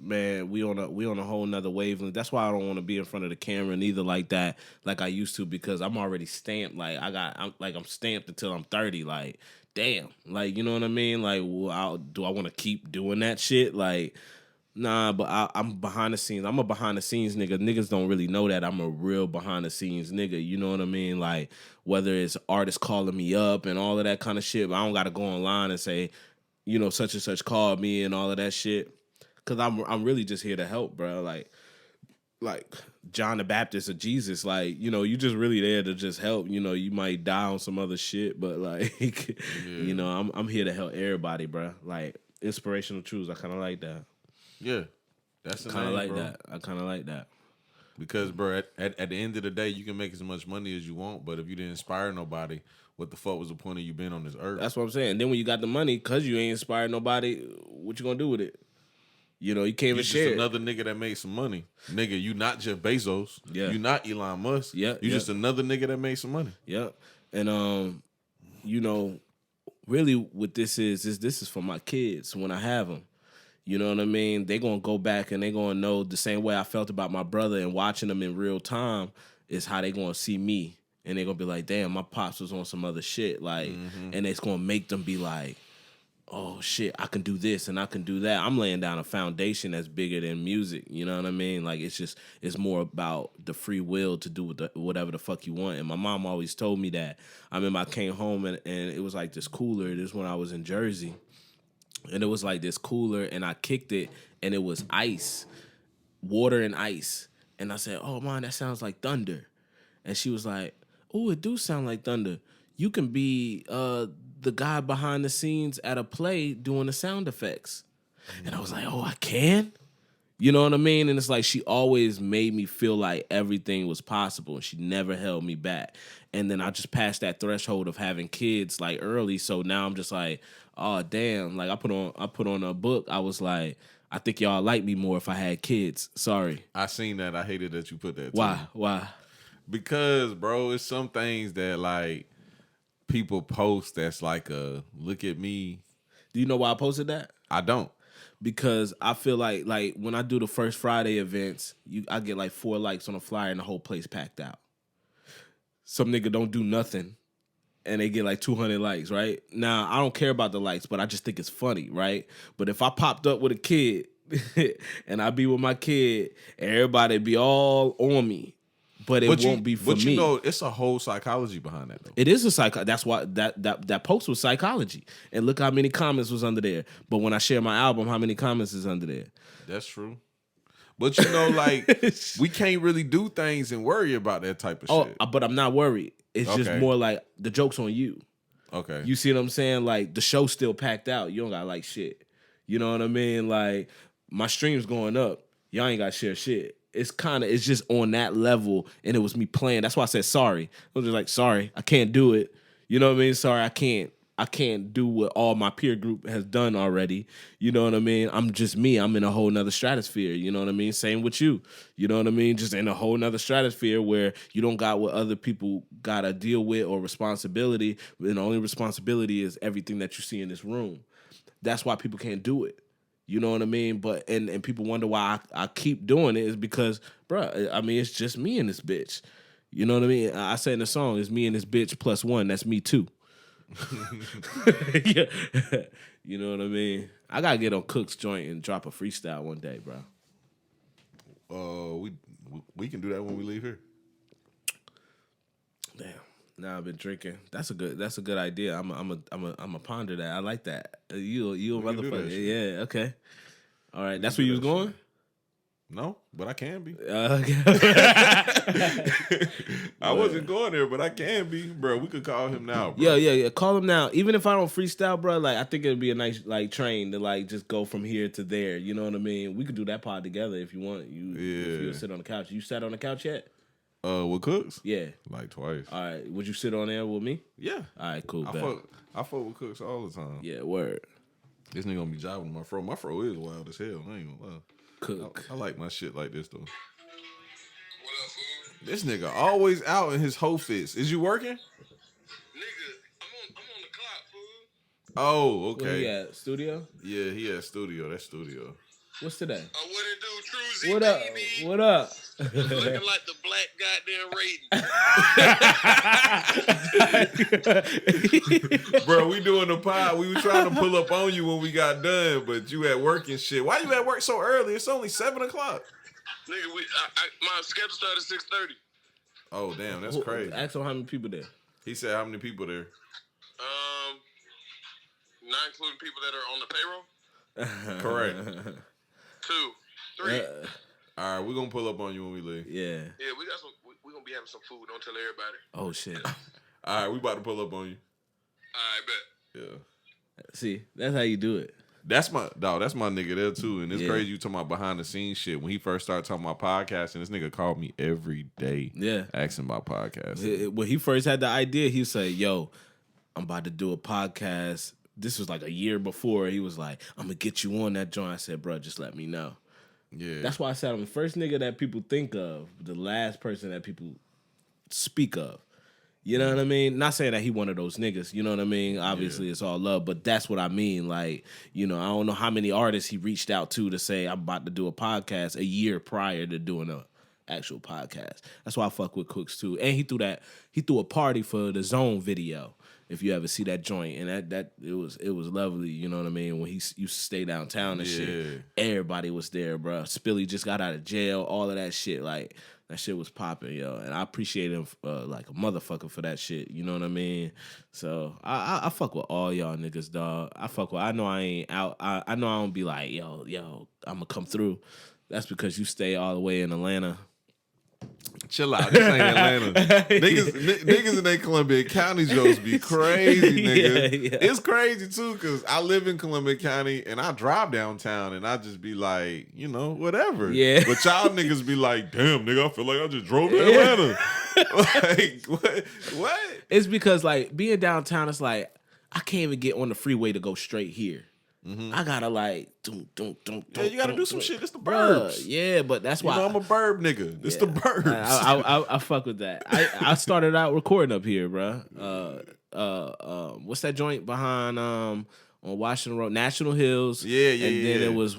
man, we on a whole nother wavelength. That's why I don't want to be in front of the camera neither like that, like I used to, because I'm already stamped. Like I'm stamped until I'm 30. Like, damn, like, you know what I mean? Like, do I want to keep doing that shit? Like, nah, but I'm behind the scenes. I'm a behind the scenes nigga. Niggas don't really know that I'm a real behind the scenes nigga. You know what I mean? Like, whether it's artists calling me up and all of that kind of shit, but I don't got to go online and say, such and such called me and all of that shit. Cause I'm really just here to help, bro. Like John the Baptist or Jesus, like, you just really there to just help. You might die on some other shit, but like, I'm here to help everybody, bro. Like, Inspirational Truez, I kind of like that. Yeah, that's kind of like that. I kind of like that because, bro, at the end of the day, you can make as much money as you want, but if you didn't inspire nobody, what the fuck was the point of you being on this earth? That's what I'm saying. And then when you got the money, cause you ain't inspired nobody, what you gonna do with it? You can't even share. Just another nigga that made some money, nigga. You not Jeff Bezos. Yeah. You not Elon Musk. Yeah. You just another nigga that made some money. Yeah. And really, what this is for my kids when I have them. You know what I mean? They gonna go back and they gonna know the same way I felt about my brother and watching them in real time is how they gonna see me. And they gonna be like, damn, my pops was on some other shit. Like, and it's gonna make them be like, oh shit, I can do this and I can do that. I'm laying down a foundation that's bigger than music. You know what I mean? Like, it's more about the free will to do whatever the fuck you want. And my mom always told me that. I remember I came home and it was like this cooler. This when I was in Jersey. And it was like this cooler, and I kicked it, and it was ice, water and ice. And I said, oh, man, that sounds like thunder. And she was like, oh, it do sound like thunder. You can be the guy behind the scenes at a play doing the sound effects. And I was like, oh, I can? You know what I mean? And it's like she always made me feel like everything was possible, and she never held me back. And then I just passed that threshold of having kids like early, so now I'm just like, oh damn! Like I put on a book. I was like, I think y'all like me more if I had kids. Sorry. I seen that. I hated that you put that. Why? Because, bro, it's some things that like people post that's like a look at me. Do you know why I posted that? I don't. Because I feel like when I do the first Friday events, I get like 4 likes on a flyer and the whole place packed out. Some nigga don't do nothing and they get like 200 likes, right? Now, I don't care about the likes, but I just think it's funny, right? But if I popped up with a kid and I be with my kid and everybody be all on me, but it won't be for me. But you know, it's a whole psychology behind that, though. It is a psycho. That's why that post was psychology. And look how many comments was under there. But when I share my album, how many comments is under there? That's true. But you know, like we can't really do things and worry about that type of shit. But I'm not worried. It's just more like the joke's on you. Okay. You see what I'm saying? Like the show's still packed out. You don't got like shit. You know what I mean? Like my stream's going up. Y'all ain't got to share shit. It's just on that level, and it was me playing. That's why I said sorry. I was just like, sorry, I can't do it. You know what I mean? Sorry, I can't do what all my peer group has done already. You know what I mean? I'm just me. I'm in a whole nother stratosphere. You know what I mean? Same with you. You know what I mean? Just in a whole nother stratosphere where you don't got what other people got to deal with or responsibility. And the only responsibility is everything that you see in this room. That's why people can't do it. You know what I mean? But and people wonder why I keep doing it is because, bruh, I mean, it's just me and this bitch. You know what I mean? I say in the song, it's me and this bitch plus one. That's me too. Yeah. You know what I mean? I gotta get on Cook's joint and drop a freestyle one day, bro. We can do that when we leave here. Damn. Now I've been drinking. That's a good idea. I'm a ponder that. I like that. You a motherfucker. Yeah. Okay. All right. That's where you was going. No, but I can be. Okay. I wasn't going there, but I can be, bro. We could call him now, bro. Yeah. Call him now. Even if I don't freestyle, bro, like I think it'd be a nice like train to like just go from here to there. You know what I mean? We could do that pod together if you want. If you sit on the couch. You sat on the couch yet? With Cooks? Yeah. Like twice. All right. Would you sit on there with me? Yeah. All right, cool. I fuck with Cooks all the time. Yeah, word. This nigga gonna be jiving with my fro. My fro is wild as hell. I ain't gonna lie. Cook. I like my shit like this though. What up, fool? This nigga always out in his hoe fits. Is you working? Nigga, I'm on the clock, fool. Oh, okay. What he at? Studio? Yeah, he at studio. That's studio. What's today? What it do, Truzy, What up? baby? What up? Looking like the black goddamn rating. Bro, we doing the pod. We were trying to pull up on you when we got done, but you at work and shit. Why you at work so early? It's only 7 o'clock. Nigga, my schedule started at 6:30. Oh, damn, that's crazy. Ask him how many people there. He said how many people there? Not including people that are on the payroll. Correct. 2, 3. All right, we're going to pull up on you when we leave. Yeah. Yeah, we got some. We're gonna be having some food. Don't tell everybody. Oh shit. All right, we about to pull up on you. All right, bet. Yeah. See, that's how you do it. That's my nigga there too. And it's crazy you talking about behind the scenes shit. When he first started talking about podcasting, this nigga called me every day. Yeah. Asking about podcasting. When he first had the idea, he would say, yo, I'm about to do a podcast. This was like a year before. He was like, I'm gonna get you on that joint. I said, bro, just let me know. Yeah. That's why I said I'm the first nigga that people think of, the last person that people speak of. You know what I mean? Not saying that he one of those niggas. You know what I mean? Obviously, it's all love, but that's what I mean. Like, you know, I don't know how many artists he reached out to say I'm about to do a podcast a year prior to doing a actual podcast. That's why I fuck with Cooks too. And he threw a party for the Zone video. If you ever see that joint, and that it was lovely, you know what I mean? When he used to stay downtown and shit, everybody was there, bro. Spilly just got out of jail, all of that shit, like that shit was popping, yo. And I appreciate him like a motherfucker for that shit, you know what I mean? So I fuck with all y'all niggas, dog. I know I ain't out. I know I don't be like, yo, I'm gonna come through. That's because you stay all the way in Atlanta. Chill out. This ain't Atlanta. niggas in they Columbia County jokes be crazy, nigga. Yeah. It's crazy, too, because I live in Columbia County, and I drive downtown, and I just be like, you know, whatever. Yeah. But y'all niggas be like, damn, nigga, I feel like I just drove to Atlanta. Like, what? It's because, like, being downtown, it's like, I can't even get on the freeway to go straight here. Mm-hmm. I gotta like, yeah, you gotta do some shit. It's the Bruh, burbs. Yeah, but that's why I'm a burb nigga. It's the burbs. I fuck with that. I started out recording up here, bro. What's that joint behind on Washington Road, National Hills? Yeah. And then it was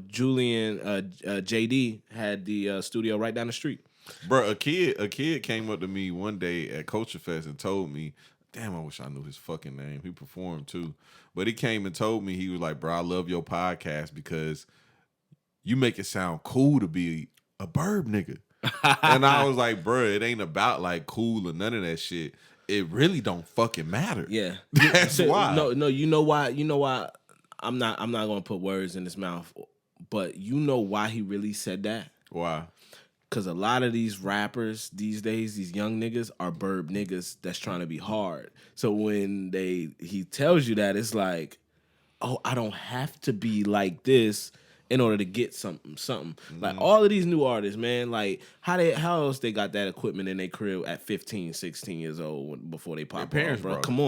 Julian JD had the studio right down the street. Bro, a kid came up to me one day at Culture Fest and told me, damn, I wish I knew his fucking name. He performed too. But he came and told me, he was like, bro, I love your podcast because you make it sound cool to be a burb nigga. And I was like, bro, it ain't about like cool or none of that shit. It really don't fucking matter. Yeah. That's why. No, you know why? You know why? I'm not gonna put words in his mouth, but you know why he really said that? Why? Because a lot of these rappers these days, these young niggas, are burb niggas that's trying to be hard. So when he tells you that, it's like, oh, I don't have to be like this in order to get something. Like all of these new artists, man, like how else they got that equipment in their crib at 15, 16 years old before they pop Their off, parents bro? brought Come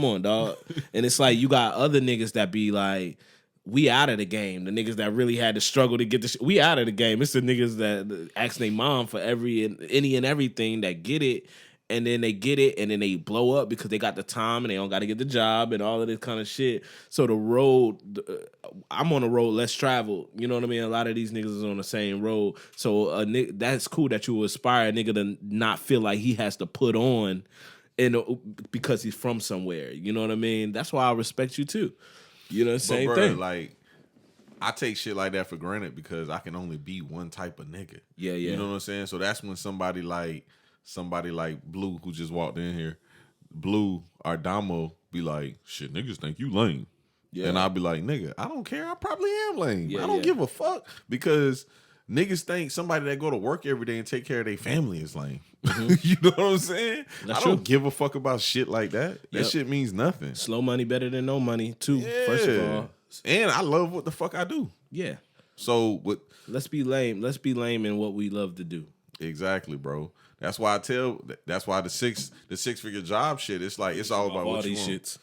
on, dog. And it's like you got other niggas that be like, we out of the game. The niggas that really had to struggle to get this, we out of the game. It's the niggas that ask their mom for any and everything that get it, and then they get it, and then they blow up because they got the time and they don't got to get the job and all of this kind of shit. So the road, I'm on the road less traveled. You know what I mean? A lot of these niggas is on the same road. So that's cool that you aspire a nigga to not feel like he has to put on, because he's from somewhere. You know what I mean? That's why I respect you too. You know, same but, thing. Like, I take shit like that for granted because I can only be one type of nigga. Yeah. You know what I'm saying? So that's when somebody like Blue, who just walked in here, Blue or Damo, be like, shit, niggas think you lame. Yeah. And I'll be like, nigga, I don't care. I probably am lame. I don't give a fuck, because niggas think somebody that go to work every day and take care of their family is lame. Mm-hmm. You know what I'm saying? I don't give a fuck about shit like that. That shit means nothing. Slow money better than no money, too, first of all. And I love what the fuck I do. Yeah. So let's be lame. Let's be lame in what we love to do. Exactly, bro. That's why that's why the six figure job shit, it's like it's all about what you want. Shits.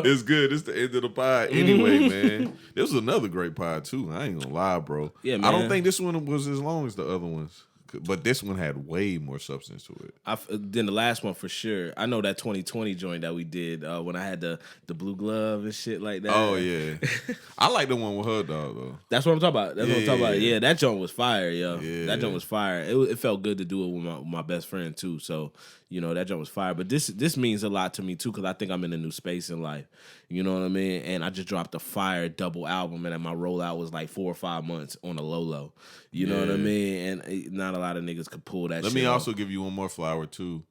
It's good. It's the end of the pod. Anyway, man. This was another great pod too. I ain't gonna lie, bro. Yeah, man. I don't think this one was as long as the other ones. But this one had way more substance to it than the last one for sure. I know that 2020 joint that we did when I had the blue glove and shit like that. Oh yeah, I like the one with her dog though. That's what I'm talking about. That's what I'm talking about. Yeah, that joint was fire, yo. Yeah. That joint was fire. It felt good to do it with my best friend too. So you know that joint was fire. But this means a lot to me too, because I think I'm in a new space in life. You know what I mean? And I just dropped a fire double album, and my rollout was like 4 or 5 months on a low. You know what I mean? And not a lot of niggas could pull that. Let shit me off. also give you one more flower too.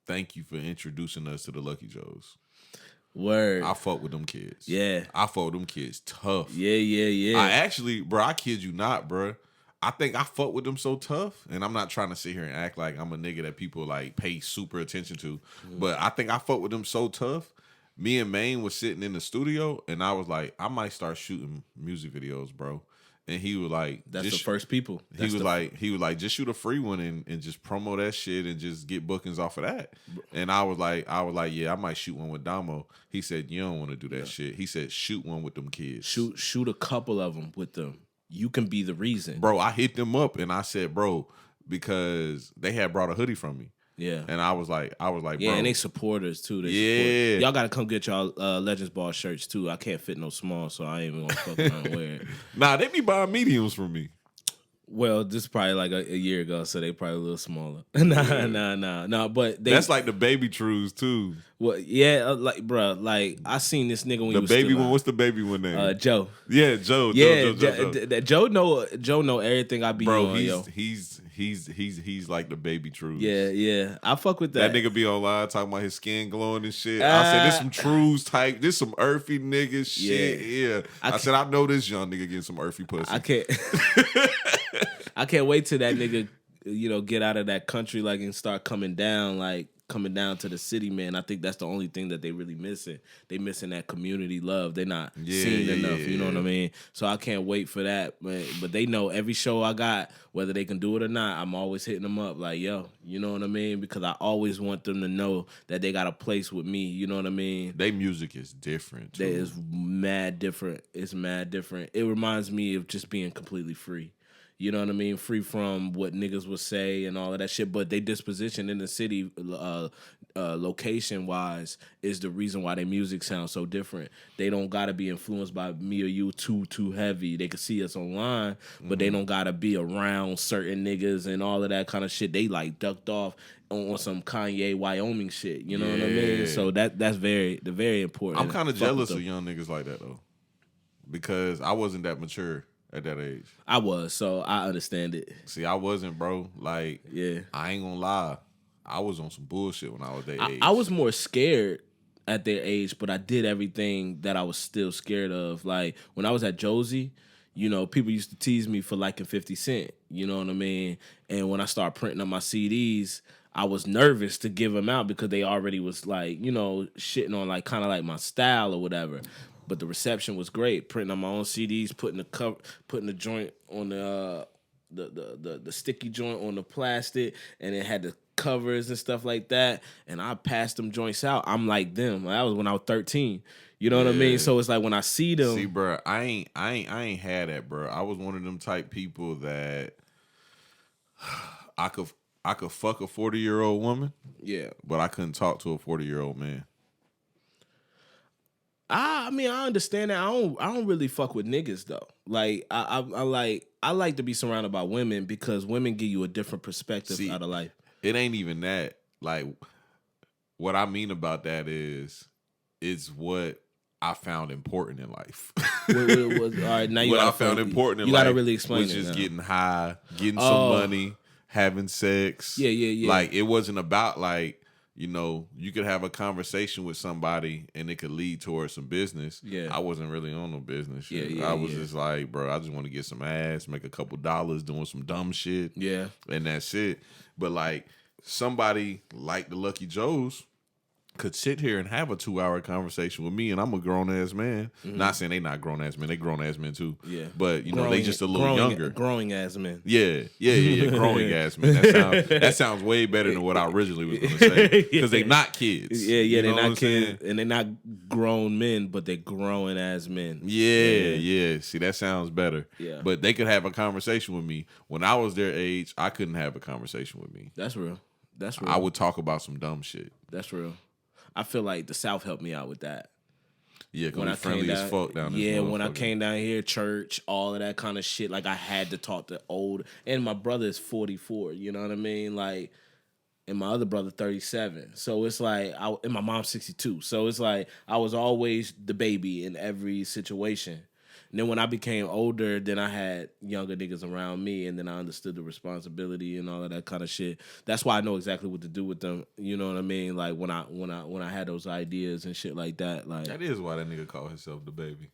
Thank you for introducing us to the Lucky Joes. Word. I fuck with them kids. Yeah. I fuck with them kids tough. Yeah. I actually, bro, I kid you not, bro. I think I fuck with them so tough, and I'm not trying to sit here and act like I'm a nigga that people like pay super attention to, but I think I fuck with them so tough. Me and Maine was sitting in the studio, and I was like, I might start shooting music videos, bro. And he was like, "That's the first people." He was like, just shoot a free one and just promo that shit and just get bookings off of that. And I was like, yeah, I might shoot one with Damo. He said, you don't want to do that shit. He said, shoot one with them kids. Shoot a couple of them with them. You can be the reason, bro. I hit them up and I said, bro, because they had brought a hoodie from me. Yeah. And I was like, yeah, bro. and they supporters too. Y'all gotta come get y'all Legends Ball shirts too. I can't fit no small, so I ain't even gonna fuck around and wear it. Nah, they be buying mediums from me. Well, this is probably like a year ago, so they probably a little smaller. Nah. But that's like the baby Trues too. Well, yeah, like bro, like I seen this nigga when the he was baby still one. What's the baby one name? Joe. Yeah, Joe. Joe know everything I be bro, on. He's like the baby Trues. Yeah. I fuck with that. That nigga be online talking about his skin glowing and shit. I said, this some Trues type. This some earthy nigga shit. Yeah. I said, I know this young nigga getting some earthy pussy. I can't wait till that nigga, get out of that country and start coming down to the city, man. I think that's the only thing that they really missing. They missing that community love. They're not seen enough. You know what I mean? So I can't wait for that. But they know every show I got, whether they can do it or not, I'm always hitting them up like, yo, you know what I mean? Because I always want them to know that they got a place with me. You know what I mean? They music is different, too. That is mad different. It's mad different. It reminds me of just being completely free. You know what I mean? Free from what niggas would say and all of that shit. But they disposition in the city, location-wise, is the reason why their music sounds so different. They don't got to be influenced by me or you too heavy. They can see us online, but they don't got to be around certain niggas and all of that kind of shit. They ducked off on some Kanye Wyoming shit. You know what I mean? So that's very important. I'm kind of jealous of young niggas like that, though. Because I wasn't that mature at that age? I was, so I understand it. See, I wasn't, bro. Like, Yeah. I ain't gonna lie. I was on some bullshit when I was that age. I was more scared at their age, but I did everything that I was still scared of. Like when I was at Josie, you know, people used to tease me for liking 50 Cent. You know what I mean? And when I started printing up my CDs, I was nervous to give them out because they already was like, you know, shitting on like kind of like my style or whatever. But the reception was great. Printing on my own CDs, putting the joint on the sticky joint on the plastic, and it had the covers and stuff like that. And I passed them joints out. I'm like them. That was when I was 13. You know what I mean? So it's like when I see them. See, bro, I ain't had that, bro. I was one of them type people that I could fuck a 40-year-old woman. Yeah. But I couldn't talk to a 40-year-old man. I mean, I understand that. I don't really fuck with niggas though. Like I like to be surrounded by women because women give you a different perspective out of life. It ain't even that. Like, what I mean about that is what I found important in life. All right, now what I found important in you life gotta really explain was it just now. getting high, getting some money, having sex. Yeah. Like, it wasn't about like, you know, you could have a conversation with somebody and it could lead towards some business. Yeah. I wasn't really on no business shit. Yeah, I was just like, bro, I just want to get some ass, make a couple dollars doing some dumb shit. Yeah. And that's it. But like somebody like the Lucky Joes could sit here and have a 2-hour conversation with me, and I'm a grown ass man. Mm-hmm. Not saying they not grown ass men, they grown ass men too. Yeah. But you know, they just a little younger. Growing ass men. Yeah, growing ass men. That sounds way better than what I originally was gonna say. Because they not kids. Yeah, they're know what I'm not kids, saying? and they're not grown men, but they're growing as men. Yeah. See, that sounds better. Yeah. But they could have a conversation with me. When I was their age, I couldn't have a conversation with me. That's real. I would talk about some dumb shit. That's real. I feel like the South helped me out with that. Yeah, because we're friendly as fuck down there. Yeah, when I came down here, church, all of that kind of shit, like I had to talk to old. And my brother is 44, you know what I mean? Like, and my other brother 37. So it's like, and my mom's 62. So it's like I was always the baby in every situation. And then when I became older, then I had younger niggas around me, and then I understood the responsibility and all of that kind of shit. That's why I know exactly what to do with them. You know what I mean? Like when I had those ideas and shit like that. Like that is why that nigga called himself the baby.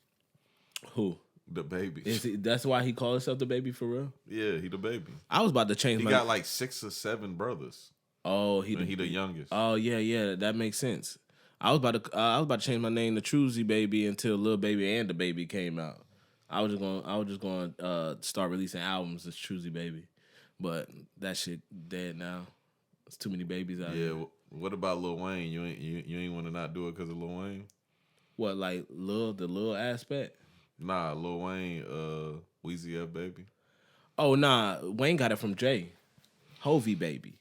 Who? The baby. That's why he called himself the baby for real? Yeah, he the baby. I was about to change He got like 6 or 7 brothers. Oh, he the youngest. Oh yeah, that makes sense. I was about to change my name to Truzy Baby until Lil Baby and the Baby came out. I was just going to start releasing albums as Truzy Baby, but that shit dead now. There's too many babies out here. Yeah. What about Lil Wayne? You ain't want to not do it because of Lil Wayne? What, like the Lil aspect? Nah, Lil Wayne, Weezy F Baby. Oh nah, Wayne got it from Jay, Hovey Baby.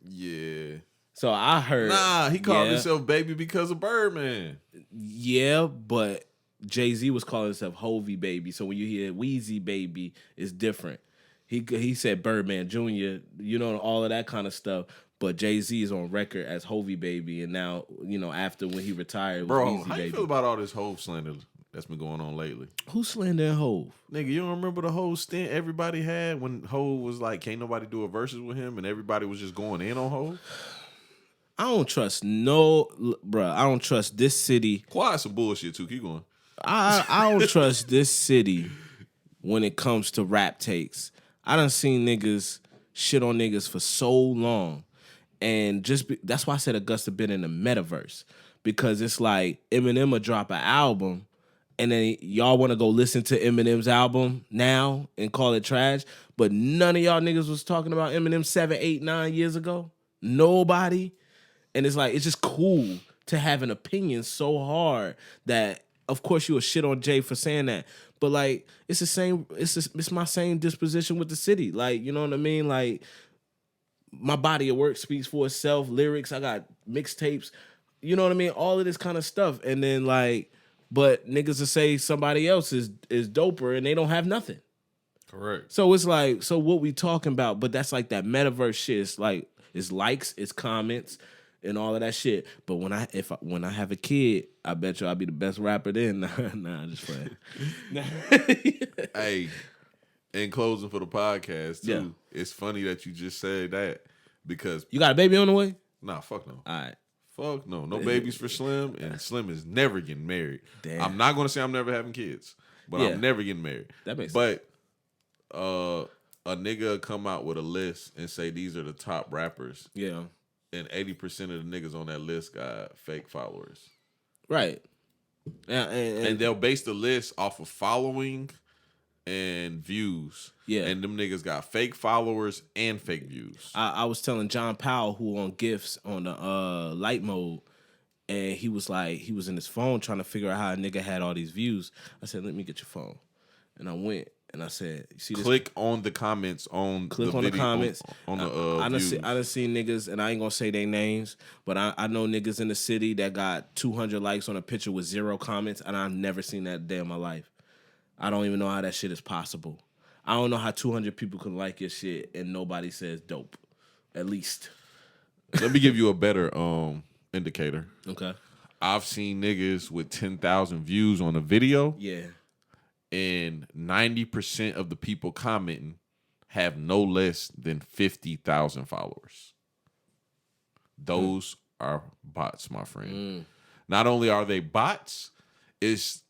Yeah. So I heard. Nah, he called himself Baby because of Birdman. Yeah, but Jay-Z was calling himself Hovey Baby. So when you hear Weezy Baby, it's different. He said Birdman Jr., you know, all of that kind of stuff. But Jay-Z is on record as Hovey Baby. And now, you know, after when he retired, it was Bro, Weezy how Baby. you feel about all this Hov slander that's been going on lately? Who's slandering Hov? Nigga, you don't remember the whole stint everybody had when Hov was like, can't nobody do a versus with him, and everybody was just going in on Hov? I don't trust I don't trust this city. Quiet some bullshit too. Keep going. I don't trust this city when it comes to rap takes. I done seen niggas shit on niggas for so long. And that's why I said Augusta been in the metaverse. Because it's like Eminem will drop an album and then y'all want to go listen to Eminem's album now and call it trash. But none of y'all niggas was talking about Eminem 7, 8, 9 years ago. Nobody. And it's like, it's just cool to have an opinion so hard that, of course, you will shit on Jay for saying that. But like, it's the same. It's my same disposition with the city. Like, you know what I mean? Like, my body of work speaks for itself. Lyrics, I got mixtapes. You know what I mean? All of this kind of stuff. And then like, but niggas will say somebody else is doper and they don't have nothing. Correct. So it's like, so what we talking about? But that's like that metaverse shit. It's like, it's likes, it's comments, and all of that shit. But when I have a kid, I bet you I'll be the best rapper then. Nah, just playing. Hey, In closing for the podcast too, Yeah. it's funny that you just said that because You got a baby on the way? nah, fuck no. All right. Fuck no. No babies for Slim, and Slim is never getting married. Damn. I'm not gonna say I'm never having kids, but Yeah. I'm never getting married. That makes sense. But a nigga come out with a list and say these are the top rappers, Yeah. and 80% of the niggas on that list got fake followers. Right. Yeah, And they'll base the list off of following and views. Yeah. And them niggas got fake followers and fake views. I was telling John Powell, who on Gifts on the light mode, and he was in his phone trying to figure out how a nigga had all these views. I said, let me get your phone. And I went and I said, you see this? Click on the comments on Click the on video, the comments. on the I views. done seen niggas, and I ain't gonna say their names, but I know niggas in the city that got 200 likes on a picture with 0 comments, and I've never seen that day in my life. I don't even know how that shit is possible. I don't know how 200 people can like your shit and nobody says dope. At least. Let me give you a better indicator. Okay. I've seen niggas with 10,000 views on a video, Yeah. and 90% of the people commenting have no less than 50,000 followers. Those are bots, my friend. Not only are they bots, it's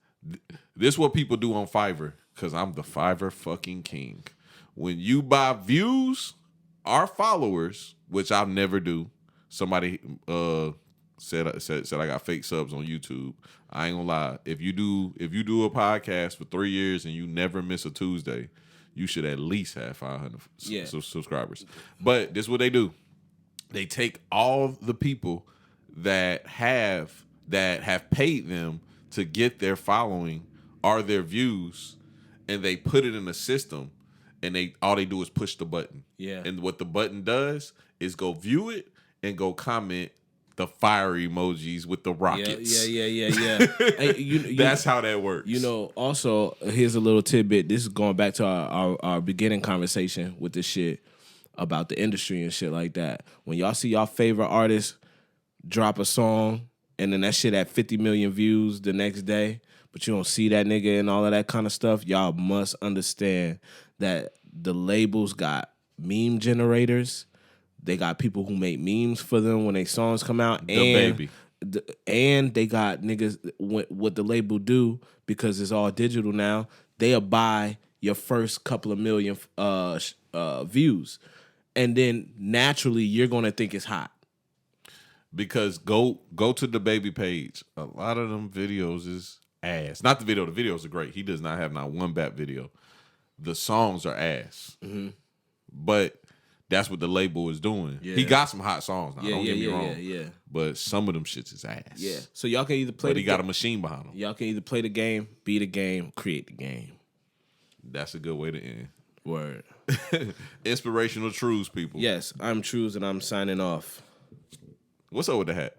this what people do on Fiverr, because I'm the Fiverr fucking king. When you buy views, our followers, which I'll never do. Somebody said I got fake subs on YouTube. I ain't gonna lie. If you do a podcast for 3 years and you never miss a Tuesday, you should at least have 500 subscribers. But this is what they do. They take all the people that have paid them to get their following or their views, and they put it in a system, and all they do is push the button. Yeah. And what the button does is go view it and go comment the fire emojis with the rockets. Yeah. Hey, That's how that works. You know, also, here's a little tidbit. This is going back to our beginning conversation with this shit about the industry and shit like that. When y'all see y'all favorite artist drop a song and then that shit at 50 million views the next day, but you don't see that nigga and all of that kind of stuff, y'all must understand that the labels got meme generators. They got people who make memes for them when they songs come out. And they got niggas, what the label do, because it's all digital now, they'll buy your first couple of million views. And then naturally you're going to think it's hot. Because go to the baby page. A lot of them videos is ass. Not the video. The videos are great. He does not have not one bad video. The songs are ass. Mm-hmm. But that's what the label is doing. Yeah. He got some hot songs now. Don't get me wrong. Yeah. But some of them shits is ass. Yeah. So y'all can either play he got a machine behind him. Y'all can either play the game, be the game, create the game. That's a good way to end. Word. Inspirational Truez, people. Yes, I'm Truez and I'm signing off. What's up with the hat?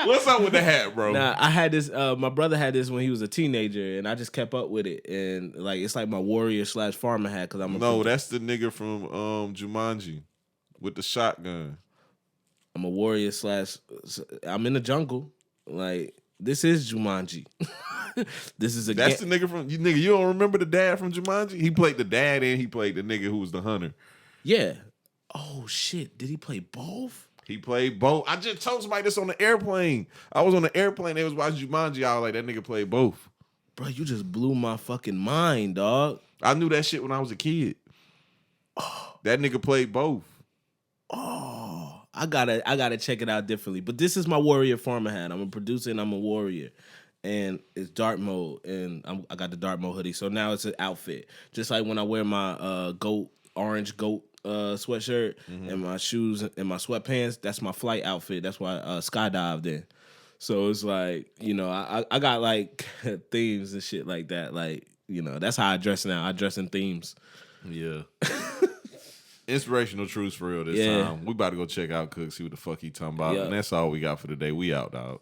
What's up with the hat, bro? Nah, I had this. My brother had this when he was a teenager, and I just kept up with it. And like, it's like my warrior / farmer hat because I'm that's the nigga from Jumanji with the shotgun. I'm a warrior / I'm in the jungle. Like, this is Jumanji. This is That's the nigga from you. You don't remember the dad from Jumanji? He played the dad and he played the nigga who was the hunter. Yeah. Oh shit! Did he play both? He played both. I just told somebody this on the airplane. I was on the airplane. They was watching Jumanji. I was like, that nigga played both. Bro, you just blew my fucking mind, dog. I knew that shit when I was a kid. That nigga played both. Oh, I gotta check it out differently. But this is my warrior farmer hat. I'm a producer and I'm a warrior. And it's dark mode, and I got the dark mode hoodie. So now it's an outfit. Just like when I wear my orange goat sweatshirt and my shoes and my sweatpants, that's my flight outfit. That's why I skydived in. So it's like, you know, I got like themes and shit like that. Like, you know, that's how I dress now. I dress in themes. Yeah. Inspirational Truez for real this time. We about to go check out Cook, see what the fuck he talking about. Yeah. And that's all we got for today. We out, dog.